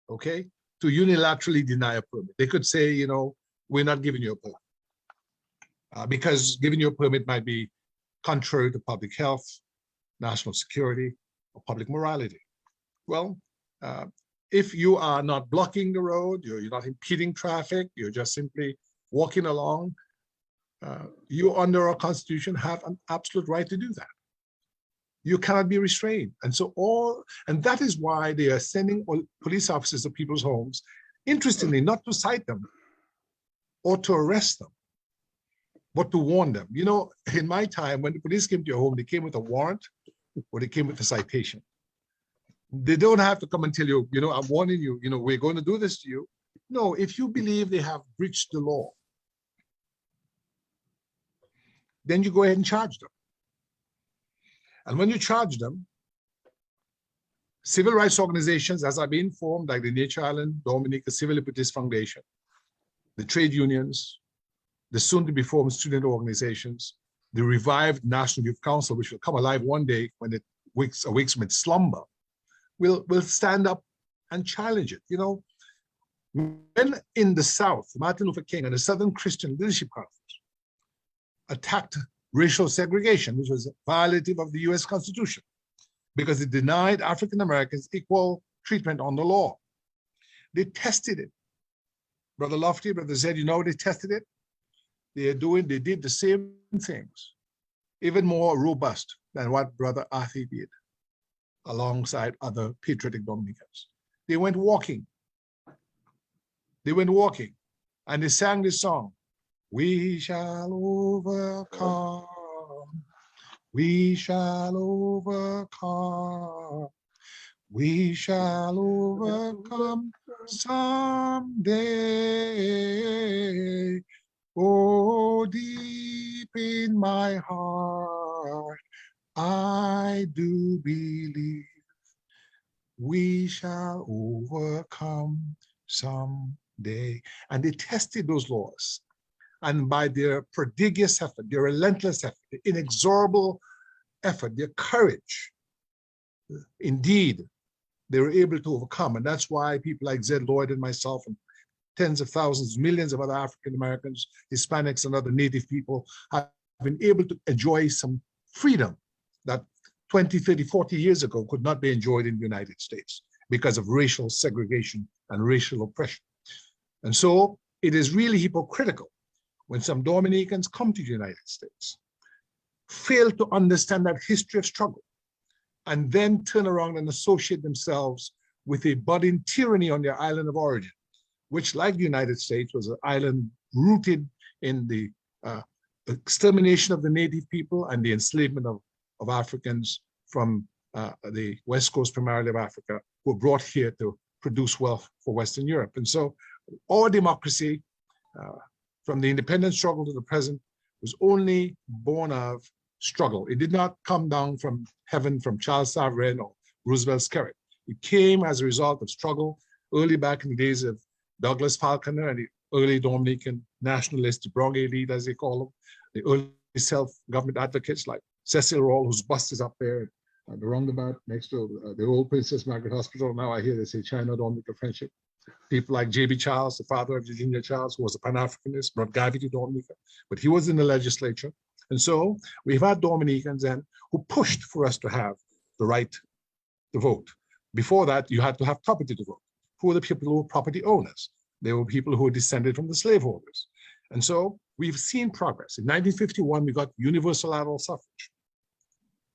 okay, to unilaterally deny a permit. They could say, you know, we're not giving you a permit because giving you a permit might be contrary to public health, national security, or public morality. Well, if you are not blocking the road, you're not impeding traffic, you're just simply walking along, you under our Constitution have an absolute right to do that. You cannot be restrained. And so and that is why they are sending police officers to people's homes, interestingly, not to cite them or to arrest them, but to warn them. You know, in my time, when the police came to your home, they came with a warrant or they came with a citation. They don't have to come and tell you, you know, I'm warning you, you know, we're going to do this to you. No, if you believe they have breached the law, then you go ahead and charge them. And when you charge them, civil rights organizations, as I've been informed, like the Nature Island Dominica Civil Liberties Foundation, the trade unions, the soon-to-be formed student organizations, the revived National Youth Council, which will come alive one day when it awakes from its slumber, will stand up and challenge it. You know, when in the South, Martin Luther King and the Southern Christian Leadership Conference attacked racial segregation, which was violative of the US Constitution, because it denied African Americans equal treatment on the law. They tested it. Brother Lofty, Brother Zed, you know they tested it? They did the same things, even more robust than what Brother Arthur did, alongside other patriotic Dominicans. They went walking. They went walking, and they sang this song, "We shall overcome. We shall overcome. We shall overcome someday. Oh, deep in my heart, I do believe we shall overcome someday." And they tested those laws. And by their prodigious effort, their relentless effort, their inexorable effort, their courage, indeed, they were able to overcome. And that's why people like Zed Lloyd and myself and tens of thousands, millions of other African Americans, Hispanics, and other Native people have been able to enjoy some freedom that 20, 30, 40 years ago could not be enjoyed in the United States because of racial segregation and racial oppression. And so it is really hypocritical when some Dominicans come to the United States, fail to understand that history of struggle, and then turn around and associate themselves with a budding tyranny on their island of origin, which, like the United States, was an island rooted in the extermination of the native people and the enslavement of Africans from the West Coast, primarily of Africa, who were brought here to produce wealth for Western Europe. And so our democracy, from the independence struggle to the present, was only born of struggle. It did not come down from heaven from Charles Savarin or Roosevelt's carrot. It came as a result of struggle early back in the days of Douglas Falconer and the early Dominican nationalists, the Bronx elite, as they call them, the early self-government advocates like Cecil Rawle, whose bust is up there at the roundabout next to the old Princess Margaret Hospital. Now I hear they say China-Dominica friendship. People like J.B. Charles, the father of Virginia Charles, who was a Pan-Africanist, brought Garvey to Dominica, but he was in the legislature. And so we've had Dominicans then who pushed for us to have the right to vote. Before that, you had to have property to vote. Who were the people who were property owners? They were people who were descended from the slaveholders. And so we've seen progress. In 1951, we got universal adult suffrage.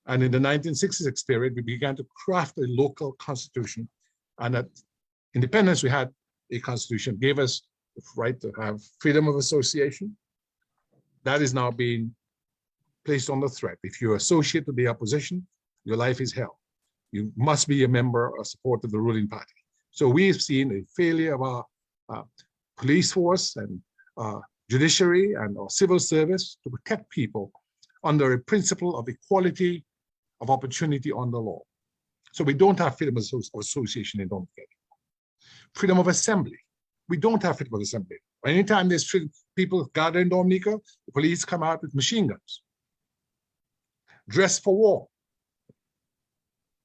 And in the 1966 period, we began to craft a local constitution. And at independence, we had a constitution, gave us the right to have freedom of association. That is now being placed under threat. If you're associated with the opposition, your life is hell. You must be a member or support of the ruling party. So we've seen a failure of our police force and judiciary and our civil service to protect people under a principle of equality of opportunity under law. So we don't have freedom of association in Dominica. Freedom of assembly. We don't have freedom of assembly. Anytime there's people gather in Dominica, the police come out with machine guns, dressed for war,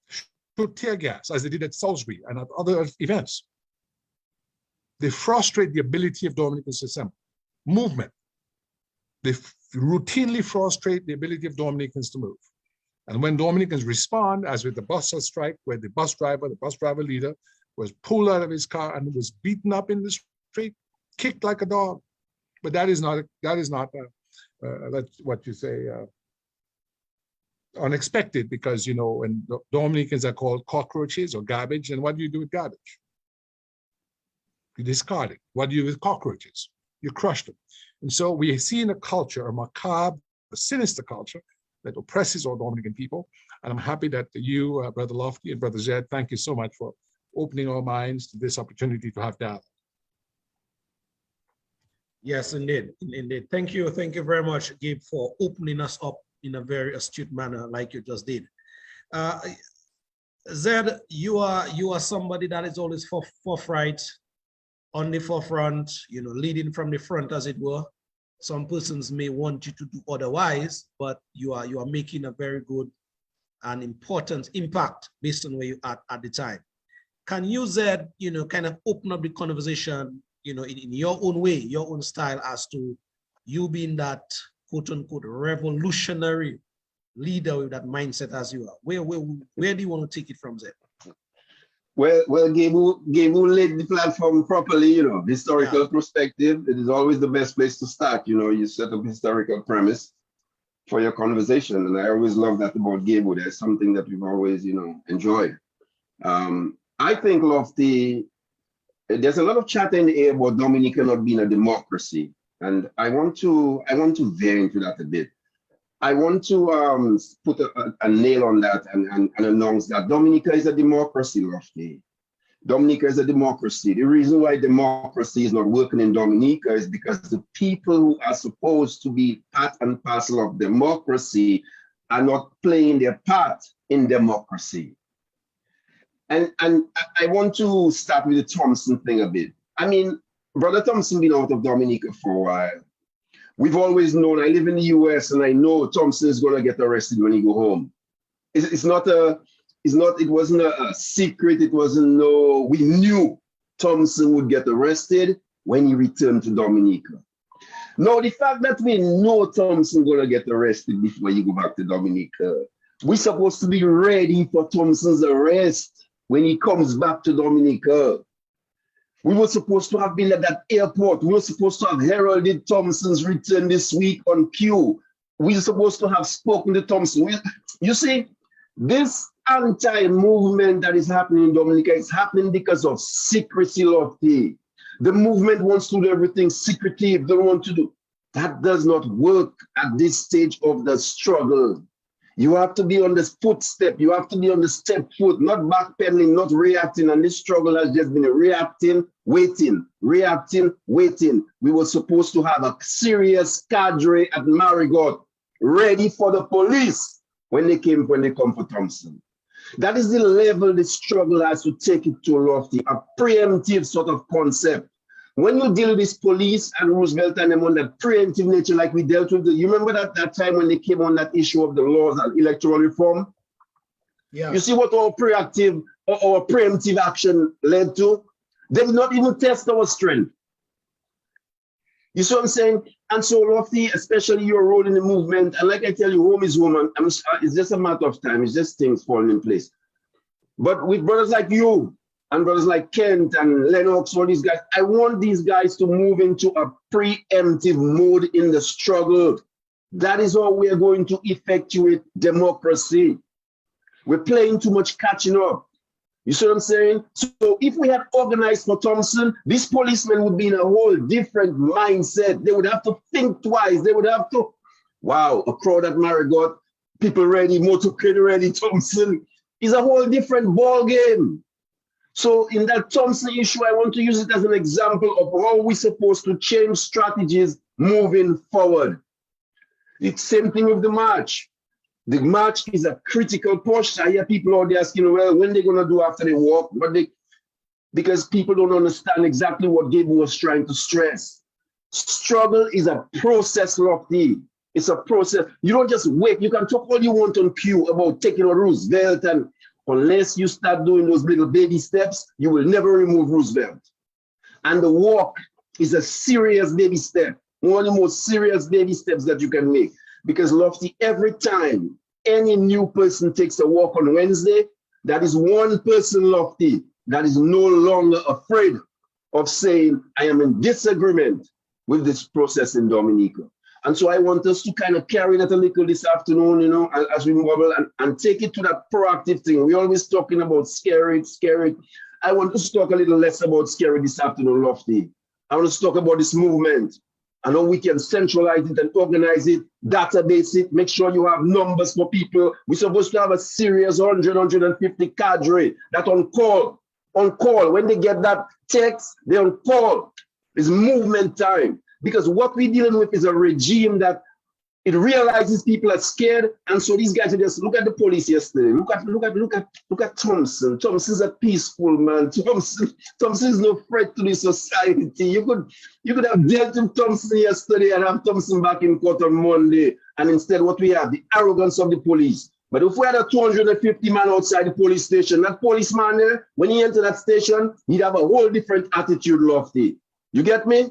shoot tear gas, as they did at Salisbury and at other events. They frustrate the ability of Dominicans to assemble. Movement. They routinely frustrate the ability of Dominicans to move. And when Dominicans respond, as with the bus strike, where the bus driver leader, was pulled out of his car and was beaten up in the street, kicked like a dog. But that is not that's what you say, unexpected, because, you know, when Dominicans are called cockroaches or garbage, and what do you do with garbage? You discard it. What do you do with cockroaches? You crush them. And so we see in a culture, a macabre, a sinister culture that oppresses all Dominican people. And I'm happy that you, Brother Lofty and Brother Zed, thank you so much for opening our minds to this opportunity to have dialogue. Yes, indeed. Indeed. Thank you. Thank you very much, Gabe, for opening us up in a very astute manner like you just did. Zed, you are somebody that is always forthright, on the forefront, you know, leading from the front, as it were. Some persons may want you to do otherwise, but you are making a very good and important impact based on where you are at the time. Can you, Zed, you know, kind of open up the conversation, you know, in your own way, your own style, as to you being that quote unquote revolutionary leader with that mindset as you are? Where do you want to take it from, Zed? Well, Gabe laid the platform properly, you know, historical perspective. It is always the best place to start. You know, you set up historical premise for your conversation. And I always love that about Gabe. There's something that we've always, you know, enjoyed. I think, Lofty, there's a lot of chatter in the air about Dominica not being a democracy. And I want to veer into that a bit. I want to put a nail on that and announce that Dominica is a democracy, Lofty. Dominica is a democracy. The reason why democracy is not working in Dominica is because the people who are supposed to be part and parcel of democracy are not playing their part in democracy. And I want to start with the Thompson thing a bit. I mean, Brother Thompson been out of Dominica for a while. We've always known, I live in the US and I know Thompson is going to get arrested when he go home. It wasn't a secret. It wasn't we knew Thompson would get arrested when he returned to Dominica. Now, the fact that we know Thompson going to get arrested before he go back to Dominica, we're supposed to be ready for Thompson's arrest when he comes back to Dominica. We were supposed to have been at that airport. We were supposed to have heralded Thompson's return this week on cue. We were supposed to have spoken to Thompson. You see, this anti-movement that is happening in Dominica is happening because of secrecy, Lofty. The movement wants to do everything secretly. They don't want to do. That does not work at this stage of the struggle. You have to be on the footstep. You have to be on the step foot, not backpedaling, not reacting. And this struggle has just been reacting, waiting, reacting, waiting. We were supposed to have a serious cadre at Marigot ready for the police when they come for Thompson. That is the level the struggle has to take it to, Lofty, a preemptive sort of concept. When you deal with this police and Roosevelt and them on that preemptive nature, like we dealt with, you remember that time when they came on that issue of the laws and electoral reform? Yeah. You see what our preemptive or preemptive action led to? They did not even test our strength. You see what I'm saying? And so, Lofty, especially your role in the movement, and like I tell you, home is home, and it's just a matter of time. It's just things falling in place. But with brothers like you, and brothers like Kent and Lennox, all these guys, I want these guys to move into a preemptive mode in the struggle. That is how we are going to effectuate democracy. We're playing too much catching up. You see what I'm saying? So if we had organized for Thompson, these policemen would be in a whole different mindset. They would have to think twice. They would have to, wow, a crowd at Marigot, people ready, motorcade ready, Thompson. Is a whole different ball game. So in that Thompson issue, I want to use it as an example of how we're supposed to change strategies moving forward. It's same thing with the march. The march is a critical push. I hear people out there asking, well, when they're going to do after they walk, because people don't understand exactly what Gabe was trying to stress. Struggle is a process, Lofty. It's a process. You don't just wait. You can talk all you want on cue about taking a Roosevelt, and unless you start doing those little baby steps, you will never remove Roosevelt. And the walk is a serious baby step, one of the most serious baby steps that you can make. Because, Lofty, every time any new person takes a walk on Wednesday, that is one person, Lofty, that is no longer afraid of saying, I am in disagreement with this process in Dominica. And so I want us to kind of carry that a little this afternoon, you know, as we move on and take it to that proactive thing. We're always talking about scary. I want us to talk a little less about scary this afternoon, Lofty. I want us to talk about this movement. and how we can centralize it and organize it, database it, make sure you have numbers for people. We're supposed to have a serious 150 cadre that on call. When they get that text, they're on call. It's movement time. Because what we're dealing with is a regime that it realizes people are scared, and so these guys are just look at the police yesterday. Look at Thompson. Thompson's a peaceful man. Thompson is no threat to the society. You could have dealt with Thompson yesterday and have Thompson back in court on Monday. And instead, what we have, the arrogance of the police. But if we had a 250 man outside the police station, that policeman there, when he entered that station, he'd have a whole different attitude, Lofty. You get me?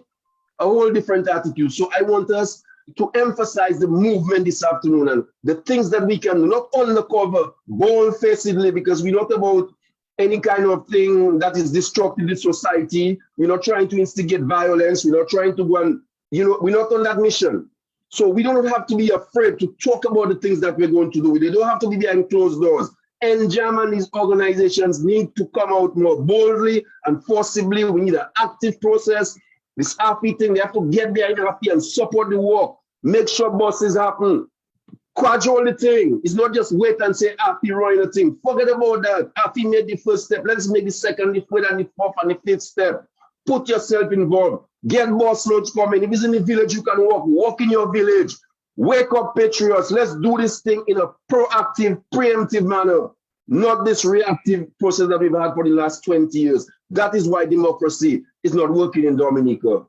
A whole different attitude. So I want us to emphasize the movement this afternoon and the things that we can not undercover, bold-facedly, because we're not about any kind of thing that is destructive to society. We're not trying to instigate violence. We're not trying to go and, we're not on that mission. So we don't have to be afraid to talk about the things that we're going to do. They don't have to be behind closed doors. NJAM and these organizations need to come out more boldly and forcibly. We need an active process. This happy thing, they have to get behind happy and support the work. Make sure buses happen. Quadrille the thing. It's not just wait and say happy running the thing. Forget about that. Happy made the first step. Let's make the second, the third, and the fourth, and the fifth step. Put yourself involved. Get bus loads coming. If it's in the village, you can walk in your village. Wake up, patriots. Let's do this thing in a proactive, preemptive manner, not this reactive process that we've had for the last 20 years. That is why democracy is not working in Dominica.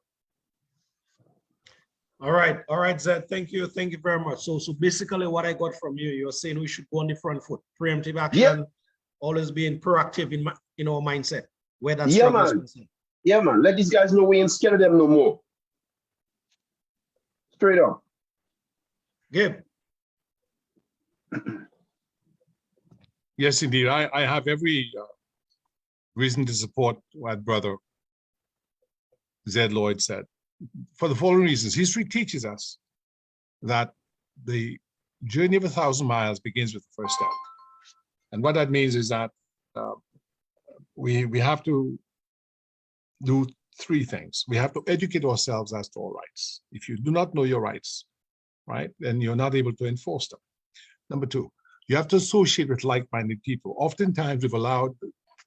All right, Zed. Thank you very much. So basically, what I got from you, you're saying we should go on the front foot, preemptive action, always being proactive in our mindset. Where that's man. Yeah, man. Let these guys know we ain't scared of them no more. Straight up. Gabe. Yes, indeed. I have every reason to support what Brother Zed Lloyd said. For the following reasons. History teaches us that the journey of 1,000 miles begins with the first step. And what that means is that we have to do three things. We have to educate ourselves as to our rights. If you do not know your rights, right, then you're not able to enforce them. Number two, you have to associate with like-minded people. Oftentimes, we've allowed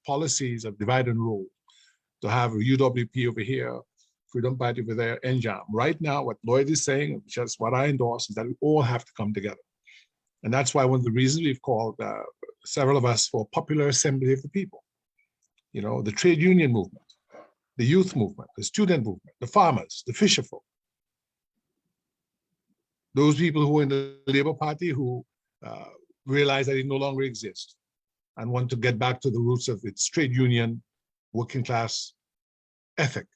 policies of divide and rule to have a UWP over here, Freedom Party over there, NJAM. Right now, what Lloyd is saying, which is what I endorse, is that we all have to come together. And that's why one of the reasons we've called several of us for Popular Assembly of the People. The trade union movement, the youth movement, the student movement, the farmers, the fisherfolk. Those people who are in the Labour Party who realize that it no longer exists and want to get back to the roots of its trade union, working class ethic.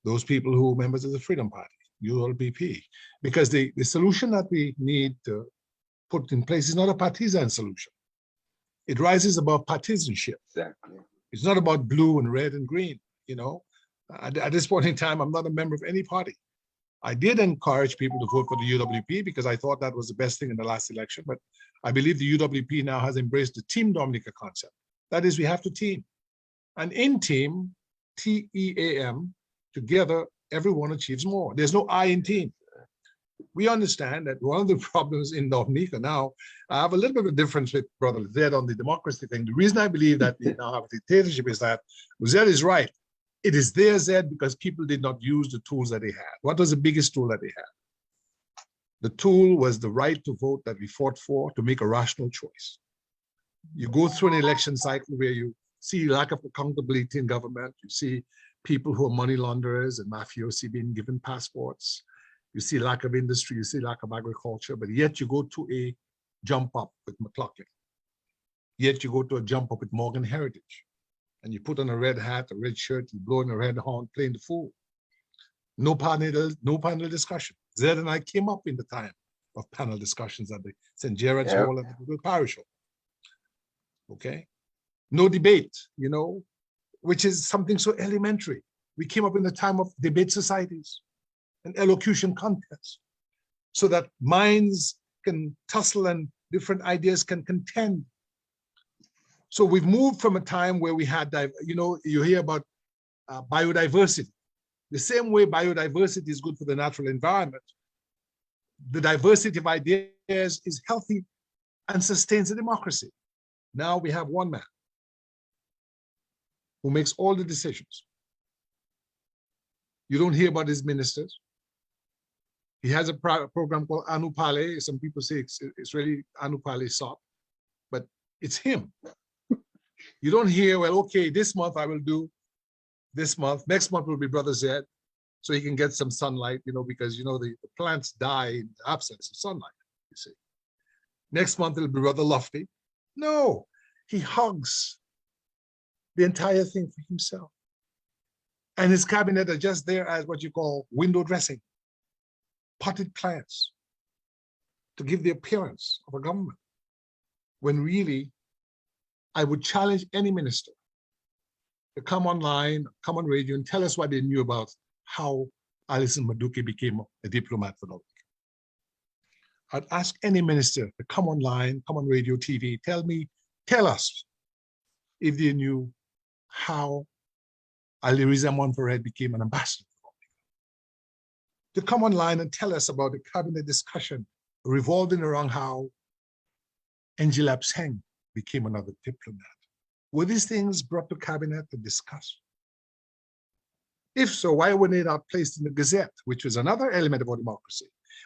Those people who are members of the Freedom Party, ULBP. Because the solution that we need to put in place is not a partisan solution. It rises above partisanship. Exactly. It's not about blue and red and green, At this point in time, I'm not a member of any party. I did encourage people to vote for the UWP because I thought that was the best thing in the last election, but I believe the UWP now has embraced the Team Dominica concept. That is, we have to team. And in team, T-E-A-M, together, everyone achieves more. There's no I in team. We understand that one of the problems in Dominica now, I have a little bit of a difference with Brother Zed on the democracy thing. The reason I believe that we now have a dictatorship is that Zed is right. It is there, Zed, because people did not use the tools that they had. What was the biggest tool that they had? The tool was the right to vote that we fought for to make a rational choice. You go through an election cycle where you see lack of accountability in government. You see people who are money launderers and mafiosi being given passports. You see lack of industry, you see lack of agriculture, but yet you go to a jump up with McLaughlin. Yet you go to a jump up with Morgan Heritage. And you put on a red hat, a red shirt, you blow in a red horn, playing the fool. No panel discussion. Zed and I came up in the time of panel discussions at the St. Gerard's Hall and the Parish Hall. Okay? No debate, which is something so elementary. We came up in the time of debate societies and elocution contests so that minds can tussle and different ideas can contend. So we've moved from a time where we had, you hear about biodiversity. The same way biodiversity is good for the natural environment, the diversity of ideas is healthy and sustains a democracy. Now we have one man who makes all the decisions. You don't hear about his ministers. He has a program called Anupale. Some people say it's really Anupale Sop, but it's him. You don't hear, well, okay, this month I will do this month. Next month will be Brother Zed, so he can get some sunlight, because, the plants die in the absence of sunlight, you see. Next month it'll be Brother Lofty. No, he hugs the entire thing for himself. And his cabinet are just there as what you call window dressing, potted plants to give the appearance of a government. When really, I would challenge any minister to come online, come on radio and tell us what they knew about how Alison Madueke became a diplomat for Dominica. I'd ask any minister to come online, come on radio, TV, tell us if they knew how Aliriza Montferrat became an ambassador for Dominica. To come online and tell us about the cabinet discussion revolving around how Ngilab Seng became another diplomat. Were these things brought to cabinet to discuss? If so, why were they not placed in the Gazette, which was another element of our democracy?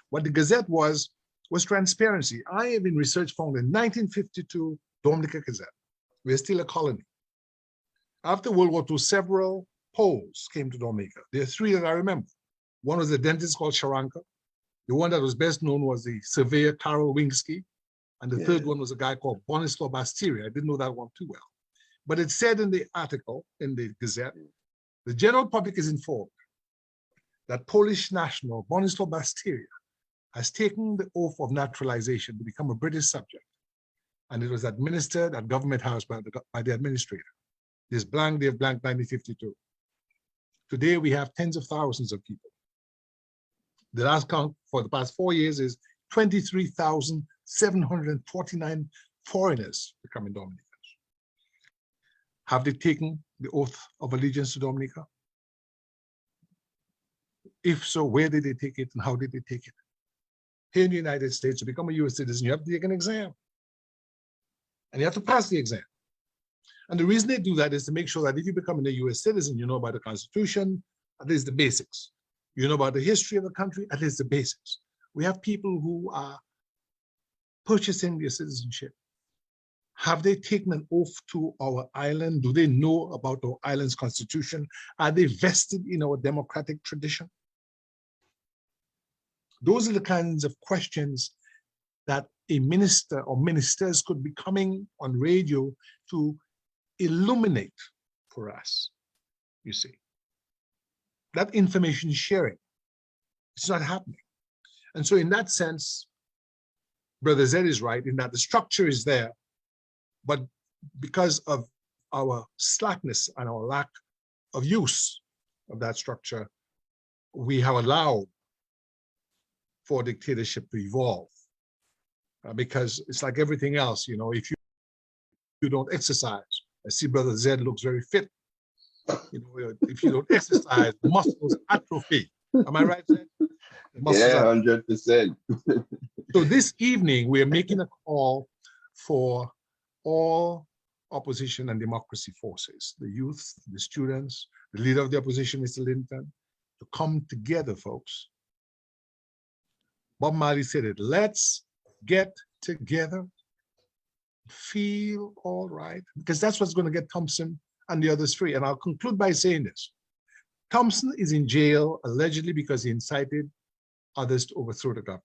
What the Gazette was transparency. I have been research found in 1952, Dominica Gazette. We're still a colony. After World War II, several Poles came to Dominica. There are three that I remember. One was a dentist called Sharanka. The one that was best known was the surveyor Karol Wingsky. And the third one was a guy called Bonislaw Bastyria. I didn't know that one too well. But it said in the article in the Gazette, the general public is informed that Polish national Bonislaw Bastyria has taken the oath of naturalization to become a British subject. And it was administered at Government House by the administrator. This blank, day of blank, 1952. Today, we have tens of thousands of people. The last count for the past 4 years is 23,749 foreigners becoming Dominicans. Have they taken the oath of allegiance to Dominica? If so, where did they take it and how did they take it? Here in the United States, to become a US citizen, you have to take an exam. And you have to pass the exam. And the reason they do that is to make sure that if you become a US citizen, you know about the Constitution, at least the basics. You know about the history of the country, at least the basics. We have people who are purchasing their citizenship. Have they taken an oath to our island? Do they know about our island's constitution? Are they vested in our democratic tradition? Those are the kinds of questions that a minister or ministers could be coming on radio to illuminate for us, you see. That information sharing, it's not happening. And so in that sense, Brother Zed is right in that the structure is there, but because of our slackness and our lack of use of that structure, we have allowed for dictatorship to evolve. Because it's like everything else, if you don't exercise, I see Brother Zed looks very fit. If you don't exercise, muscles atrophy. Am I right, Zed? Yeah, 100%. So this evening, we are making a call for all opposition and democracy forces, the youth, the students, the leader of the opposition, Mr. Linton, to come together, folks. Bob Marley said it, let's get together, feel all right, because that's what's going to get Thompson and the others free. And I'll conclude by saying this. Thompson is in jail allegedly because he incited others to overthrow the government.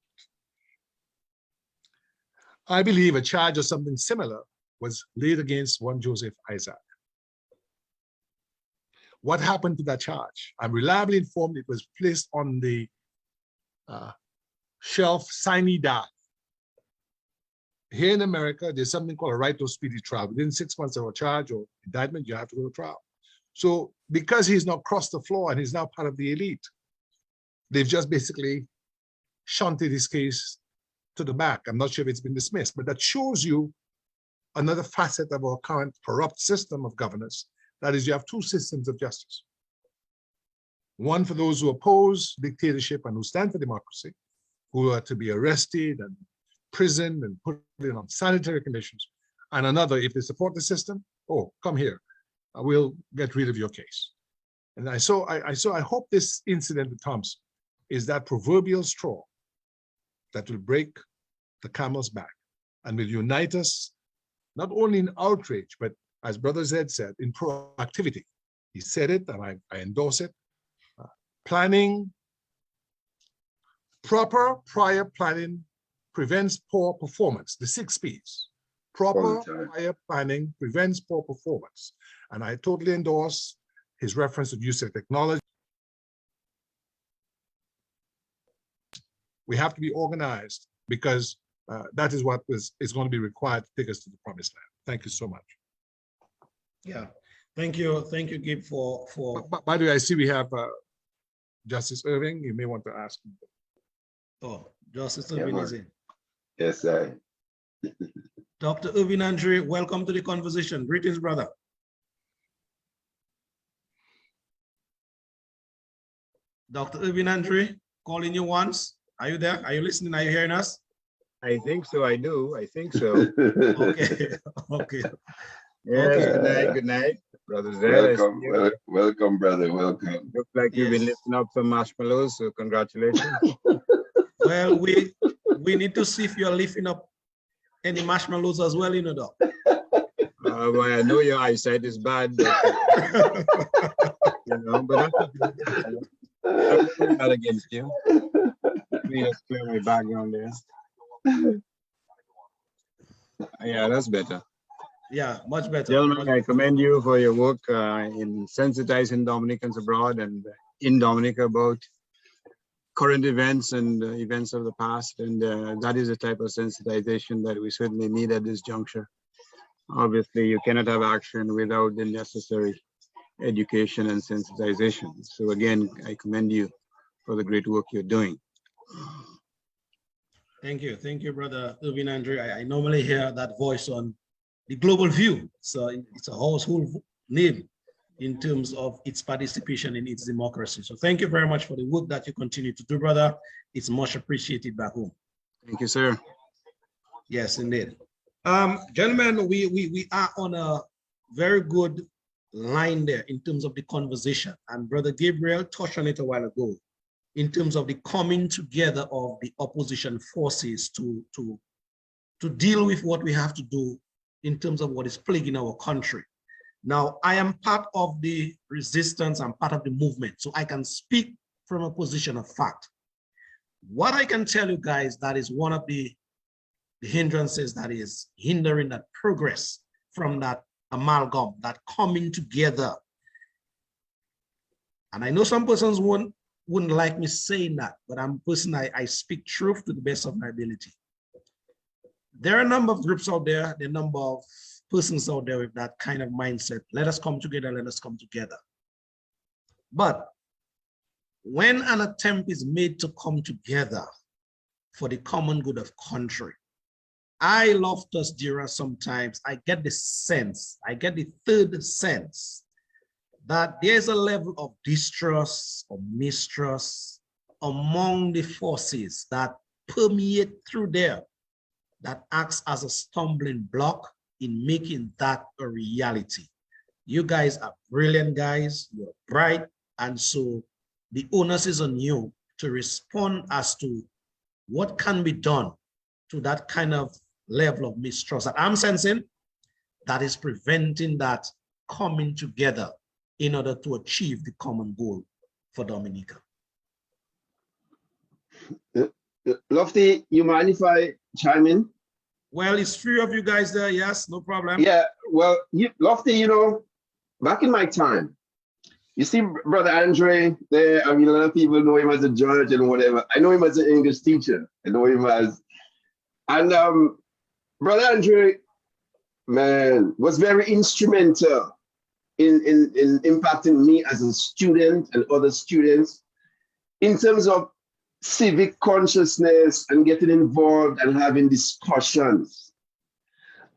I believe a charge or something similar was laid against one Joseph Isaac. What happened to that charge? I'm reliably informed it was placed on the shelf sine die. Here in America, there's something called a right to speedy trial. Within 6 months of a charge or indictment, you have to go to trial. So because he's not crossed the floor and he's now part of the elite, they've just basically shunted his case to the back. I'm not sure if it's been dismissed, but that shows you another facet of our current corrupt system of governance. That is, you have two systems of justice. One for those who oppose dictatorship and who stand for democracy, who are to be arrested and imprisoned and put in unsanitary conditions. And another, if they support the system, oh, come here, we'll get rid of your case. And I hope this incident with Thompson is that proverbial straw that will break the camel's back and will unite us, not only in outrage, but as Brother Zed said, in proactivity. He said it, and I endorse it. Planning, proper prior planning prevents poor performance, the 6 P's. Proper prior planning prevents poor performance. And I totally endorse his reference to use of technology. We have to be organized because that is what is going to be required to take us to the promised land. Thank you so much. Yeah, thank you, Gib, for. By the way, I see we have Justice Irving. You may want to ask. Oh, Justice Irving is in. Yes, sir. Dr. Irving Andre, welcome to the conversation. Greetings, brother. Dr. Irving Andre, calling you once. Are you there? Are you listening? Are you hearing us? I think so. I do. I think so. Okay. Okay. Yes. Okay. Good night, brother Zed. Welcome, brother. Welcome. Looks like you've been lifting up some marshmallows. So congratulations. Well, we need to see if you're lifting up any marshmallows as well, you know, Doc. Well, I know your eyesight is bad, but, you know, but that's not against you. Let me just clear my background there. Yeah, that's better. Yeah, much better. Gentlemen, I commend you for your work in sensitizing Dominicans abroad and in Dominica about current events and events of the past. And that is the type of sensitization that we certainly need at this juncture. Obviously, you cannot have action without the necessary education and sensitization. So again, I commend you for the great work you're doing. Thank you, brother Irving Andre. I normally hear that voice on the Global View. So it's a household name in terms of its participation in its democracy. So thank you very much for the work that you continue to do, brother. It's much appreciated back home. Thank you, sir. Yes, indeed. Gentlemen, we are on a very good line there in terms of the conversation. And Brother Gabriel touched on it a while ago in terms of the coming together of the opposition forces to deal with what we have to do in terms of what is plaguing our country. Now, I am part of the resistance, I'm part of the movement, so I can speak from a position of fact. What I can tell you guys, that is one of the hindrances that is hindering that progress from that amalgam, that coming together. And I know some persons wouldn't like me saying that, but I'm a person, I speak truth to the best of my ability. There are a number of groups out there, there are a number of persons out there with that kind of mindset. Let us come together, let us come together. But when an attempt is made to come together for the common good of country, I love Dira sometimes. I get the sense, I get the third sense that there's a level of distrust or mistrust among the forces that permeate through there, that acts as a stumbling block in making that a reality. You guys are brilliant guys, you're bright, and so the onus is on you to respond as to what can be done to that kind of level of mistrust that I'm sensing that is preventing that coming together in order to achieve the common goal for Dominica. Lofty, you mind if I chime in? Well, it's three of you guys there. Yes, no problem. Yeah, well, Lofty, you know, back in my time, you see, Brother Andre there, I mean, a lot of people know him as a judge and whatever. I know him as an English teacher. I know him as, and Brother Andre, man, was very instrumental in impacting me as a student and other students in terms of civic consciousness and getting involved and having discussions.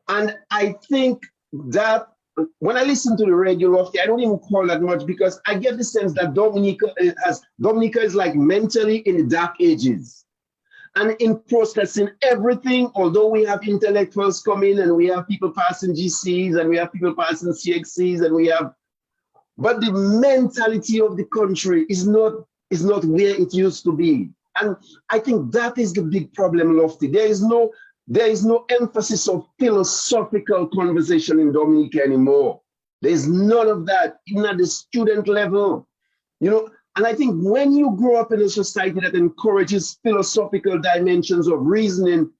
And I think that when I listen to the radio, Lofty, I don't even call that much because I get the sense that Dominica is like mentally in the dark ages. And in processing everything, although we have intellectuals coming and we have people passing GCs and we have people passing CXCs and we have, but the mentality of the country is not where it used to be. And I think that is the big problem, Lofty. There is no emphasis of philosophical conversation in Dominica anymore. There's none of that, even at the student level, you know. And I think when you grow up in a society that encourages philosophical dimensions of reasoning,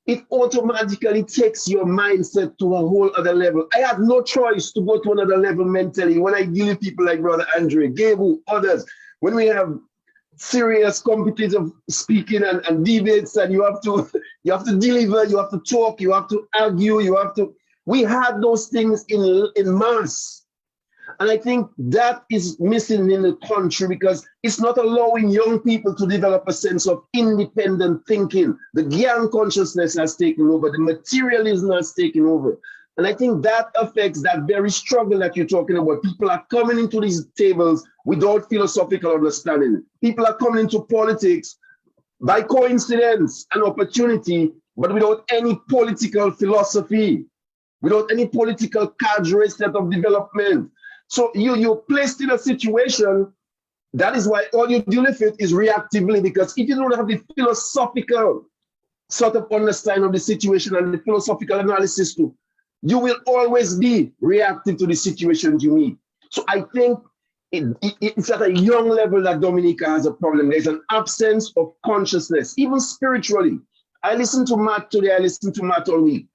it automatically takes your mindset to a whole other level. I had no choice to go to another level mentally when I deal with people like Brother Andre, Gabu, others. When we have serious competitive speaking and debates, and you have to deliver, you have to talk, you have to argue, we had those things in mass. And I think that is missing in the country because it's not allowing young people to develop a sense of independent thinking. The gang consciousness has taken over, the materialism has taken over. And I think that affects that very struggle that you're talking about. People are coming into these tables without philosophical understanding. People are coming into politics by coincidence and opportunity, but without any political philosophy, without any political cadre set of development. So you're placed in a situation, that is why all you deal with it is reactively, because if you don't have the philosophical sort of understanding of the situation and the philosophical analysis too, you will always be reactive to the situations you meet. So I think it's at a young level that Dominica has a problem. There's an absence of consciousness, even spiritually. I listened to Matt today, I listened to Matt all week.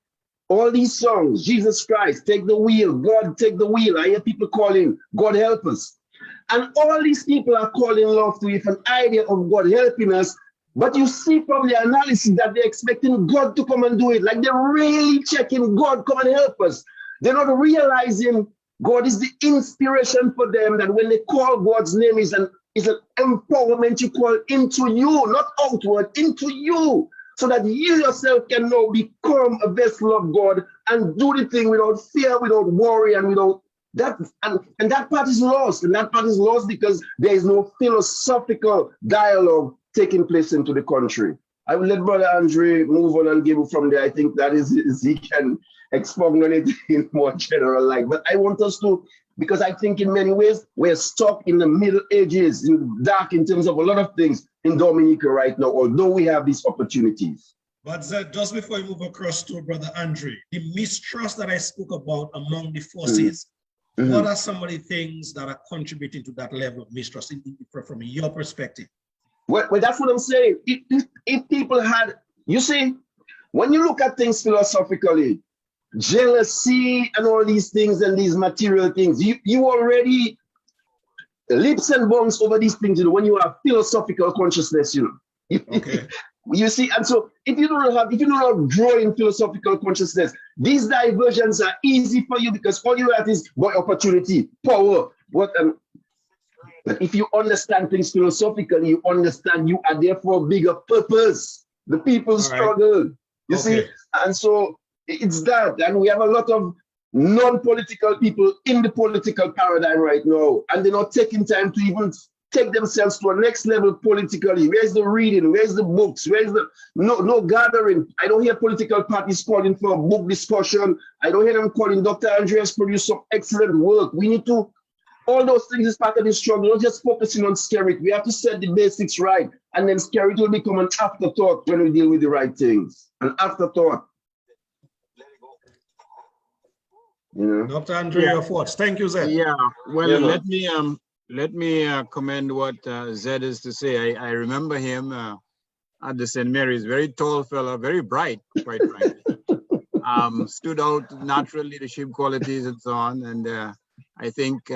All these songs, Jesus Christ, take the wheel, God take the wheel. I hear people calling, God help us. And all these people are calling love to with an idea of God helping us. But you see from the analysis that they're expecting God to come and do it. Like they're really checking God, come and help us. They're not realizing God is the inspiration for them, that when they call God's name is an empowerment you call into you, not outward, into you. So that you yourself can now become a vessel of God and do the thing without fear, without worry, and without that. And that part is lost. And that part is lost because there is no philosophical dialogue taking place into the country. I will let Brother Andre move on and give it from there. I think that is he can expound on it in more general light. But I want us to, because I think in many ways we're stuck in the Middle Ages, dark in terms of a lot of things in Dominica right now, although we have these opportunities. But Zed, just before we move across to Brother Andre, the mistrust that I spoke about among the forces, what are some of the things that are contributing to that level of mistrust from your perspective? Well, that's what I'm saying. If people had, you see, when you look at things philosophically, jealousy and all these things and these material things, you already lips and bones over these things, when you have philosophical consciousness, Okay. You see, and so if you don't grow in philosophical consciousness, these diversions are easy for you because all you have is what opportunity, power, what. But if you understand things philosophically, you understand you are there for a bigger purpose. The people struggle, you see, and so it's that, and we have a lot of non-political people in the political paradigm right now, and they're not taking time to even take themselves to a next level politically. Where's the reading? Where's the books? Where's the no gathering? I don't hear political parties calling for a book discussion. I don't hear them calling. Dr. Andreas produced some excellent work. We need to, all those things is part of the struggle, not just focusing on Skerrit. We have to set the basics right, and then Skerrit will become an afterthought when we deal with the right things. An afterthought. Dr. Andre, your thoughts. Thank you, Zed. Yeah, well, let me commend what Zed is to say. I remember him at the St. Mary's, very tall fella, very bright, quite frankly. Stood out, natural leadership qualities and so on. And I think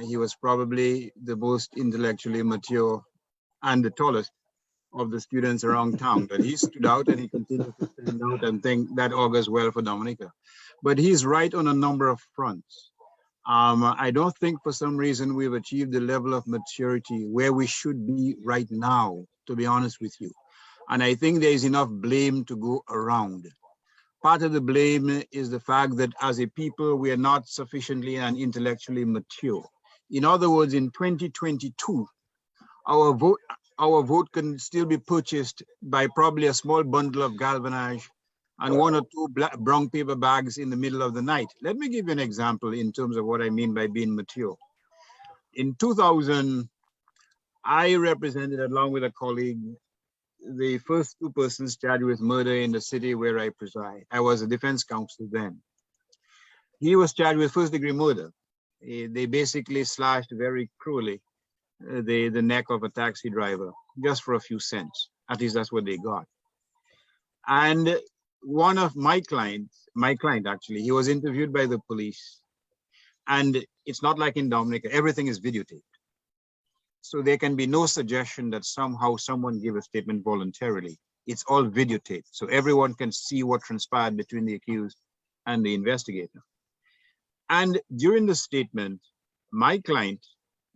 he was probably the most intellectually mature and the tallest of the students around town. But he stood out and he continues to stand out, and think that augurs well for Dominica. But he's right on a number of fronts. I don't think for some reason we've achieved the level of maturity where we should be right now, to be honest with you. And I think there is enough blame to go around. part of the blame is the fact that as a people, we are not sufficiently and intellectually mature. In other words, in 2022, our vote can still be purchased by probably a small bundle of galvanized and one or two brown paper bags in the middle of the night. Let me give you an example in terms of what I mean by being mature. In 2000, I represented, along with a colleague, the first 2 persons charged with murder in the city where I preside. I was a defense counsel then. He was charged with first-degree murder. They basically slashed very cruelly the neck of a taxi driver just for a few cents. At least that's what they got. And one of my client actually, he was interviewed by the police. And it's not like in Dominica, everything is videotaped. So there can be no suggestion that somehow someone gave a statement voluntarily. It's all videotaped. So everyone can see what transpired between the accused and the investigator. And during the statement, my client,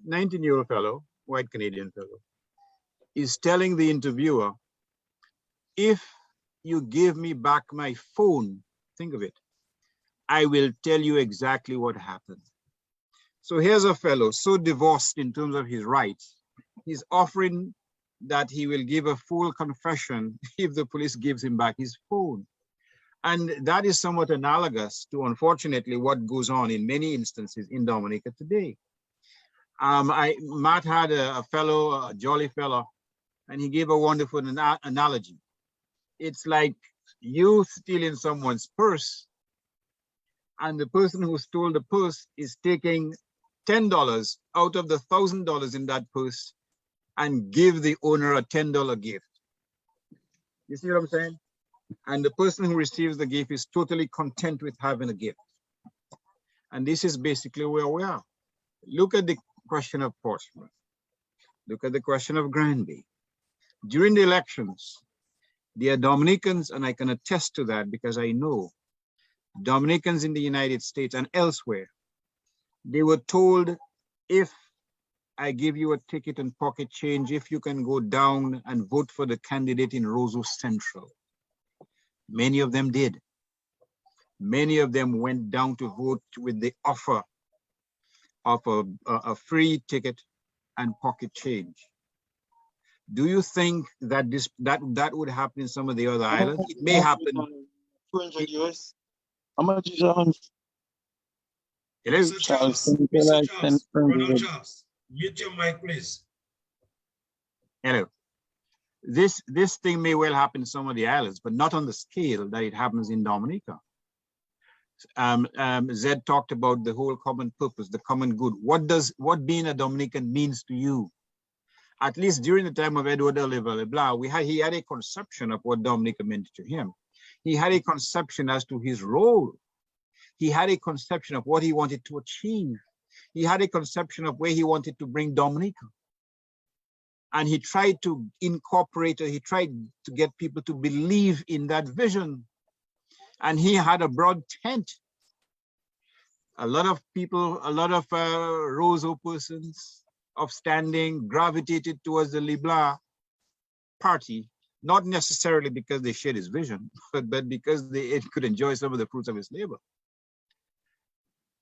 19-year-old fellow, white Canadian fellow, is telling the interviewer, if you give me back my phone, think of it, I will tell you exactly what happened. So here's a fellow so divorced in terms of his rights, he's offering that he will give a full confession if the police gives him back his phone. And that is somewhat analogous to, unfortunately, what goes on in many instances in Dominica today. Matt had a fellow, a jolly fellow, and he gave a wonderful analogy. It's like you stealing someone's purse, and the person who stole the purse is taking $10 out of the $1,000 in that purse and give the owner a $10 gift. You see what I'm saying? And the person who receives the gift is totally content with having a gift. And this is basically where we are. Look at the question of Portsmouth. Look at the question of Granby. During the elections, there are Dominicans, and I can attest to that because I know Dominicans in the United States and elsewhere, they were told, if I give you a ticket and pocket change, if you can go down and vote for the candidate in Roseau Central. Many of them did. Many of them went down to vote with the offer of a free ticket and pocket change. Do you think that that would happen in some of the other islands? It may happen. 200 US. How much is on? Hello? Mr. Charles, Mr. Charles, Ronald Charles, mute your mic, please. Hello. This thing may well happen in some of the islands, but not on the scale that it happens in Dominica. Zed talked about the whole common purpose, the common good. What being a Dominican means to you? At least during the time of Edward Oliver LeBlanc, he had a conception of what Dominica meant to him. He had a conception as to his role. He had a conception of what he wanted to achieve. He had a conception of where he wanted to bring Dominica. And he tried to incorporate, he tried to get people to believe in that vision. And he had a broad tent. A lot of people, a lot of Roseau persons of standing gravitated towards the LeBlanc party, not necessarily because they shared his vision, but because they could enjoy some of the fruits of his labor.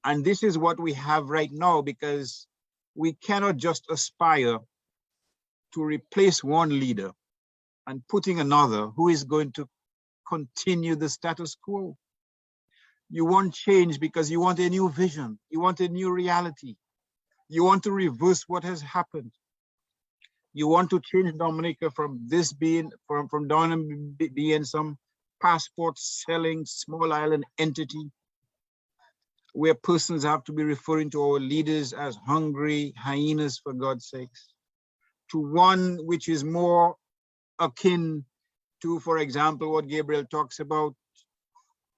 And this is what we have right now, because we cannot just aspire to replace one leader and putting another who is going to continue the status quo. You want change because you want a new vision. You want a new reality. You want to reverse what has happened. You want to change Dominica from this being, from Dominica being some passport selling small island entity where persons have to be referring to our leaders as hungry hyenas, for God's sakes, to one which is more akin to, for example, what Gabriel talks about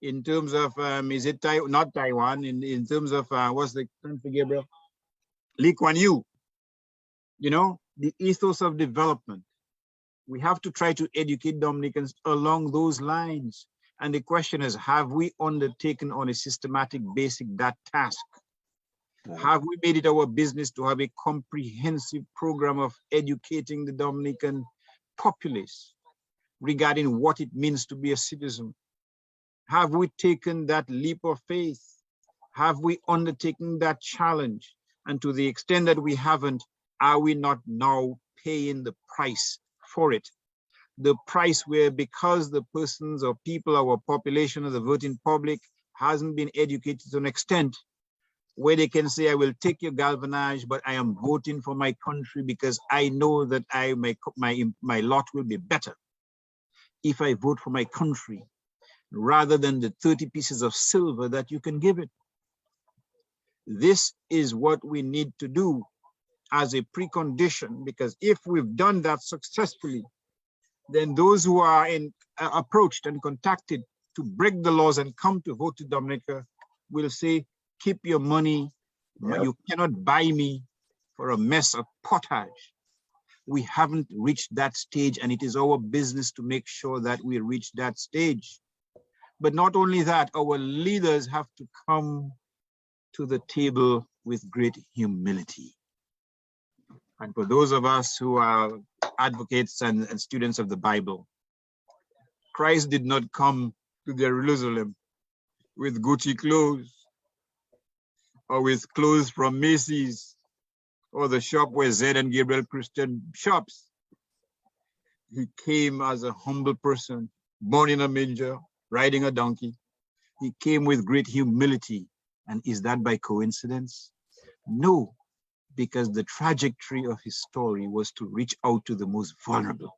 in terms of, is it not Taiwan, in terms of, what's the country, Gabriel? Lee Kuan Yew, you know, the ethos of development. We have to try to educate Dominicans along those lines. And the question is, have we undertaken on a systematic basis that task? Have we made it our business to have a comprehensive program of educating the Dominican populace regarding what it means to be a citizen? Have we taken that leap of faith? Have we undertaken that challenge? And to the extent that we haven't, are we not now paying the price for it? The price where, because the persons or people, our population or the voting public hasn't been educated to an extent where they can say, I will take your galvanized, but I am voting for my country because I know that my lot will be better if I vote for my country, rather than the 30 pieces of silver that you can give it. This is what we need to do as a precondition, because if we've done that successfully, then those who are approached and contacted to break the laws and come to vote to Dominica will say, keep your money. Yep. You cannot buy me for a mess of pottage. We haven't reached that stage, and it is our business to make sure that we reach that stage. But not only that, our leaders have to come to the table with great humility. And for those of us who are advocates and students of the Bible, Christ did not come to Jerusalem with Gucci clothes or with clothes from Macy's or the shop where Zed and Gabriel Christian shops. He came as a humble person, born in a manger, riding a donkey. He came with great humility. And is that by coincidence? No, because the trajectory of his story was to reach out to the most vulnerable.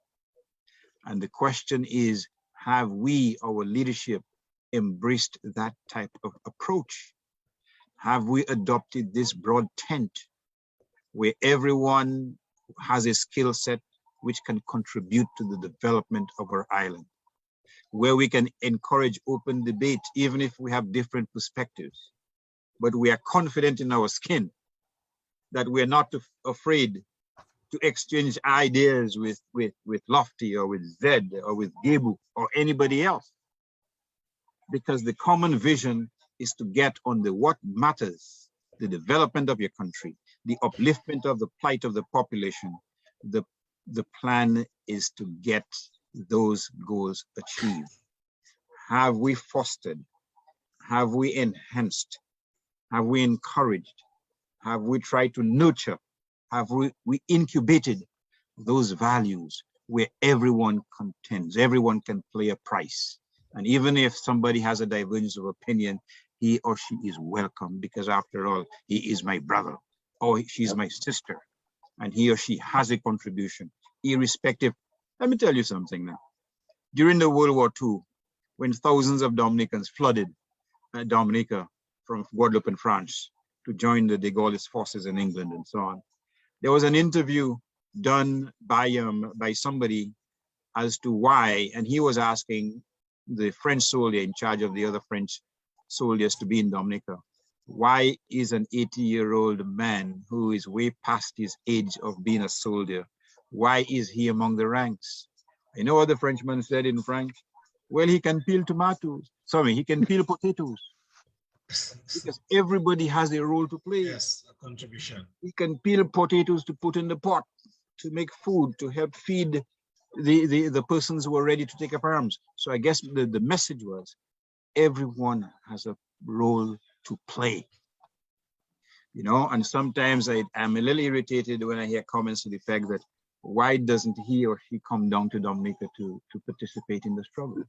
And the question is, have we, our leadership, embraced that type of approach? Have we adopted this broad tent where everyone has a skill set which can contribute to the development of our island, where we can encourage open debate, even if we have different perspectives, but we are confident in our skin that we're not afraid to exchange ideas with Lofty or with Zed or with Gebu or anybody else, because the common vision is to get on the what matters, the development of your country, the upliftment of the plight of the population. The plan is to get those goals achieved. Have we fostered? Have we enhanced? Have we encouraged? Have we tried to nurture? Have we incubated those values where everyone contends, everyone can play a price? And even if somebody has a divergence of opinion, he or she is welcome, because after all, he is my brother or she's my sister, and he or she has a contribution, irrespective. Let me tell you something now. During the World War II, when thousands of Dominicans flooded Dominica from Guadeloupe in France to join the de Gaulle's forces in England and so on, there was an interview done by somebody as to why, and he was asking the French soldier in charge of the other French soldiers to be in Dominica, why is an 80-year-old man who is way past his age of being a soldier, why is he among the ranks? You know what the Frenchman said in French? Well, he can peel tomatoes. Sorry, he can peel potatoes. Because everybody has a role to play. Yes, a contribution. He can peel potatoes to put in the pot, to make food, to help feed the persons who are ready to take up arms. So I guess the message was, everyone has a role to play. You know, and sometimes I'm a little irritated when I hear comments to the effect that, why doesn't he or she come down to Dominica to participate in the struggle?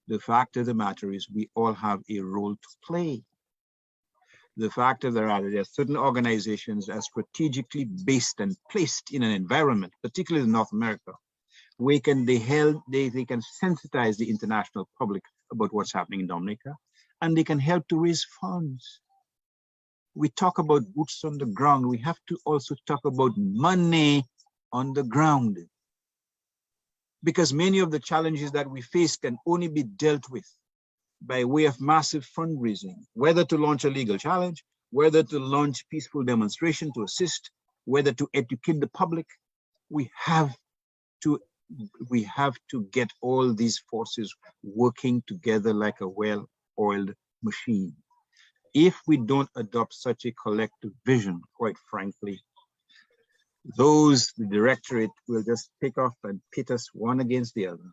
The fact of the matter is, we all have a role to play. The fact of the matter, there are certain organizations that are strategically based and placed in an environment, particularly in North America, where they can sensitize the international public about what's happening in Dominica, and they can help to raise funds. We talk about boots on the ground. We have to also talk about money on the ground, because many of the challenges that we face can only be dealt with by way of massive fundraising, whether to launch a legal challenge, whether to launch peaceful demonstration to assist, whether to educate the public. We have to get all these forces working together like a well-oiled machine. If we don't adopt such a collective vision, quite frankly, the directorate will just pick off and pit us one against the other,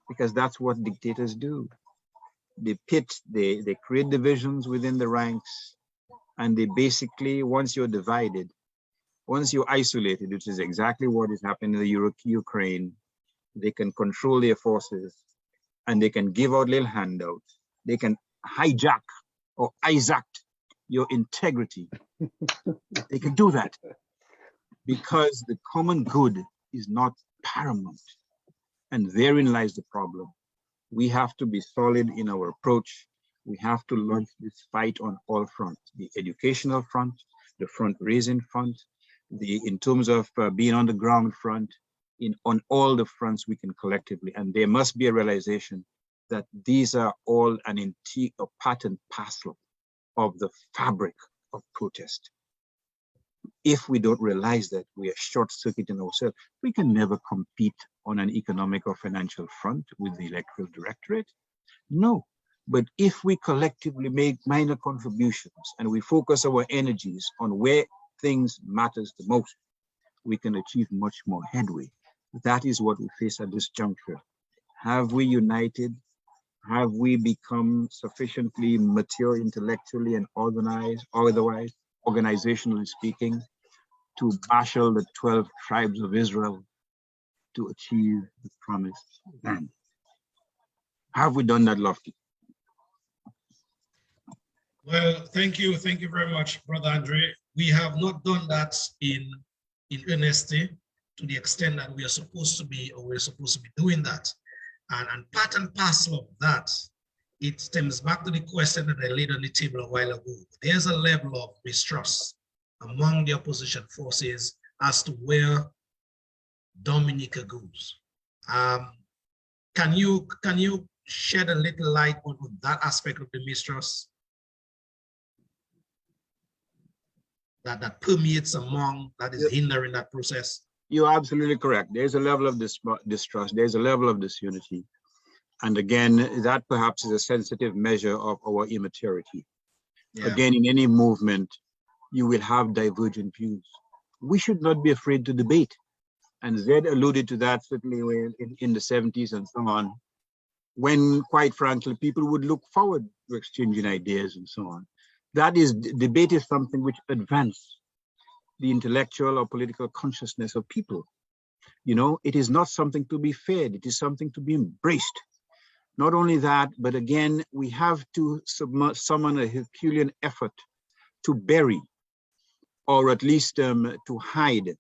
because that's what dictators do. they pit, they create divisions within the ranks, and they basically, once you're divided, once you're isolated, which is exactly what is happening in the Ukraine, they can control their forces and they can give out little handouts. They can hijack or Isaac your integrity. They can do that because the common good is not paramount. And therein lies the problem. We have to be solid in our approach. We have to launch this fight on all fronts, the educational front, the fundraising front, in terms of being on the ground front, on all the fronts we can collectively. And there must be a realization that these are all an integral part and parcel of the fabric of protest. If we don't realize that, we are short-circuiting ourselves. We can never compete on an economic or financial front with the electoral directorate. No, but if we collectively make minor contributions and we focus our energies on where things matters the most, we can achieve much more headway. That is what we face at this juncture. Have we united? Have we become sufficiently mature intellectually and organized, or otherwise, organizationally speaking, to marshal the 12 tribes of Israel to achieve the promised land? Have we done that, Lofty? Well, thank you very much, Brother Andre. We have not done that in earnesty to the extent that we are supposed to be, or we're supposed to be doing that. And part and parcel of that, it stems back to the question that I laid on the table a while ago. There's a level of mistrust among the opposition forces as to where Dominica goes. Can you shed a little light on that aspect of the mistrust that permeates among, that is hindering that process? You're absolutely correct. There's a level of distrust. There's a level of disunity. And again, that perhaps is a sensitive measure of our immaturity. Yeah. Again, in any movement, you will have divergent views. We should not be afraid to debate. And Zed alluded to that certainly in the 70s and so on, when quite frankly, people would look forward to exchanging ideas and so on. That is, debate is something which advances the intellectual or political consciousness of people. You know, it is not something to be feared, it is something to be embraced. Not only that, but again, we have to summon a Herculean effort to bury, or at least to hide,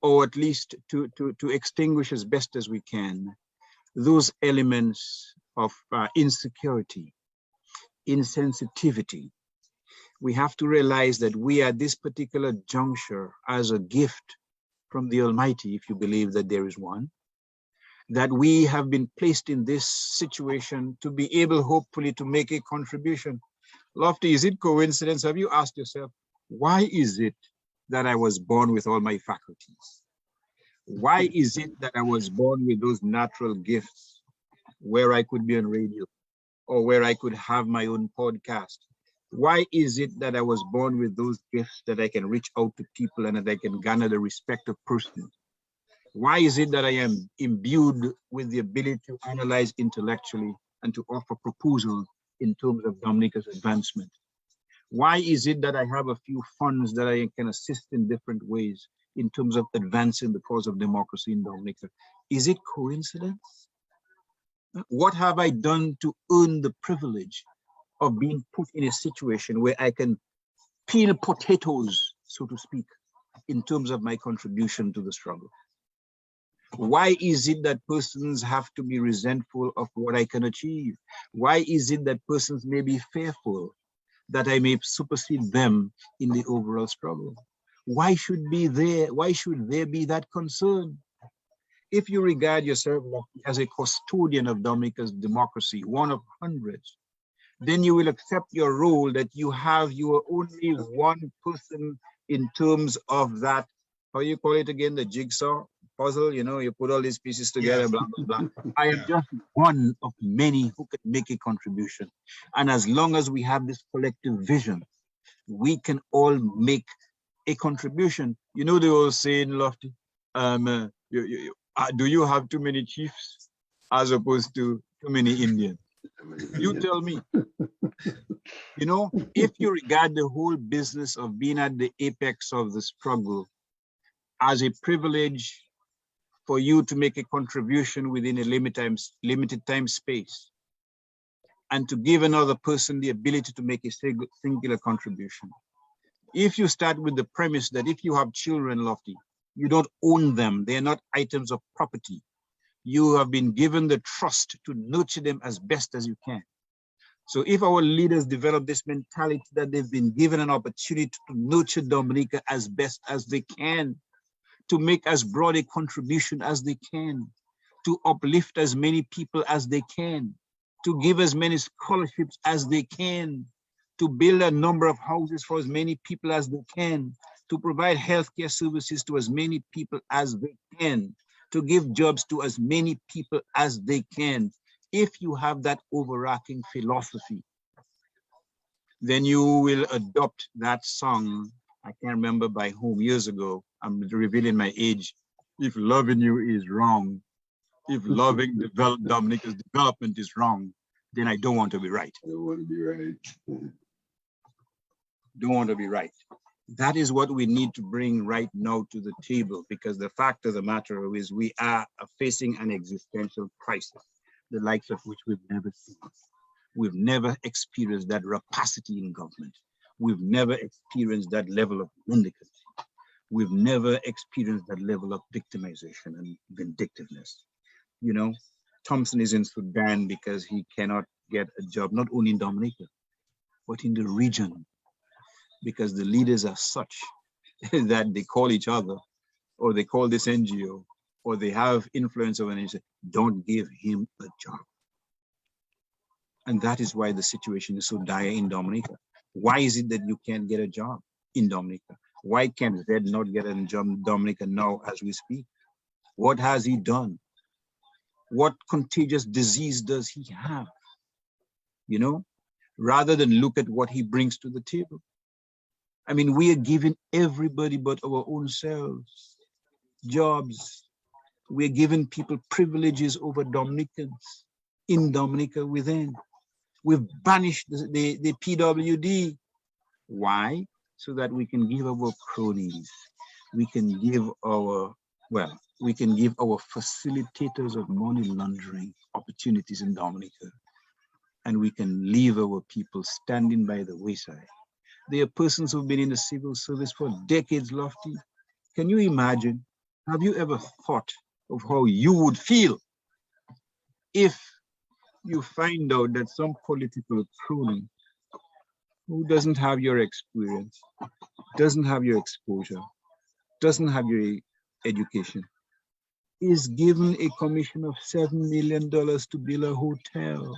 or at least to extinguish as best as we can, those elements of insecurity, insensitivity. We have to realize that we at this particular juncture, as a gift from the Almighty, if you believe that there is one, that we have been placed in this situation to be able, hopefully, to make a contribution. Lofty, is it coincidence? Have you asked yourself, why is it that I was born with all my faculties? Why is it that I was born with those natural gifts where I could be on radio or where I could have my own podcast? Why is it that I was born with those gifts that I can reach out to people and that I can garner the respect of persons? Why is it that I am imbued with the ability to analyze intellectually and to offer proposals in terms of Dominica's advancement? Why is it that I have a few funds that I can assist in different ways in terms of advancing the cause of democracy in Dominica? Is it coincidence? What have I done to earn the privilege of being put in a situation where I can peel potatoes, so to speak, in terms of my contribution to the struggle? Why is it that persons have to be resentful of what I can achieve? Why is it that persons may be fearful that I may supersede them in the overall struggle? Why should there be that concern? If you regard yourself as a custodian of Dominica's democracy, one of hundreds, then you will accept your role that you are only one person in terms of that, how you call it again, the jigsaw puzzle, you know, you put all these pieces together, blah, blah, blah. I am just one of many who can make a contribution. And as long as we have this collective vision, we can all make a contribution. You know the old saying, Lofty, do you have too many chiefs as opposed to too many Indians? You tell me. You know, if you regard the whole business of being at the apex of the struggle as a privilege for you to make a contribution within a limited time space, and to give another person the ability to make a singular contribution. If you start with the premise that if you have children, Lofty, you don't own them, they're not items of property. You have been given the trust to nurture them as best as you can. So if our leaders develop this mentality that they've been given an opportunity to nurture Dominica as best as they can, to make as broad a contribution as they can, to uplift as many people as they can, to give as many scholarships as they can, to build a number of houses for as many people as they can, to provide healthcare services to as many people as they can, to give jobs to as many people as they can. If you have that overarching philosophy, then you will adopt that song. I can't remember by whom years ago. I'm revealing my age. If loving you is wrong, if loving Dominica's development is wrong, then I don't want to be right. I don't want to be right. Don't want to be right. That is what we need to bring right now to the table, because the fact of the matter is we are facing an existential crisis, the likes of which we've never seen. We've never experienced that rapacity in government. We've never experienced that level of mendicancy. We've never experienced that level of victimization and vindictiveness. You know, Thompson is in Sudan because he cannot get a job, not only in Dominica, but in the region, because the leaders are such that they call each other, or they call this NGO, or they have influence over an NGO, don't give him a job. And that is why the situation is so dire in Dominica. Why is it that you can't get a job in Dominica? Why can't Zed not get a job in Dominica now as we speak? What has he done? What contagious disease does he have? You know, rather than look at what he brings to the table. I mean, we are giving everybody but our own selves jobs. We're giving people privileges over Dominicans in Dominica within. We've banished the PWD. Why? So that we can give our cronies, we can give our, well, we can give our facilitators of money laundering opportunities in Dominica, and we can leave our people standing by the wayside. There are persons who've been in the civil service for decades, Lofty. Can you imagine? Have you ever thought of how you would feel if you find out that some political crony who doesn't have your experience, doesn't have your exposure, doesn't have your education, is given a commission of $7 million to build a hotel?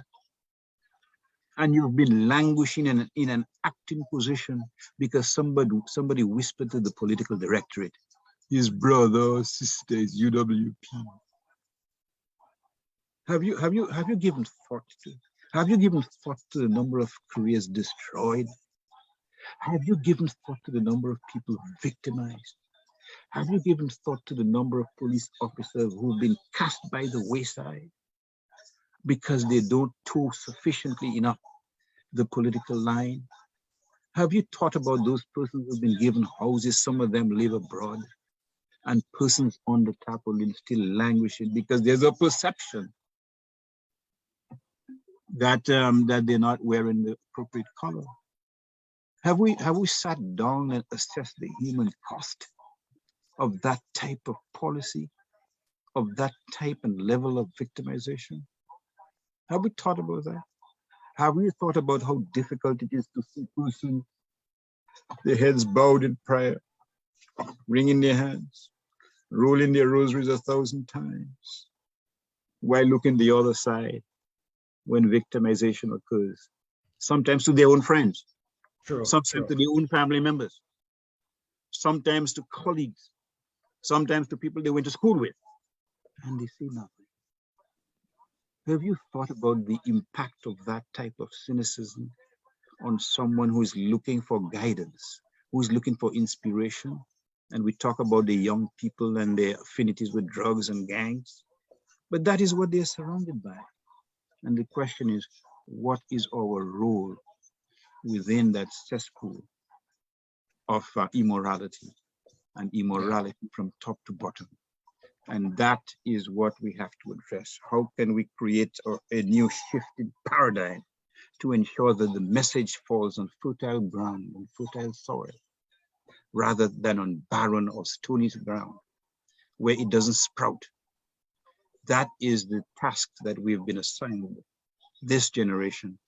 And you've been languishing in an acting position because somebody whispered to the political directorate, his brother or sister is UWP. Have you given thought to? Have you given thought to the number of careers destroyed? Have you given thought to the number of people victimized? Have you given thought to the number of police officers who've been cast by the wayside because they don't toe sufficiently enough the political line? Have you thought about those persons who've been given houses? Some of them live abroad, and persons on the tarpaulin still languishing because there's a perception that that they're not wearing the appropriate color. Have we sat down and assessed the human cost of that type of policy, of that type and level of victimization? Have we thought about that? Have we thought about how difficult it is to see persons, their heads bowed in prayer, wringing their hands, rolling their rosaries 1,000 times, while looking the other side when victimization occurs, sometimes to their own friends, sometimes to their own family members, sometimes to colleagues, sometimes to people they went to school with, and they see nothing. Have you thought about the impact of that type of cynicism on someone who is looking for guidance, who is looking for inspiration? And we talk about the young people and their affinities with drugs and gangs, but that is what they're surrounded by. And the question is, what is our role within that cesspool of immorality from top to bottom? And that is what we have to address. How can we create a new shifted paradigm to ensure that the message falls on fertile ground and fertile soil, rather than on barren or stony ground where it doesn't sprout? That is the task that we've been assigned this generation.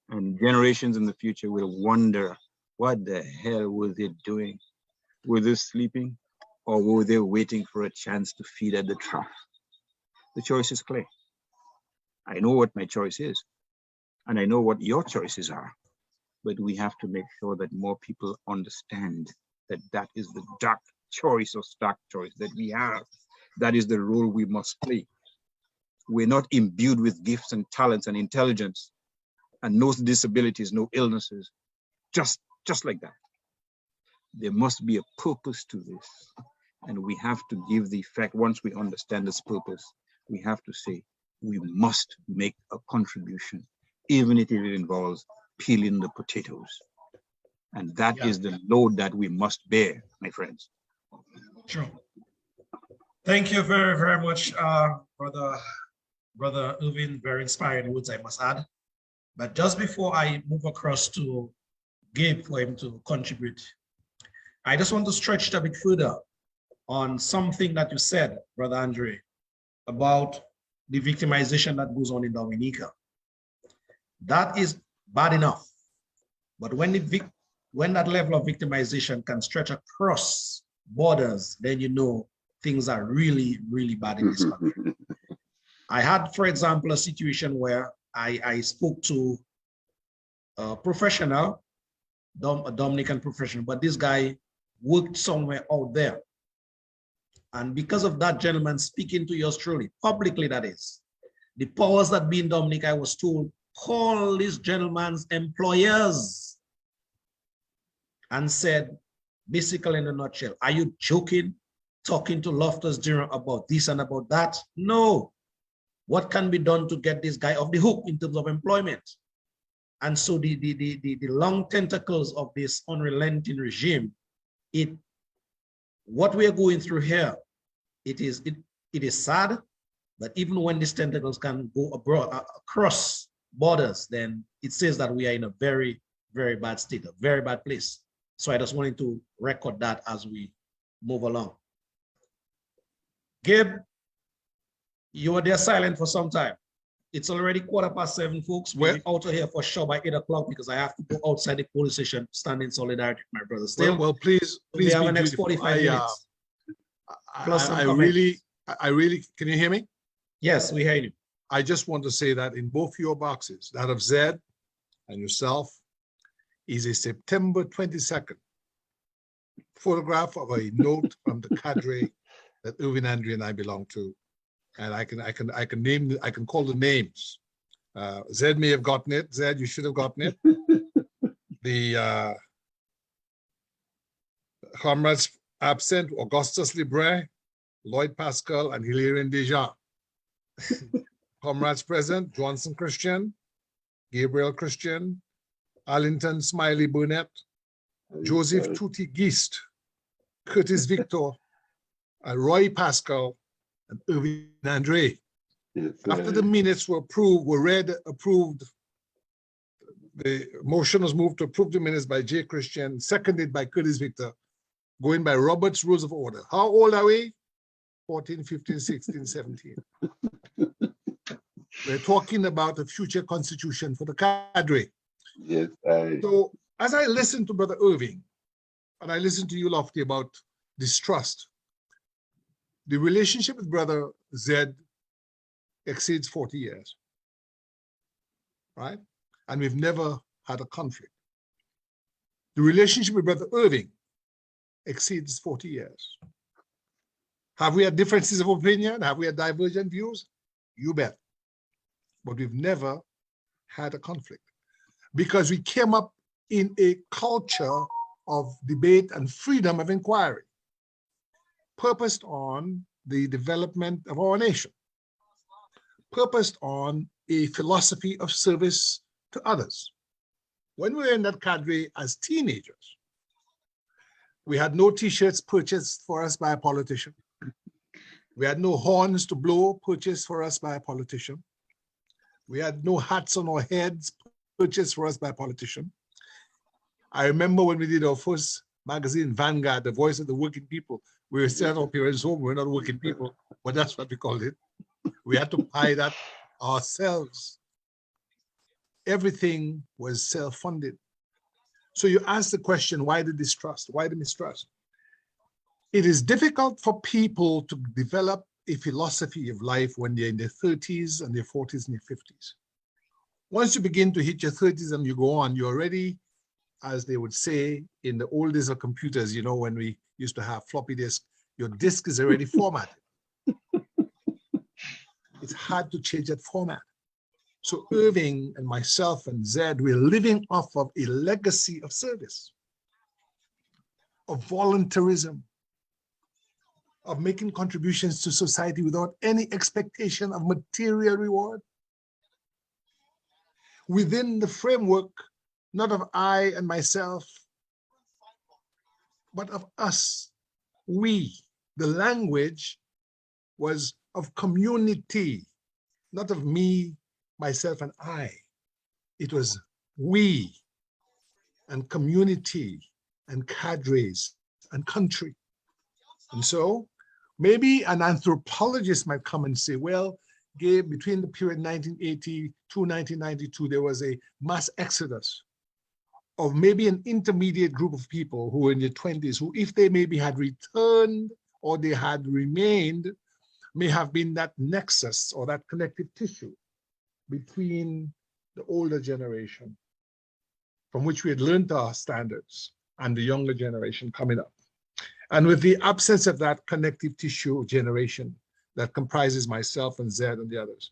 And generations in the future will wonder, what the hell were they doing? Were they sleeping, or were they waiting for a chance to feed at the trough? The choice is clear. I know what my choice is, and I know what your choices are, but we have to make sure that more people understand that that is the dark choice or stark choice that we have. That is the role we must play. We're not imbued with gifts and talents and intelligence and no disabilities, no illnesses, just like that. There must be a purpose to this. And we have to give the effect, once we understand this purpose, we have to say, we must make a contribution, even if it involves peeling the potatoes. And that is the load that we must bear, my friends. Sure. Thank you very, very much, Brother Irvin. Very inspiring words, I must add. But just before I move across to Gabe for him to contribute, I just want to stretch it a bit further on something that you said, Brother Andre, about the victimization that goes on in Dominica. That is bad enough. But when that level of victimization can stretch across borders, then you know things are really, really bad in this country. I had, for example, a situation where I spoke to a professional, a Dominican professional, but this guy worked somewhere out there. And because of that gentleman speaking to yours truly, publicly that is, the powers that be in Dominica, I was told, call this gentleman's employers and said, basically in a nutshell, are you joking, talking to Loftus Dura about this and about that? No. What can be done to get this guy off the hook in terms of employment? And so the long tentacles of this unrelenting regime, what we are going through here, it is sad, but even when these tentacles can go abroad, across borders, then it says that we are in a very, very bad state, a very bad place. So I just wanted to record that as we move along. Gabe, you were there silent for some time. It's already 7:15, folks. We're out of here for sure by 8 o'clock because I have to go outside the police station, stand in solidarity with my brother. Still, well, please we have be the next beautiful. 45 minutes. I really, can you hear me? Yes, we hear you. I just want to say that in both your boxes, that of Zed and yourself, is a September 22nd photograph of a note from the cadre that Irvin Andre and I belong to. And I can call the names. Zed may have gotten it. Zed, you should have gotten it. The comrades absent, Augustus Libre, Lloyd Pascal, and Hilarion Deja. Comrades present, Johnson Christian, Gabriel Christian, Arlington Smiley Burnett, Joseph Tutti Geist, Curtis Victor, Roy Pascal, and Irvin Andre. After the minutes were approved, the motion was moved to approve the minutes by J. Christian, seconded by Curtis Victor, going by Robert's Rules of Order. How old are we? 14, 15, 16, 17. We're talking about a future constitution for the cadre. Yes. So as I listen to Brother Irving, and I listen to you, Lofty, about distrust, the relationship with Brother Zed exceeds 40 years, right? And we've never had a conflict. The relationship with Brother Irving exceeds 40 years. Have we had differences of opinion? Have we had divergent views? You bet. But we've never had a conflict because we came up in a culture of debate and freedom of inquiry, purposed on the development of our nation, purposed on a philosophy of service to others. When we were in that cadre as teenagers, we had no t-shirts purchased for us by a politician. We had no horns to blow purchased for us by a politician. We had no hats on our heads purchased for us by a politician. I remember when we did our first magazine, Vanguard, the voice of the working people. We were still at our parents' home. We're not working people, but that's what we called it. We had to buy that ourselves. Everything was self-funded. So you ask the question, why the distrust? Why the mistrust? It is difficult for people to develop a philosophy of life when they're in their 30s and their 40s and their 50s. Once you begin to hit your 30s and you go on, you're already, as they would say in the old days of computers, you know, when we used to have floppy disk, your disk is already formatted. It's hard to change that format. So Irving and myself and Zed, we're living off of a legacy of service, of voluntarism, of making contributions to society without any expectation of material reward. Within the framework, not of I and myself, but of us, we. The language was of community, not of me, myself, and I. It was we and community and cadres and country. And so maybe an anthropologist might come and say, well, Gabe, between the period 1980 to 1992, there was a mass exodus of maybe an intermediate group of people who were in their 20s, who, if they maybe had returned or they had remained, may have been that nexus or that connective tissue between the older generation, from which we had learned our standards, and the younger generation coming up. And with the absence of that connective tissue generation that comprises myself and Zed and the others,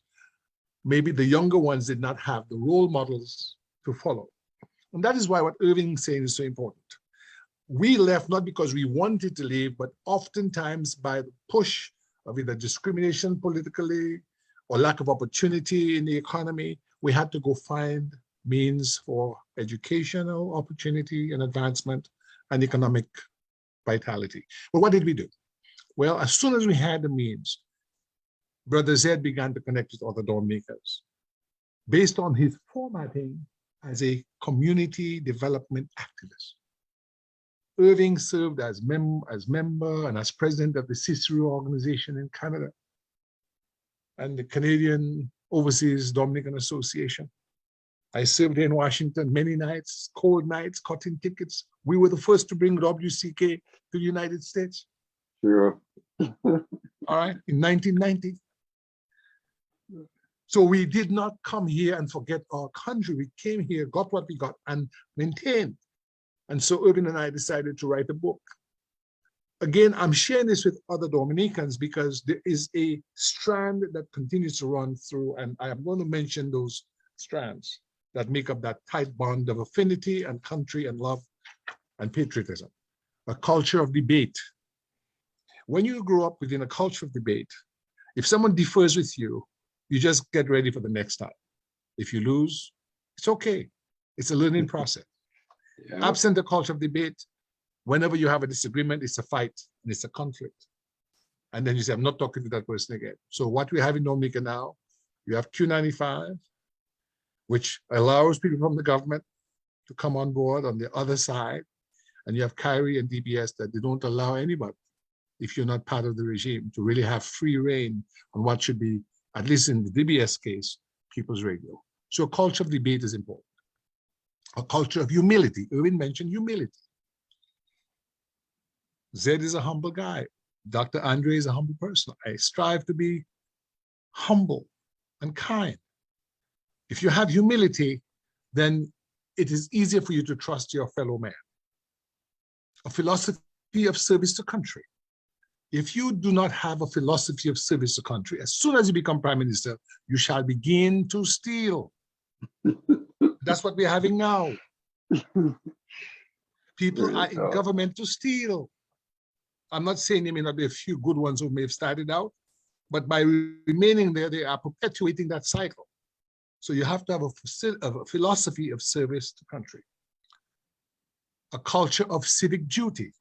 maybe the younger ones did not have the role models to follow. And that is why what Irving is saying is so important. We left not because we wanted to leave, but oftentimes by the push of either discrimination politically or lack of opportunity in the economy, we had to go find means for educational opportunity and advancement and economic vitality. But what did we do? Well, as soon as we had the means, Brother Zed began to connect with other dorm makers based on his formatting as a community development activist. Irving served as member and as president of the Cicero organization in Canada and the Canadian Overseas Dominican Association. I served in Washington many nights, cold nights, cutting tickets. We were the first to bring WCK to the United States. Sure. All right, in 1990. So we did not come here and forget our country. We came here, got what we got, and maintained. And so Irving and I decided to write a book. Again, I'm sharing this with other Dominicans because there is a strand that continues to run through, and I am going to mention those strands that make up that tight bond of affinity and country and love and patriotism. A culture of debate. When you grow up within a culture of debate, if someone differs with you, you just get ready for the next time. If you lose, it's okay. It's a learning process. Yeah. Absent the culture of debate, whenever you have a disagreement, it's a fight and it's a conflict. And then you say, I'm not talking to that person again. So what we have in Dominica now, you have Q95, which allows people from the government to come on board on the other side. And you have Kyrie and DBS that they don't allow anybody, if you're not part of the regime, to really have free reign on what should be, at least in the DBS case, people's radio. So a culture of debate is important. A culture of humility. Irwin mentioned humility. Zed is a humble guy. Dr. Andre is a humble person. I strive to be humble and kind. If you have humility, then it is easier for you to trust your fellow man. A philosophy of service to country. If you do not have a philosophy of service to country, as soon as you become prime minister, you shall begin to steal. That's what we're having now. People are in government to steal. I'm not saying there may not be a few good ones who may have started out, but by remaining there, they are perpetuating that cycle. So you have to have a philosophy of service to country, a culture of civic duty.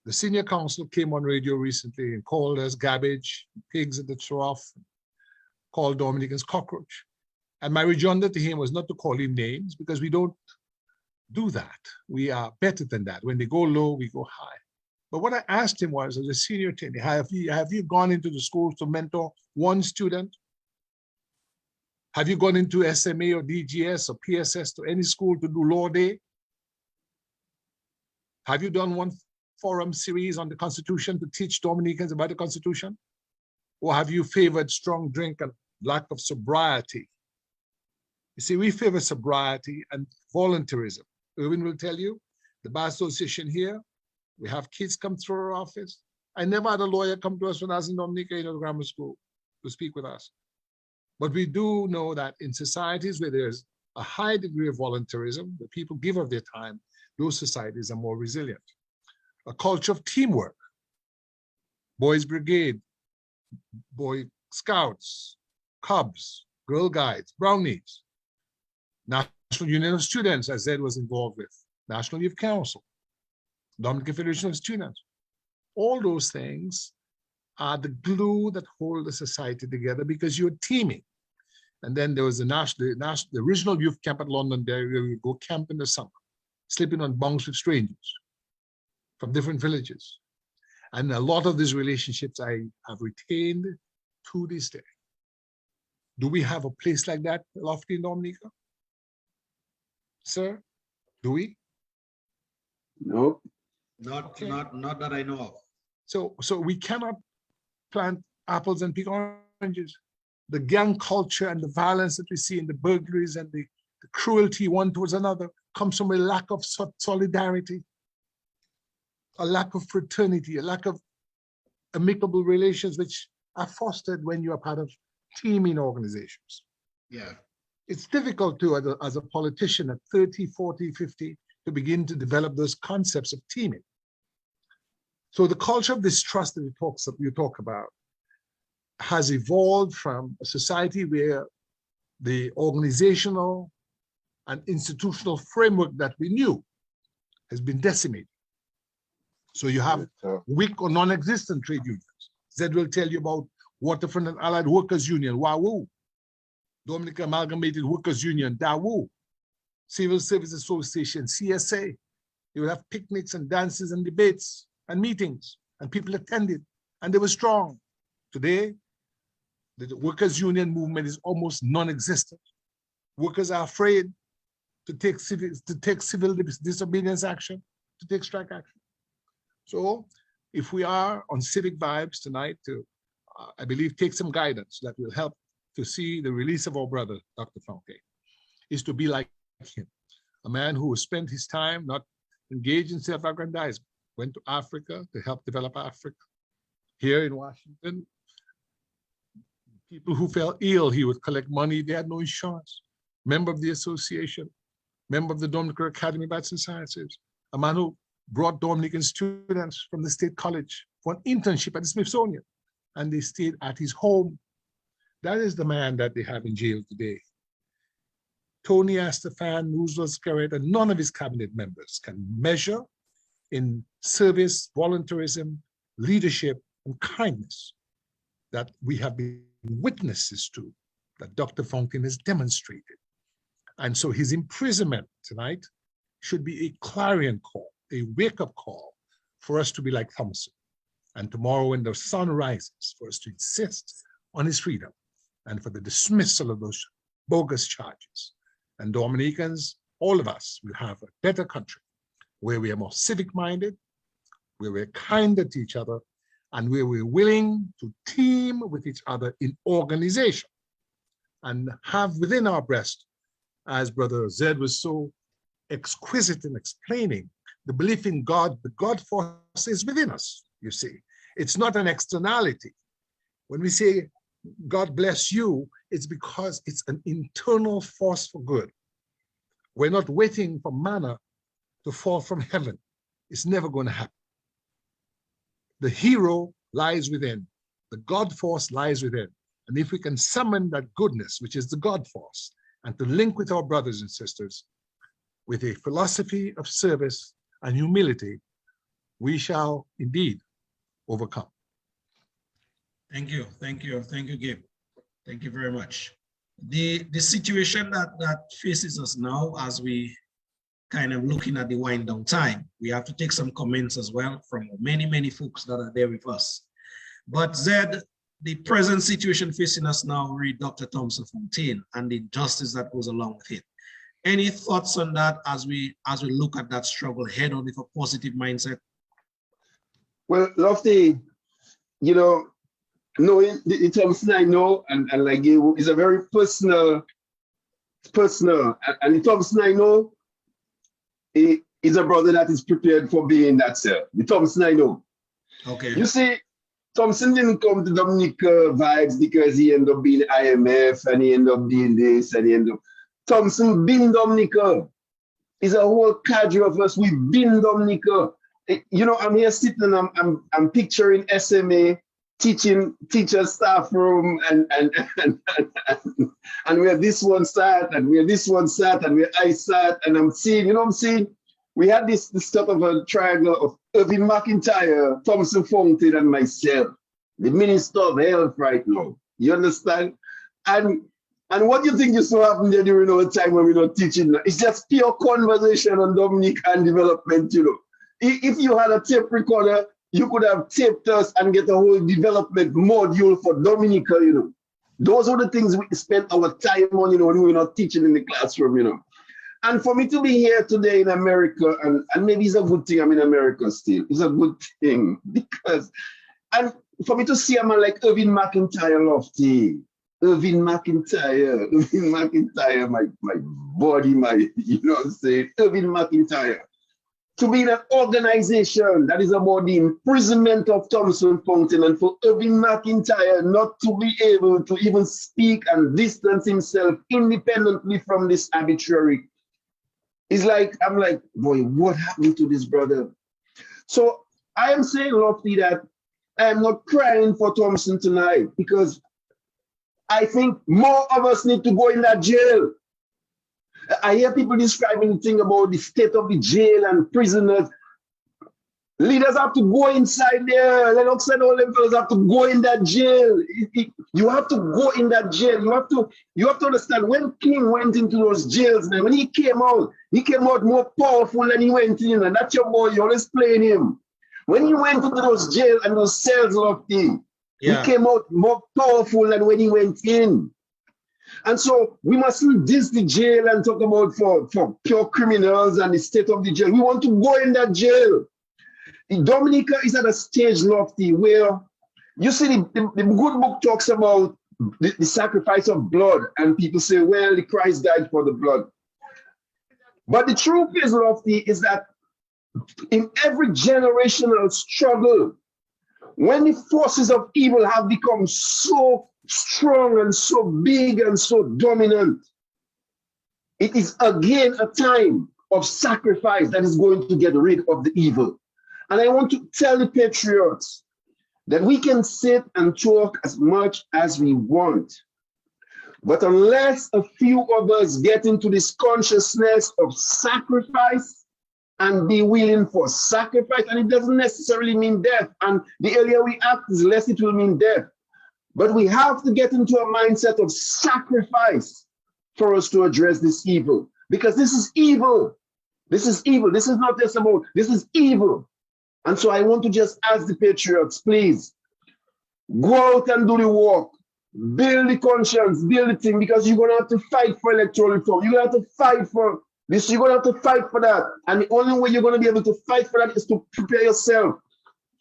The senior council came on radio recently and called us garbage, pigs at the trough, called Dominicans cockroach. And my rejoinder to him was not to call him names, because we don't do that. We are better than that. When they go low, we go high. But what I asked him was, as a senior tenant, have you gone into the schools to mentor one student? Have you gone into SMA or DGS or PSS to any school to do law day? Have you done one forum series on the Constitution to teach Dominicans about the Constitution? Or have you favored strong drink and lack of sobriety? You see, we favor sobriety and voluntarism. Irwin will tell you, the Bar Association here, we have kids come through our office. I never had a lawyer come to us when I was in Dominica, the grammar school, to speak with us. But we do know that in societies where there's a high degree of voluntarism, the people give of their time, those societies are more resilient. A culture of teamwork, Boys Brigade, Boy Scouts, Cubs, Girl Guides, Brownies, National Union of Students, as Zed was involved with, National Youth Council, Dominican Federation of Students. All those things are the glue that hold the society together, because you're teaming. And then there was the original youth camp at Londonderry, where we go camp in the summer, sleeping on bunks with strangers from different villages. And a lot of these relationships I have retained to this day. Do we have a place like that, Lofty in Dominica? Sir, do we? Nope. Not that I know of. So we cannot plant apples and pick oranges. The gang culture and the violence that we see in the burglaries and the cruelty one towards another comes from a lack of solidarity, a lack of fraternity, a lack of amicable relations, which are fostered when you are part of teaming organizations. Yeah. It's difficult to, as a politician at 30, 40, 50, to begin to develop those concepts of teaming. So the culture of distrust that you talk about has evolved from a society where the organizational and institutional framework that we knew has been decimated. So you have weak or non-existent trade unions. Zed will tell you about Waterfront and Allied Workers Union, WAWU. Dominica Amalgamated Workers Union, DAWU. Civil Service Association, CSA. You will have picnics and dances and debates and meetings, and people attended, and they were strong. Today, the workers' union movement is almost non-existent. Workers are afraid to take civil disobedience action, to take strike action. So if we are on civic vibes tonight to, I believe, take some guidance that will help to see the release of our brother, Dr. Fonke, is to be like him, a man who spent his time not engaged in self-aggrandizement, went to Africa to help develop Africa. Here in Washington, people who fell ill, he would collect money, they had no insurance. Member of the association, member of the Dominican Academy of Arts and Sciences, a man who brought Dominican students from the State College for an internship at the Smithsonian, and they stayed at his home. That is the man that they have in jail today. Tony Astafan, Roosevelt Scarrett, and none of his cabinet members can measure in service, voluntarism, leadership, and kindness that we have been witnesses to, that Dr. Fonkin has demonstrated. And so his imprisonment tonight should be a clarion call, a wake-up call for us to be like Thompson. And tomorrow when the sun rises, for us to insist on his freedom and for the dismissal of those bogus charges. And Dominicans, all of us, will have a better country where we are more civic-minded, where we're kinder to each other, and where we're willing to team with each other in organization and have within our breast, as Brother Zed was so exquisite in explaining, the belief in God, the God force is within us, you see. It's not an externality. When we say, God bless you, it's because it's an internal force for good. We're not waiting for manna to fall from heaven. It's never going to happen. The hero lies within. The God force lies within. And if we can summon that goodness, which is the God force, and to link with our brothers and sisters with a philosophy of service and humility, we shall indeed overcome. Thank you, Gabe. Thank you very much. The situation that faces us now, as we kind of looking at the wind down time, we have to take some comments as well from many folks that are there with us. But Zed, the present situation facing us now, read Dr. Thompson Fontaine and the justice that goes along with it. Any thoughts on that as we look at that struggle head on with a positive mindset? Well, Lofty, you know, knowing the Thompson I know and like you is a very personal, and the Thompson I know is a brother that is prepared for being that cell. The Thompson I know. Okay. You see, Thompson didn't come to Dominica vibes because he ended up being IMF and he ended up being this and he ended up. Thompson been Dominica. It's a whole cadre of us. We've been Dominica. You know, I'm here sitting and I'm picturing SMA teacher staff room and where this one sat and where this one sat and where I sat, and I'm seeing, you know what I'm saying? We had this sort of a triangle of Irving McIntyre, Thompson Fontaine, and myself, the Minister of Health right now. You understand? And what do you think used to happen there during our time when we're not teaching? It's just pure conversation on Dominic and development, you know. If you had a tape recorder, you could have taped us and get a whole development module for Dominica, you know. Those are the things we spent our time on, you know, when we were not teaching in the classroom, you know. And for me to be here today in America, and maybe it's a good thing I'm in America still, it's a good thing because, and for me to see a man like Irving McIntyre, Lofty, Irving McIntyre, my body, you know what I'm saying, Irving McIntyre. To be in an organization that is about the imprisonment of Thompson Fontaine, and for Irving McIntyre not to be able to even speak and distance himself independently from this arbitrary. It's like, I'm like, boy, what happened to this brother? So I am saying, Lofty, that I am not crying for Thompson tonight because I think more of us need to go in that jail. I hear people describing the thing about the state of the jail and prisoners. Leaders have to go inside there. Lennox and all them fellas have to go in that jail. You have to go in that jail. You have to understand, when King went into those jails, man, when he came out more powerful than he went in. And that's your boy, you always playing him. When he went into those jails and those cells, Lofty, he came out more powerful than when he went in. And so we mustn't diss the jail and talk about for pure criminals and the state of the jail. We want to go in that jail. Dominica is at a stage, Lofty, where you see the good book talks about the sacrifice of blood, and people say, well, the Christ died for the blood. But the truth is, Lofty, is that in every generational struggle, when the forces of evil have become so strong and so big and so dominant, it is again a time of sacrifice that is going to get rid of the evil. And I want to tell the patriots that we can sit and talk as much as we want, but unless a few of us get into this consciousness of sacrifice and be willing for sacrifice, and it doesn't necessarily mean death, and the earlier we act, the less it will mean death. But we have to get into a mindset of sacrifice for us to address this evil, because this is evil. This is evil. This is not just about, this is evil. And so I want to just ask the patriots, please, go out and do the work. Build the conscience, build the thing, because you're going to have to fight for electoral reform. You're going to have to fight for this. You're going to have to fight for that. And the only way you're going to be able to fight for that is to prepare yourself,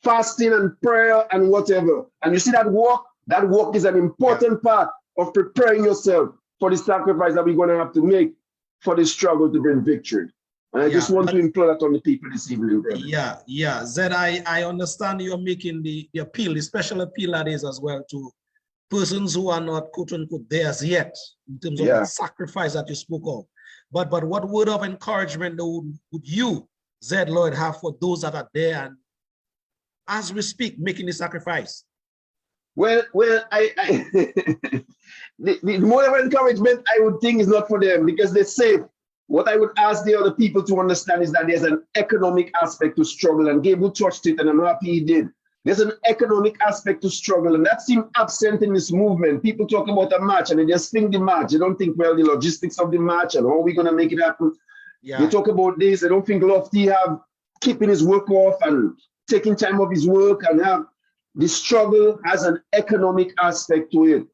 fasting and prayer and whatever. And you see that work? That work is an important part of preparing yourself for the sacrifice that we're going to have to make for the struggle to bring victory. And I just want to implore that on the people this evening, brother. Yeah. Zed, I understand you're making the appeal, the special appeal that is as well to persons who are not quote unquote theirs yet, in terms of the sacrifice that you spoke of. But what word of encouragement would you, Zed Lloyd, have for those that are there and as we speak, making the sacrifice? Well, the mode of encouragement I would think is not for them because they're safe. What I would ask the other people to understand is that there's an economic aspect to struggle, and Gabriel touched it, and I'm happy he did. There's an economic aspect to struggle, and that seems absent in this movement. People talk about a match, and they just think the match. They don't think, well, the logistics of the match and how we're going to make it happen. Yeah. They talk about this. They don't think Lofty have keeping his work off and taking time off his work, and have the struggle has an economic aspect to it.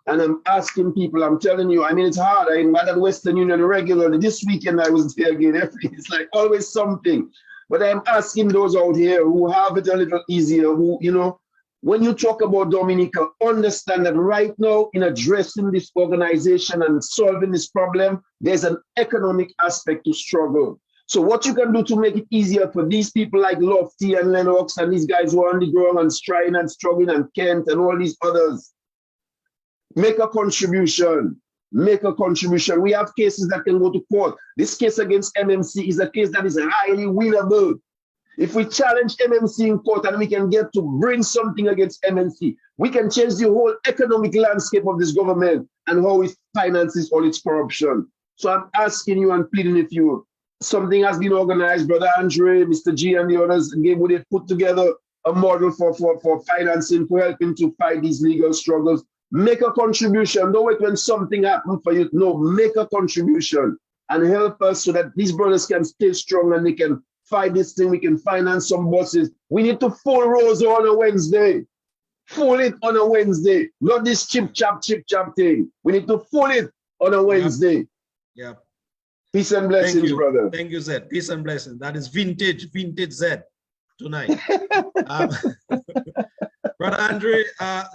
And I'm asking people, I'm telling you, I mean, it's hard. I'm at Western Union regularly. This weekend I was there again. It's like always something. But I'm asking those out here who have it a little easier, who, you know, when you talk about Dominica, understand that right now in addressing this organization and solving this problem, there's an economic aspect to struggle. So what you can do to make it easier for these people like Lofty and Lennox and these guys who are on the ground and striving and struggling, and Kent and all these others, make a contribution. Make a contribution. We have cases that can go to court. This case against MMC is a case that is highly winnable. If we challenge MMC in court and we can get to bring something against MMC, we can change the whole economic landscape of this government and how it finances all its corruption. So I'm asking you and pleading with you. Something has been organized. Brother Andre, Mr. G, and the others, again, would they put together a model for financing, for helping to fight these legal struggles? Make a contribution. Don't wait when something happens for you. No, make a contribution and help us so that these brothers can stay strong and they can fight this thing. We can finance some buses. We need to full Rosa on a Wednesday. Full it on a Wednesday. Not this chip chap thing. We need to full it on a Wednesday. Yeah. Peace and blessings, brother. Thank you, Zed. Peace and blessings. That is vintage Zed tonight. Brother Andre,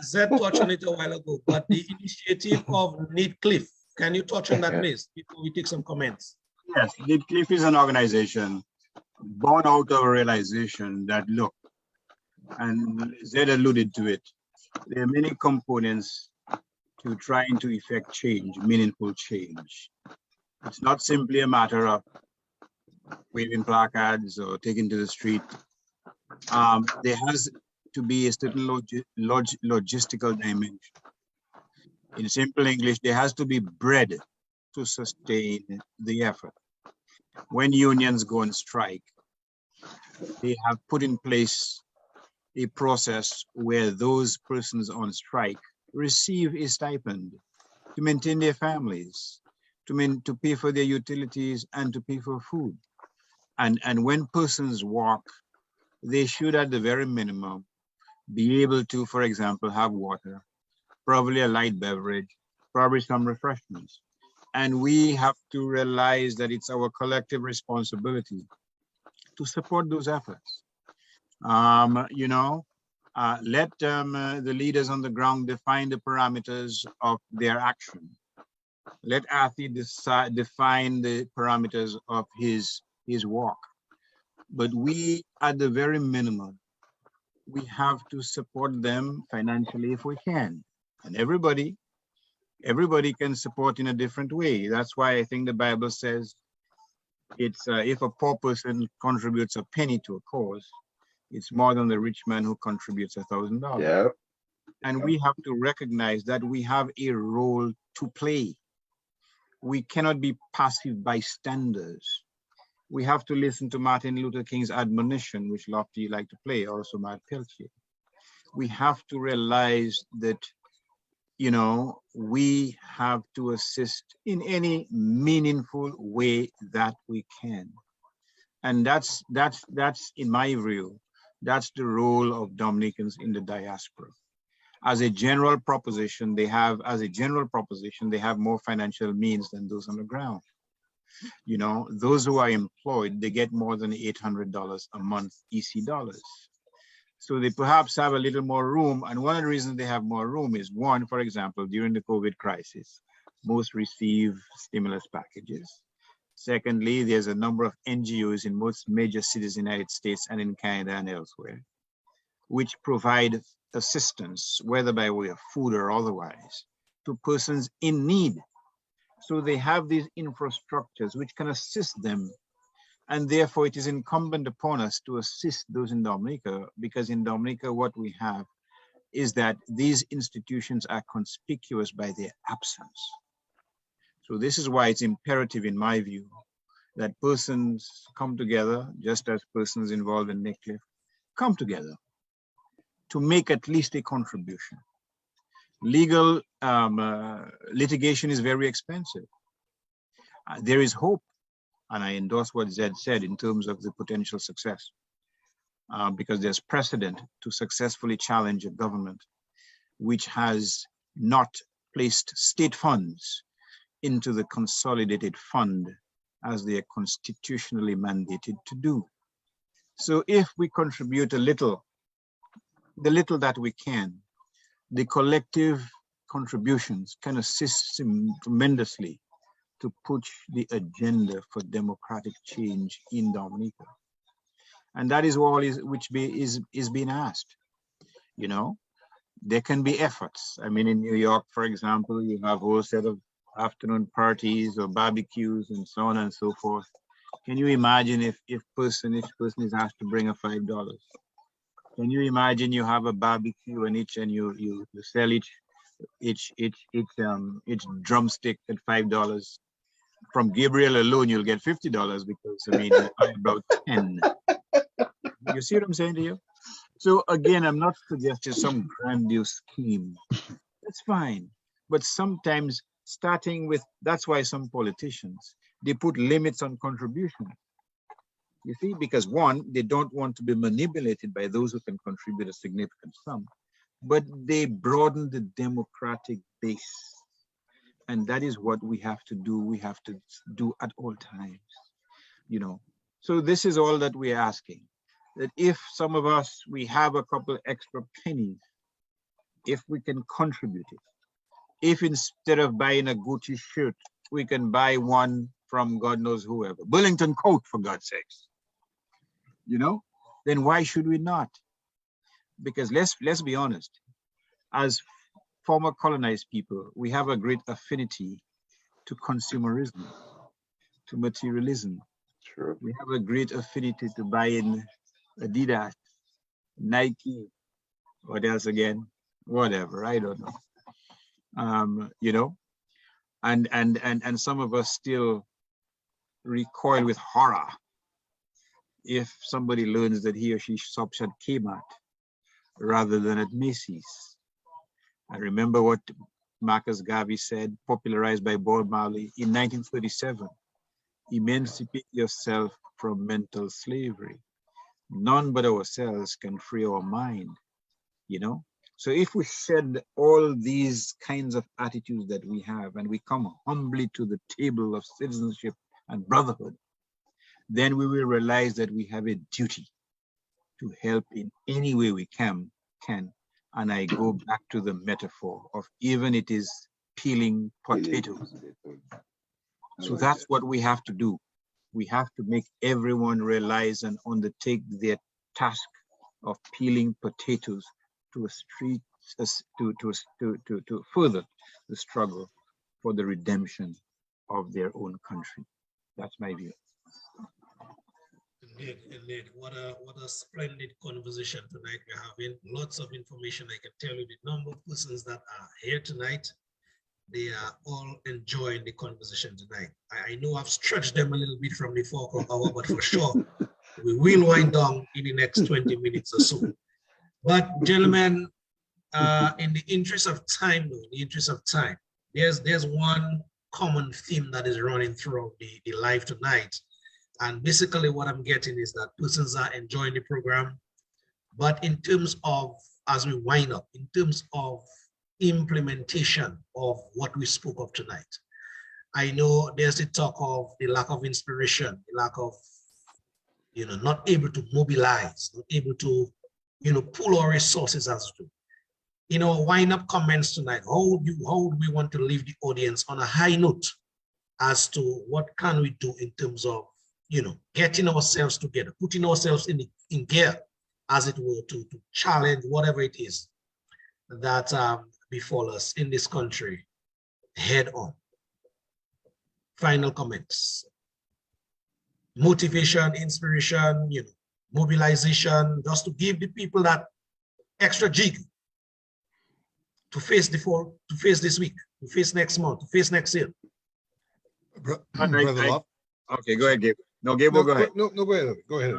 Zed touched on it a while ago, but the initiative of Need Cliff, can you touch on that, please, before we take some comments? Yes, Need Cliff is an organization born out of a realization that, look, and Zed alluded to it, there are many components to trying to effect change, meaningful change. It's not simply a matter of waving placards or taking to the street. There has to be a certain logistical dimension. In simple English, there has to be bread to sustain the effort. When unions go on strike, they have put in place a process where those persons on strike receive a stipend to maintain their families, to pay for their utilities and to pay for food. And when persons walk, they should at the very minimum be able to, for example, have water, probably a light beverage, probably some refreshments. And we have to realize that it's our collective responsibility to support those efforts. You know, let the leaders on the ground define the parameters of their action. Let Athi define the parameters of his walk. But we, at the very minimum, we have to support them financially if we can. And everybody can support in a different way. That's why I think the Bible says it's if a poor person contributes a penny to a cause, it's more than the rich man who contributes $1,000. Yeah. And we have to recognize that we have a role to play. We cannot be passive bystanders. We have to listen to Martin Luther King's admonition, which Lofty like to play, also Matt Peltier. We have to realize that, you know, we have to assist in any meaningful way that we can. And that's in my view, that's the role of Dominicans in the diaspora. As a general proposition, they have more financial means than those on the ground. You know, those who are employed, they get more than $800 a month EC dollars. So they perhaps have a little more room. And one of the reasons they have more room is, one, for example, during the COVID crisis, most receive stimulus packages. Secondly, there's a number of NGOs in most major cities in the United States and in Canada and elsewhere, which provide assistance, whether by way of food or otherwise, to persons in need. So they have these infrastructures which can assist them. And therefore it is incumbent upon us to assist those in Dominica, because in Dominica, what we have is that these institutions are conspicuous by their absence. So this is why it's imperative, in my view, that persons come together, just as persons involved in NECLIF come together to make at least a contribution. Legal litigation is very expensive. There is hope, and I endorse what Zed said in terms of the potential success, because there's precedent to successfully challenge a government which has not placed state funds into the consolidated fund as they are constitutionally mandated to do. So if we contribute a little, the little that we can, the collective contributions can assist tremendously to push the agenda for democratic change in Dominica. And that is all which is being asked. You know, there can be efforts. I mean, in New York, for example, you have a whole set of afternoon parties or barbecues and so on and so forth. Can you imagine if each person is asked to bring a $5? Can you imagine you have a barbecue and you sell each drumstick at $5? From Gabriel alone, you'll get $50 because I mean about 10. You see what I'm saying to you? So again, I'm not suggesting some grandiose scheme. That's fine, but sometimes starting with, that's why some politicians, they put limits on contributions. You see, because one, they don't want to be manipulated by those who can contribute a significant sum, but they broaden the democratic base. And that is what we have to do. We have to do at all times, you know. So this is all that we're asking, that if some of us, we have a couple extra pennies, if we can contribute it, if instead of buying a Gucci shirt, we can buy one from God knows whoever, Burlington coat for God's sakes, you know, then why should we not? Because let's be honest, as former colonized people, we have a great affinity to consumerism, to materialism. Sure. We have a great affinity to buying Adidas, Nike, what else again? Whatever, I don't know. You know, and some of us still recoil with horror if somebody learns that he or she shops at Kmart rather than at Macy's. I remember what Marcus Garvey said, popularized by Bob Marley in 1937, emancipate yourself from mental slavery. None but ourselves can free our mind, you know? So if we shed all these kinds of attitudes that we have and we come humbly to the table of citizenship and brotherhood, then we will realize that we have a duty to help in any way we can. And I go back to the metaphor of even it is peeling potatoes. So that's what we have to do. We have to make everyone realize and undertake their task of peeling potatoes to further the struggle for the redemption of their own country. That's my view. Indeed. What a splendid conversation tonight we're having. Lots of information. I can tell you the number of persons that are here tonight. They are all enjoying the conversation tonight. I know I've stretched them a little bit from the 4 o'clock hour, but for sure, we will wind down in the next 20 minutes or so. But gentlemen, in the interest of time, there's one common theme that is running throughout the live tonight. And basically what I'm getting is that persons are enjoying the program, but in terms of, as we wind up, in terms of implementation of what we spoke of tonight, I know there's the talk of the lack of inspiration, the lack of, you know, not able to mobilize, not able to, you know, pull our resources as to, you know, wind up comments tonight. How do we want to leave the audience on a high note as to what can we do in terms of, you know, getting ourselves together, putting ourselves in gear, as it were, to challenge whatever it is that befall us in this country head on. Final comments. Motivation, inspiration, you know, mobilization, just to give the people that extra jig to face to face this week, to face next month, to face next year. Brother Love. Okay, go ahead, Gabriel. No, Gabriel, go ahead. No, go ahead. Go ahead.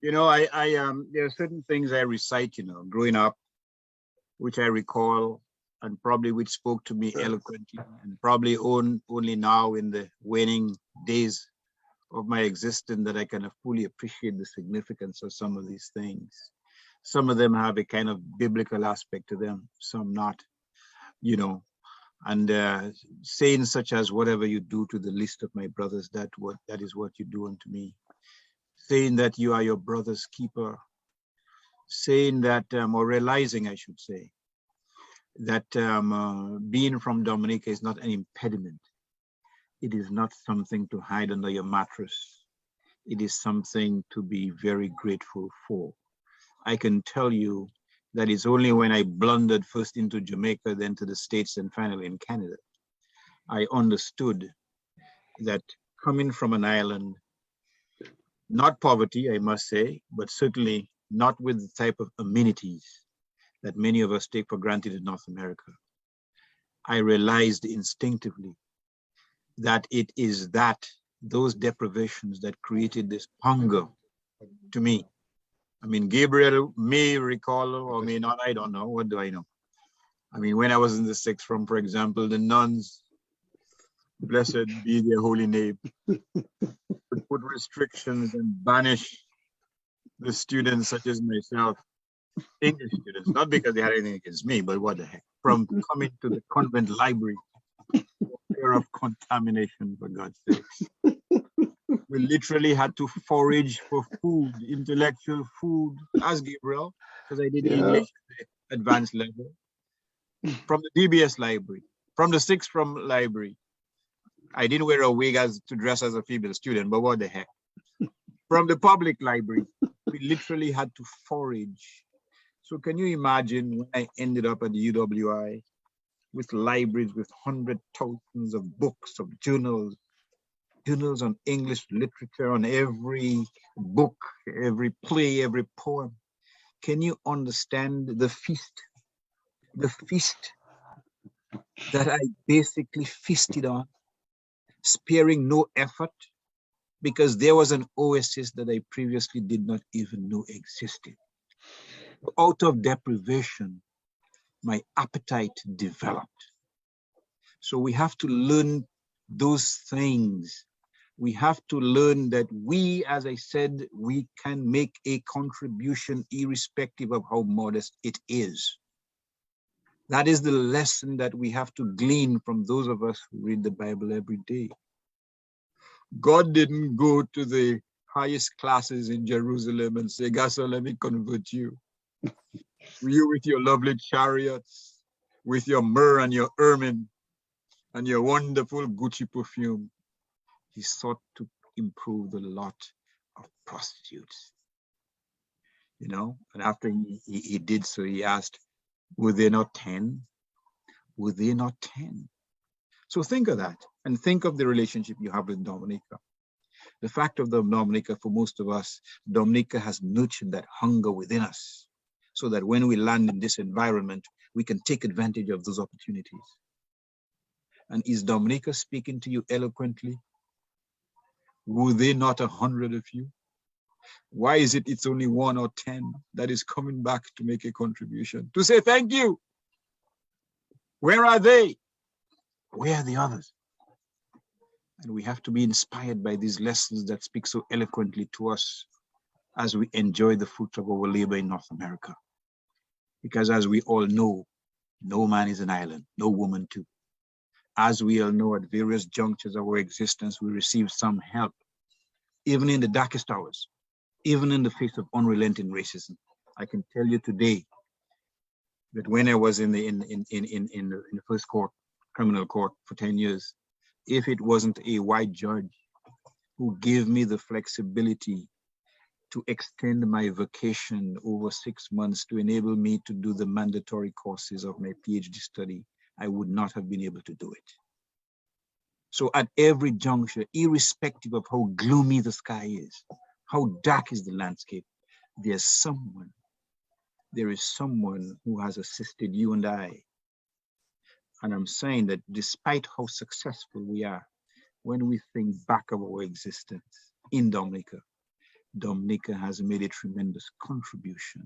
You know, there are certain things I recite, you know, growing up, which I recall and probably which spoke to me eloquently, and probably only now in the waning days of my existence that I kind of fully appreciate the significance of some of these things. Some of them have a kind of biblical aspect to them, some not, you know, and saying such as, whatever you do to the least of my brothers, that is what you do unto me. Saying that you are your brother's keeper. Saying that, or realizing, I should say, that being from Dominica is not an impediment. It is not something to hide under your mattress. It is something to be very grateful for. I can tell you that it's only when I blundered first into Jamaica, then to the States, and finally in Canada, I understood that coming from an island, not poverty, I must say, but certainly not with the type of amenities that many of us take for granted in North America, I realized instinctively that it is those deprivations that created this hunger to me. I mean, Gabriel may recall or may not, I don't know. What do I know? I mean, when I was in the sixth form, for example, the nuns, blessed be their holy name, would put restrictions and banish the students such as myself, English students, not because they had anything against me, but what the heck, from coming to the convent library for fear of contamination, for God's sake. We literally had to forage for food, intellectual food, as Gabriel, because I did English at the advanced level, from the DBS library, from the sixth form library. I didn't wear a wig to dress as a female student, but what the heck. From the public library, we literally had to forage. So can you imagine when I ended up at the UWI with libraries with 100,000 of books, of journals on English literature, on every book, every play, every poem. Can you understand the feast that I basically feasted on, sparing no effort, because there was an oasis that I previously did not even know existed. Out of deprivation, my appetite developed. So we have to learn those things. We have to learn that we, as I said, we can make a contribution irrespective of how modest it is. That is the lesson that we have to glean from those of us who read the Bible every day. God didn't go to the highest classes in Jerusalem and say, Gasa, let me convert you. You with your lovely chariots, with your myrrh and your ermine and your wonderful Gucci perfume. He sought to improve the lot of prostitutes. You know, and after he did so, he asked, were there not 10? Were there not 10? So think of that, and think of the relationship you have with Dominica. The fact of the Dominica, for most of us, Dominica has nurtured that hunger within us, so that when we land in this environment, we can take advantage of those opportunities. And is Dominica speaking to you eloquently? Were they not 100 of you? Why is it it's only 1 or 10 that is coming back to make a contribution, to say thank you? Where are they? Where are the others? And we have to be inspired by these lessons that speak so eloquently to us as we enjoy the fruit of our labor in North America. Because as we all know, no man is an island, no woman too. As we all know, at various junctures of our existence, we receive some help, even in the darkest hours, even in the face of unrelenting racism. I can tell you today that when I was in the first court, criminal court for 10 years, if it wasn't a white judge who gave me the flexibility to extend my vacation over 6 months to enable me to do the mandatory courses of my PhD study, I would not have been able to do it. So at every juncture, irrespective of how gloomy the sky is, how dark is the landscape, there's someone there is someone who has assisted you and I. And I'm saying that despite how successful we are, when we think back of our existence in Dominica, Dominica has made a tremendous contribution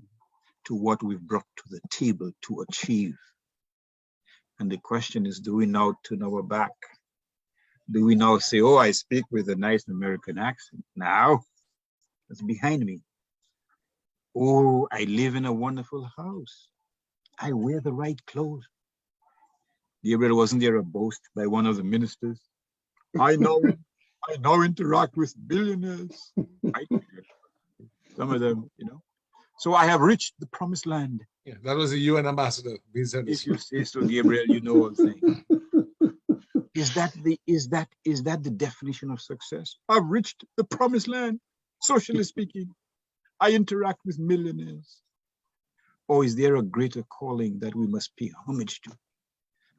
to what we've brought to the table to achieve. And the question is, do we now turn our back? Do we now say, oh, I speak with a nice American accent? Now, that's behind me. Oh, I live in a wonderful house. I wear the right clothes. Gabriel, wasn't there a boast by one of the ministers? I now interact with billionaires. Some of them, you know. So I have reached the promised land. Yeah, that was the UN ambassador. If you say so, Gabriel, you know what I'm saying. Is that the definition of success? I've reached the promised land, socially speaking. I interact with millionaires. Or is there a greater calling that we must pay homage to?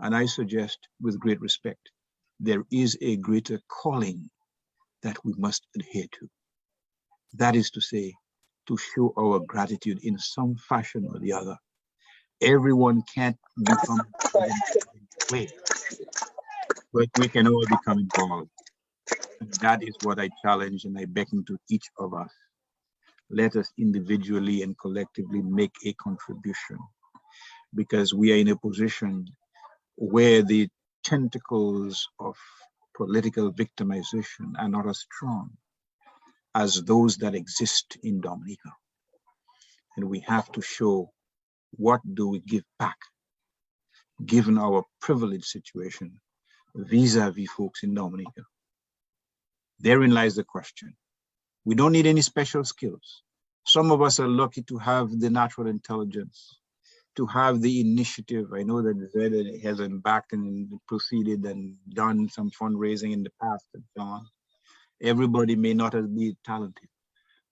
And I suggest, with great respect, there is a greater calling that we must adhere to. That is to say, to show our gratitude in some fashion or the other. Everyone can't become way, but we can all become involved. And that is what I challenge and I beckon to each of us. Let us individually and collectively make a contribution, because we are in a position where the tentacles of political victimization are not as strong as those that exist in Dominica. And we have to show what do we give back, given our privileged situation vis-a-vis folks in Dominica. Therein lies the question. We don't need any special skills. Some of us are lucky to have the natural intelligence, to have the initiative. I know that Zed has embarked and proceeded and done some fundraising in the past and so on. Everybody may not be talented,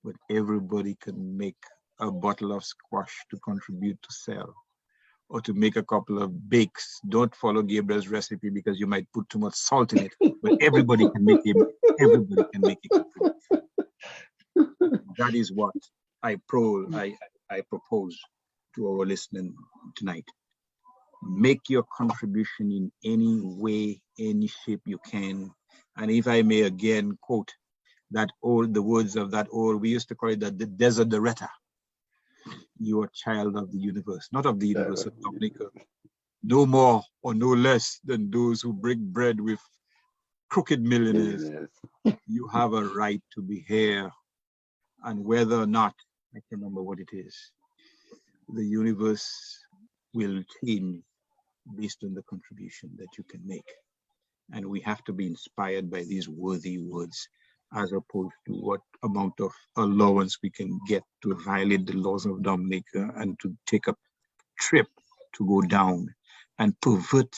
but everybody can make a bottle of squash to contribute to sell, or to make a couple of bakes. Don't follow Gabriel's recipe because you might put too much salt in it, but everybody can make it. Everybody can make it. That is what I propose to our listening tonight. Make your contribution in any way, any shape you can. And if I may again quote the words of that old, we used to call it the Desiderata. You are a child of the universe, not of the universe of Dominica. No more or no less than those who break bread with crooked millionaires. You have a right to be here. And whether or not, I can't remember what it is, the universe will change based on the contribution that you can make. And we have to be inspired by these worthy words, as opposed to what amount of allowance we can get to violate the laws of Dominica and to take a trip to go down and pervert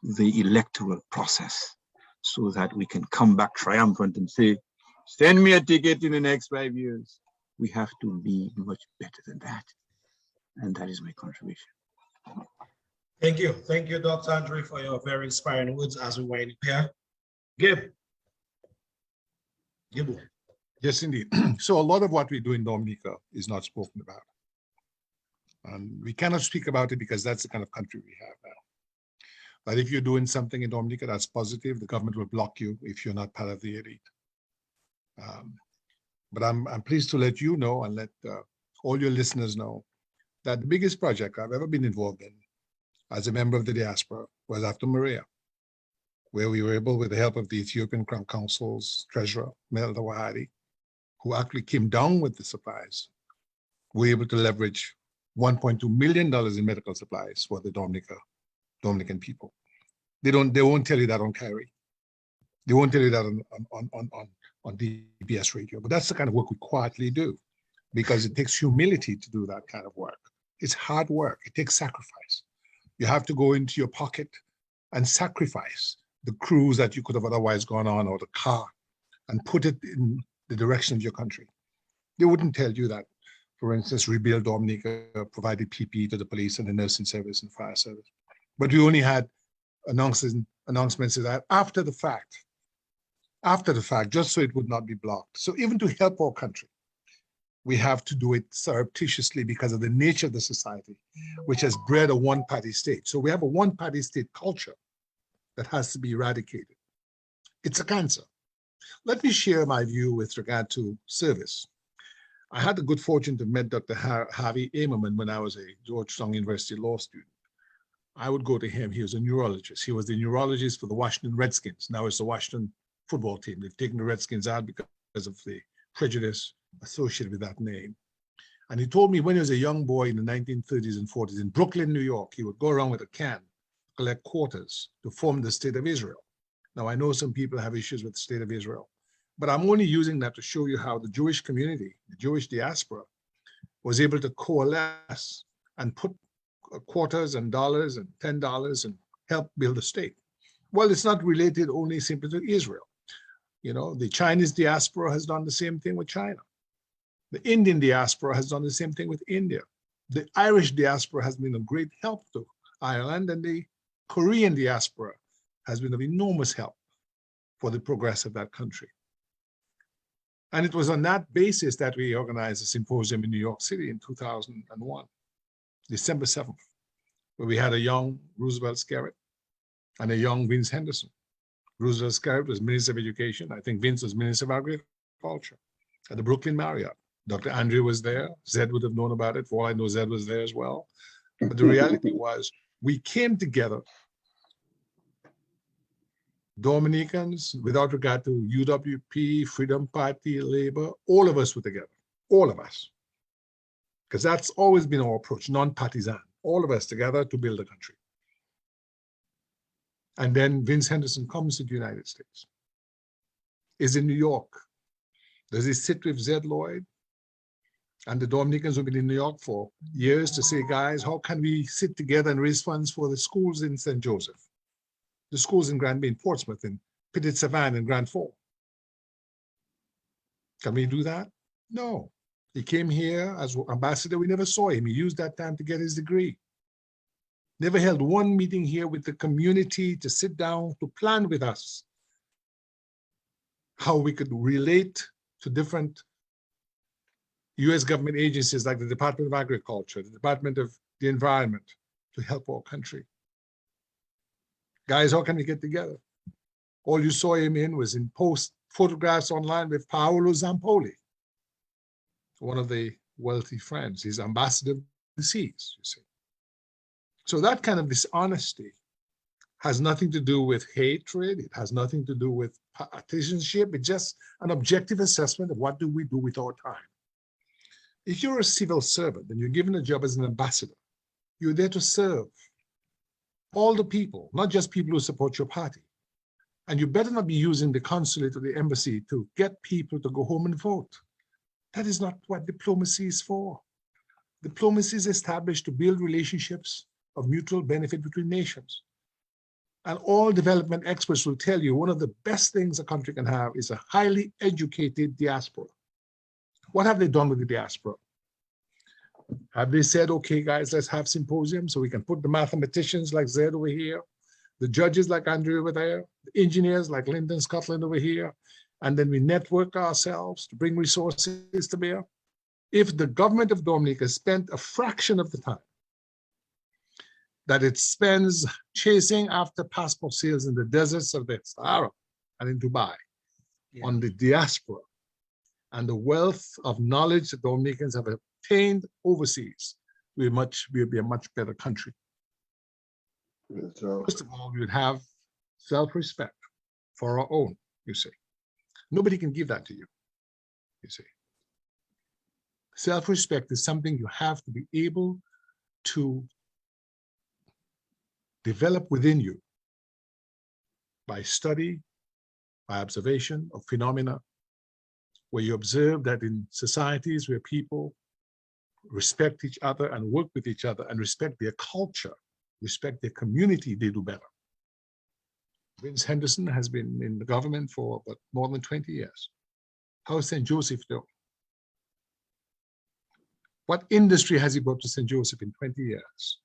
the electoral process so that we can come back triumphant and say, send me a ticket in the next 5 years. We have to be much better than that. And that is my contribution. Thank you. Thank you, Dr. Andre, for your very inspiring words as we wind up here. Gib. Yes, indeed. So a lot of what we do in Dominica is not spoken about. We cannot speak about it because that's the kind of country we have now. But if you're doing something in Dominica that's positive, the government will block you if you're not part of the elite. But I'm pleased to let you know and let all your listeners know that the biggest project I've ever been involved in as a member of the diaspora was after Maria, where we were able, with the help of the Ethiopian Crown Council's treasurer, Melda Wahadi, who actually came down with the supplies, we were able to leverage $1.2 million in medical supplies for the Dominican people. They won't tell you that on Kyrie. They won't tell you that on DBS radio, but that's the kind of work we quietly do, because it takes humility to do that kind of work. It's hard work. It takes sacrifice. You have to go into your pocket and sacrifice the cruise that you could have otherwise gone on, or the car, and put it in the direction of your country. They wouldn't tell you that, for instance, Rebuild Dominica provided PPE to the police and the nursing service and fire service. But we only had announcements of that after the fact, just so it would not be blocked. So even to help our country, we have to do it surreptitiously because of the nature of the society, which has bred a one-party state. So we have a one-party state culture that has to be eradicated. It's a cancer. Let me share my view with regard to service. I had the good fortune to meet Dr. Harvey Amerman when I was a Georgetown University law student. I would go to him. He was a neurologist. He was the neurologist for the Washington Redskins. Now it's the Washington football team. They've taken the Redskins out because of the prejudice associated with that name. And he told me when he was a young boy in the 1930s and 40s in Brooklyn, New York, he would go around with a can, collect quarters to form the state of Israel. Now, I know some people have issues with the state of Israel, but I'm only using that to show you how the Jewish community, the Jewish diaspora, was able to coalesce and put quarters and dollars and $10 and help build a state. Well, it's not related only simply to Israel. You know, the Chinese diaspora has done the same thing with China. The Indian diaspora has done the same thing with India. The Irish diaspora has been of great help to Ireland, and the Korean diaspora has been of enormous help for the progress of that country. And it was on that basis that we organized a symposium in New York City in 2001, December 7th, where we had a young Roosevelt Skerritt and a young Vince Henderson. Roosevelt Skerritt was Minister of Education. I think Vince was Minister of Agriculture at the Brooklyn Marriott. Dr. Andrew was there. Zed would have known about it. For all I know, Zed was there as well. But the reality was we came together, Dominicans, without regard to UWP, Freedom Party, Labor, all of us were together, all of us. Because that's always been our approach, non-partisan, all of us together to build a country. And then Vince Henderson comes to the United States, is in New York. Does he sit with Zed Lloyd and the Dominicans who've been in New York for years to say, guys, how can we sit together and raise funds for the schools in St. Joseph, the schools in Grand Bay, in Portsmouth, in Petite Savannah, and Grand Forks? Can we do that? No. He came here as ambassador. We never saw him. He used that time to get his degree. Never held one meeting here with the community to sit down to plan with us how we could relate to different US government agencies like the Department of Agriculture, the Department of the Environment, to help our country. Guys, how can we get together? All you saw him in was in post photographs online with Paolo Zampoli, one of the wealthy friends. He's ambassador of the seas, you see. So that kind of dishonesty has nothing to do with hatred. It has nothing to do with partisanship. It's just an objective assessment of what do we do with our time. If you're a civil servant and you're given a job as an ambassador, you're there to serve all the people, not just people who support your party. And you better not be using the consulate or the embassy to get people to go home and vote. That is not what diplomacy is for. Diplomacy is established to build relationships of mutual benefit between nations. And all development experts will tell you one of the best things a country can have is a highly educated diaspora. What have they done with the diaspora? Have they said, okay, guys, let's have symposiums so we can put the mathematicians like Zed over here, the judges like Andrew over there, the engineers like Lyndon Scotland over here, and then we network ourselves to bring resources to bear? If the government of Dominica spent a fraction of the time that it spends chasing after passport sales in the deserts of the Sahara and in Dubai, on the diaspora, and the wealth of knowledge that Dominicans have obtained overseas, we'll be a much better country. So, first of all, we would have self-respect for our own, you see. Nobody can give that to you, you see. Self-respect is something you have to be able to develop within you by study, by observation of phenomena, where you observe that in societies where people respect each other and work with each other and respect their culture, respect their community, they do better. Vince Henderson has been in the government for more than 20 years. How is St. Joseph doing? What industry has he brought to St. Joseph in 20 years?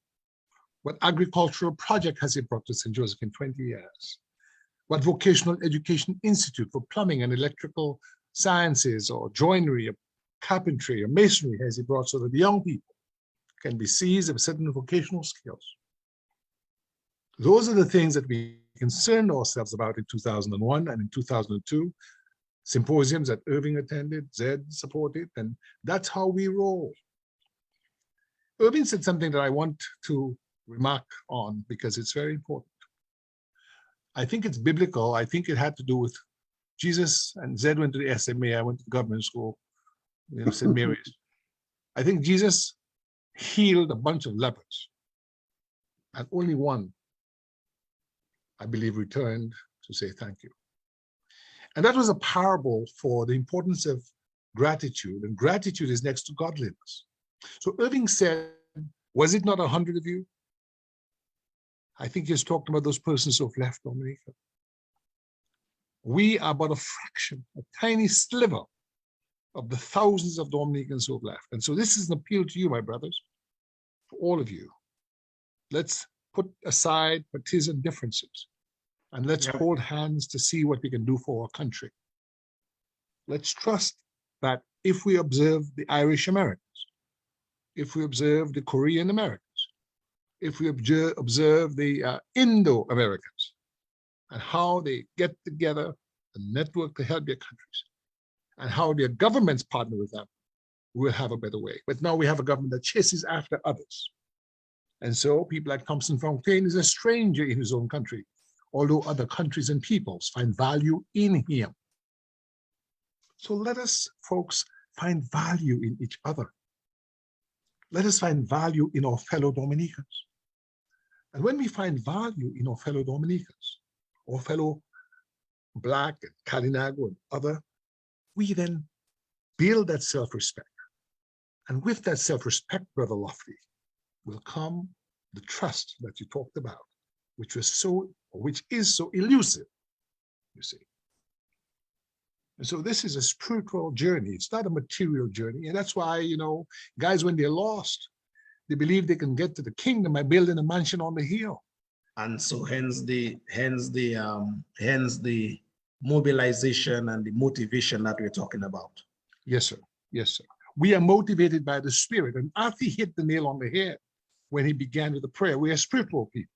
What agricultural project has he brought to St. Joseph in 20 years? What vocational education institute for plumbing and electrical sciences or joinery or carpentry or masonry has he brought so that the young people can be seized of certain vocational skills. Those are the things that we concerned ourselves about in 2001 and in 2002, symposiums that Irving attended, Zed supported, and that's how we roll. Irving said something that I want to remark on because it's very important. I think it's biblical. I think it had to do with Jesus, and Zed went to the SMA. I went to the government school, St. Mary's. I think Jesus healed a bunch of lepers, and only one, I believe, returned to say thank you. And that was a parable for the importance of gratitude, and gratitude is next to godliness. So Irving said, was it not 100 of you? I think he's talking about those persons who have left Dominica. We are but a fraction, a tiny sliver of the thousands of Dominicans who have left. And so this is an appeal to you, my brothers, for all of you. Let's put aside partisan differences and let's hold hands to see what we can do for our country. Let's trust that if we observe the Irish Americans, if we observe the Korean Americans, if we observe the Indo-Americans and how they get together and network to help their countries and how their governments partner with them, we'll have a better way. But now we have a government that chases after others. And so people like Thompson Fontaine is a stranger in his own country, although other countries and peoples find value in him. So let us, folks, find value in each other. Let us find value in our fellow Dominicans. And when we find value in our fellow Dominicans, our fellow Black and Kalinago and other, we then build that self-respect. And with that self-respect, Brother Lofty, will come the trust that you talked about, which is so elusive, you see. And so this is a spiritual journey. It's not a material journey. And that's why, guys, when they're lost, they believe they can get to the kingdom by building a mansion on the hill. And so hence the mobilization and the motivation that we're talking about. Yes, sir. Yes, sir. We are motivated by the Spirit. And Arthur hit the nail on the head when he began with the prayer. We are spiritual people.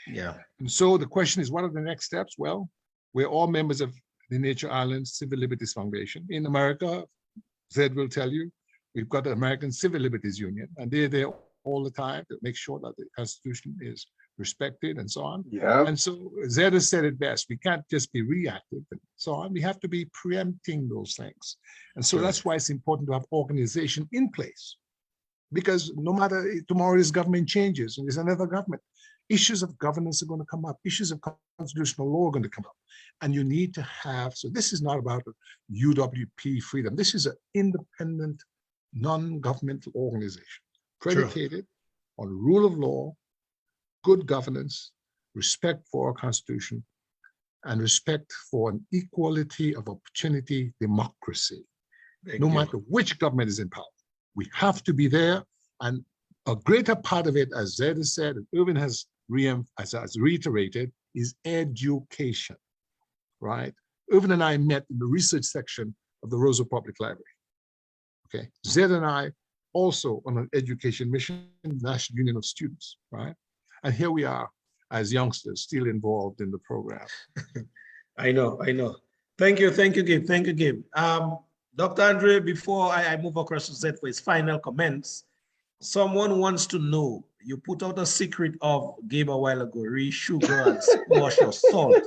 Yeah. And so the question is, what are the next steps? Well, we're all members of the Nature Islands Civil Liberties Foundation. In America, Zed will tell you, we've got the American Civil Liberties Union, and they're there all the time to make sure that the Constitution is respected and so on. Yeah. And so Zed has said it best. We can't just be reactive and so on. We have to be preempting those things. And so that's why it's important to have organization in place. Because no matter, tomorrow this government changes and there's another government, issues of governance are going to come up, issues of constitutional law are going to come up. And you need to have, so this is not about UWP freedom. This is an independent, non-governmental organization predicated on rule of law, good governance, respect for our Constitution, and respect for an equality of opportunity democracy. No matter which government is in power, we have to be there. And a greater part of it, as Zed has said, and Irvin has reiterated, is education, right? Irvin and I met in the research section of the Roosevelt Public Library. Okay, Zed and I also on an education mission, National Union of Students, right? And here we are as youngsters still involved in the program. I know. Thank you, Gabe. Thank you, Gabe. Dr. Andre, before I move across to Zed for his final comments, someone wants to know, you put out a secret of Gabe a while ago, sugar and squash or salt.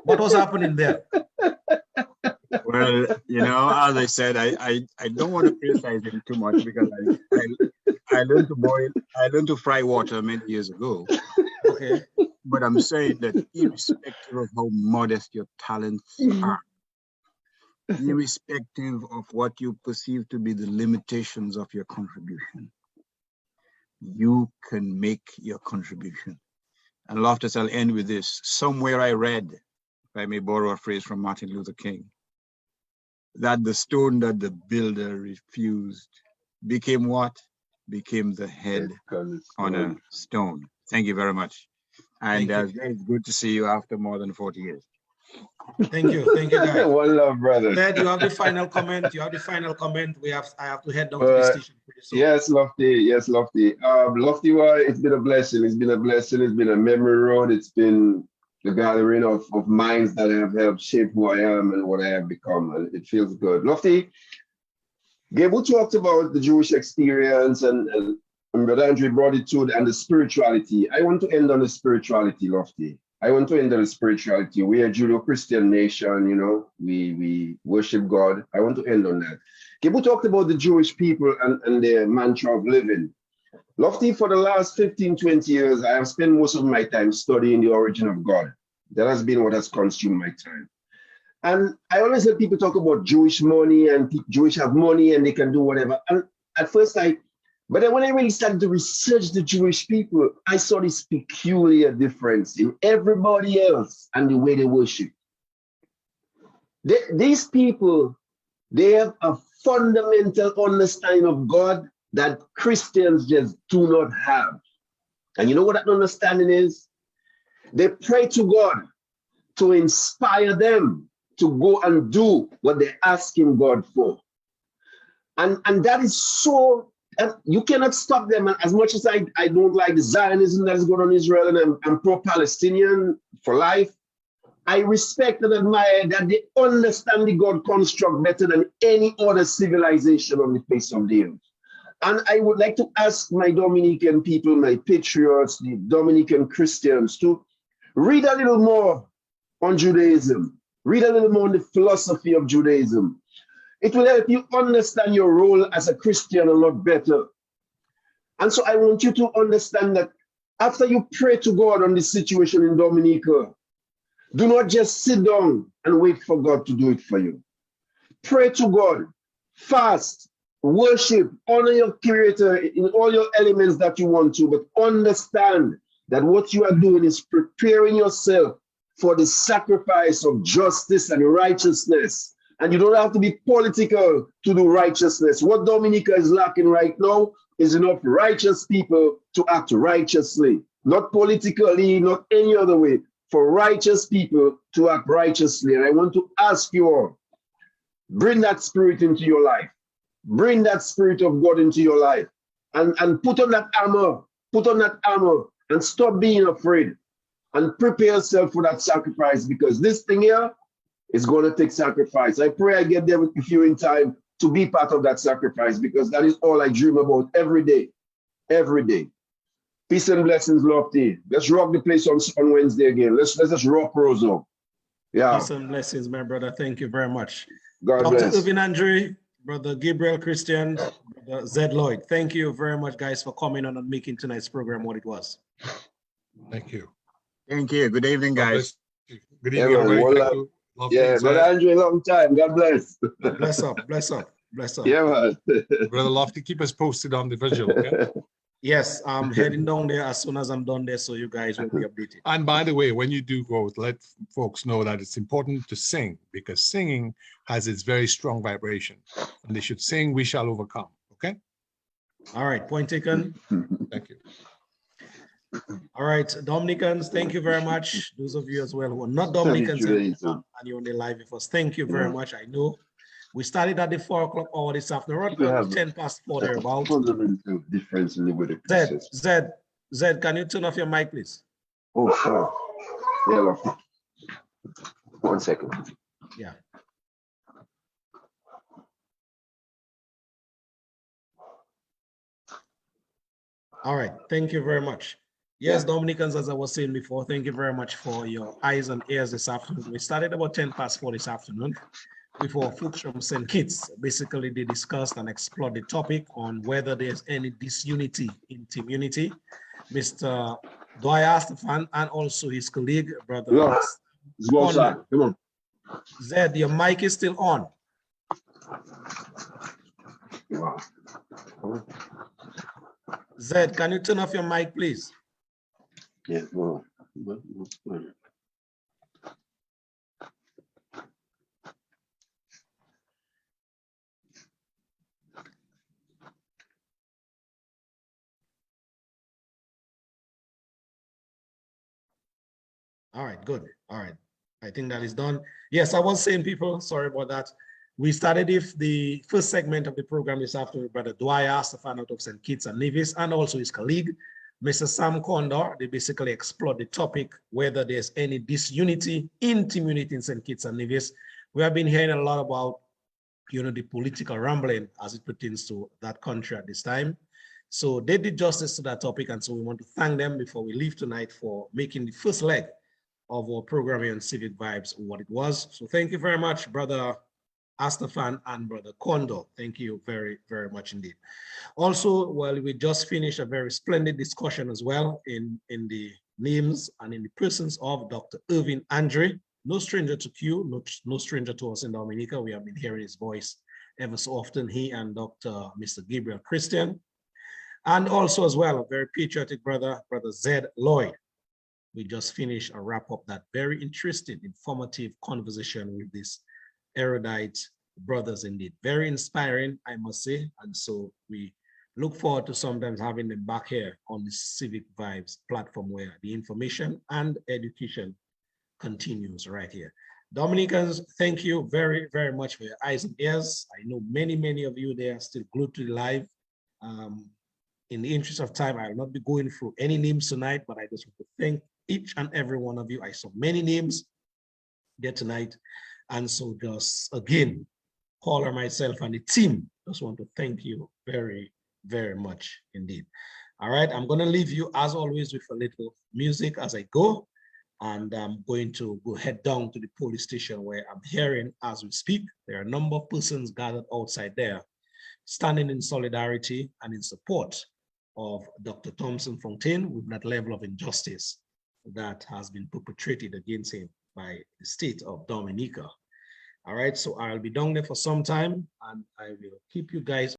What was happening there? Well, as I said, I don't want to criticize him too much because I learned to fry water many years ago. Okay. But I'm saying that irrespective of how modest your talents are, irrespective of what you perceive to be the limitations of your contribution, you can make your contribution. And Loftus, I'll end with this. Somewhere I read, if I may borrow a phrase from Martin Luther King, that the stone that the builder refused became what? Became the head on a stone. Thank you very much. And it's good to see you after more than 40 years. Thank you, guys. One love, brother. Ted, you have the final comment. You have the final comment. I have to head down to the station pretty soon. Yes, Lofty. Yes, Lofty. Lofty, it's been a blessing. It's been a blessing. It's been a memory road. It's been the gathering of minds that have helped shape who I am and what I have become. And it feels good. Lofty, Gable talked about the Jewish experience and Brother Andre brought it to and the spirituality. I want to end on the spirituality, Lofty. I want to end on the spirituality. We are a Judeo-Christian nation, you know, we worship God. I want to end on that. Gable talked about the Jewish people and their mantra of living. Lofty, for the last 15, 20 years, I have spent most of my time studying the origin of God. That has been what has consumed my time. And I always heard people talk about Jewish money and Jewish have money and they can do whatever. And at first but then when I really started to research the Jewish people, I saw this peculiar difference in everybody else and the way they worship. These people, they have a fundamental understanding of God that Christians just do not have. And you know what that understanding is? They pray to God to inspire them to go and do what they're asking God for. And that is so, you cannot stop them. As much as I don't like the Zionism that is going on in Israel and I'm pro-Palestinian for life, I respect and admire that they understand the God construct better than any other civilization on the face of the earth. And I would like to ask my Dominican people, my patriots, the Dominican Christians to read a little more on Judaism. Read a little more on the philosophy of Judaism. It will help you understand your role as a Christian a lot better. And so I want you to understand that after you pray to God on this situation in Dominica, do not just sit down and wait for God to do it for you. Pray to God, fast, worship, honor your Creator in all your elements that you want to, but understand that what you are doing is preparing yourself for the sacrifice of justice and righteousness. And you don't have to be political to do righteousness. What Dominica is lacking right now is enough righteous people to act righteously, not politically, not any other way, for righteous people to act righteously. And I want to ask you all, bring that spirit into your life. Bring that spirit of God into your life and put on that armor, and stop being afraid and prepare yourself for that sacrifice, because this thing here is going to take sacrifice. I pray I get there with you in time to be part of that sacrifice, because that is all I dream about every day, every day. Peace and blessings, Lofty. Let's rock the place on Wednesday again. Let's just rock Roseau. Yeah. Peace and blessings, my brother. Thank you very much. God Dr. bless. Irvin Andre, Brother Gabriel Christian, Brother Zed Lloyd. Thank you very much, guys, for coming on and making tonight's program what it was. Thank you. Thank you. Good evening, God guys. bless you. Good Yeah, evening, man. everybody. Well, Thank you. Lofty, Yeah, Brother Zed. Andre, long time. God bless. Bless up, bless up, bless up. Yeah, man. Brother Lofty, keep us posted on the visual, okay? Yes, I'm heading down there as soon as I'm done there, so you guys will be updated. And by the way, when you do go, let folks know that it's important to sing, because singing has its very strong vibration. And they should sing, "We Shall Overcome," okay? All right, point taken. Thank you. All right, Dominicans, thank you very much. Those of you as well who are not Dominicans and you're on the live with us, thank you very much. I know we started at the 4 o'clock hour this afternoon, around 10 past 4 thereabout. Fundamental difference in the way the process. Zed, can you turn off your mic, please? Oh, sure. Yeah, Lofty. 1 second. Yeah. All right, thank you very much. Yes, Dominicans, as I was saying before, thank you very much for your eyes and ears this afternoon. We started about 10 past 4 this afternoon before folks from St. Kitts. Basically, they discussed and explored the topic on whether there's any disunity in Team Unity. Mr. Dwyer Stefan and also his colleague, Brother. Yeah. Go outside. Come on. Zed, your mic is still on. Wow. Zed, can you turn off your mic, please? Yeah, well. All right, good. All right. I think that is done. Yes, I was saying, people, sorry about that. We started with the first segment of the program this afternoon, Brother Dwyer, Stefan out of St. Kitts and Nevis, and also his colleague, Mr. Sam Condor. They basically explored the topic, whether there's any disunity in community in St. Kitts and Nevis. We have been hearing a lot about, you know, the political rumbling as it pertains to that country at this time. So they did justice to that topic, and so we want to thank them before we leave tonight for making the first leg of our program here on Civic Vibes what it was. So thank you very much, Brother Astafan and Brother Kondo. Thank you very, very much indeed. Also, well, we just finished a very splendid discussion as well in the names and in the persons of Dr. Irvin Andre, no stranger to Q, no stranger to us in Dominica. We have been hearing his voice ever so often, he and Dr. Mr. Gabriel Christian. And also as well, a very patriotic brother, Brother Zed Lloyd. We just finished and wrap up that very interesting, informative conversation with these erudite brothers indeed. Very inspiring, I must say. And so we look forward to sometimes having them back here on the Civic Vibes platform where the information and education continues right here. Dominicans, thank you very, very much for your eyes and ears. I know many, many of you there are still glued to the live. In the interest of time, I will not be going through any names tonight, but I just want to thank each and every one of you. I saw many names there tonight. And so just again, Paul and myself and the team just want to thank you very, very much indeed. All right, I'm going to leave you as always with a little music as I go. And I'm going to go head down to the police station where I'm hearing as we speak, there are a number of persons gathered outside there, standing in solidarity and in support of Dr. Thompson Fontaine with that level of injustice that has been perpetrated against him by the state of Dominica. All right, so I'll be down there for some time and I will keep you guys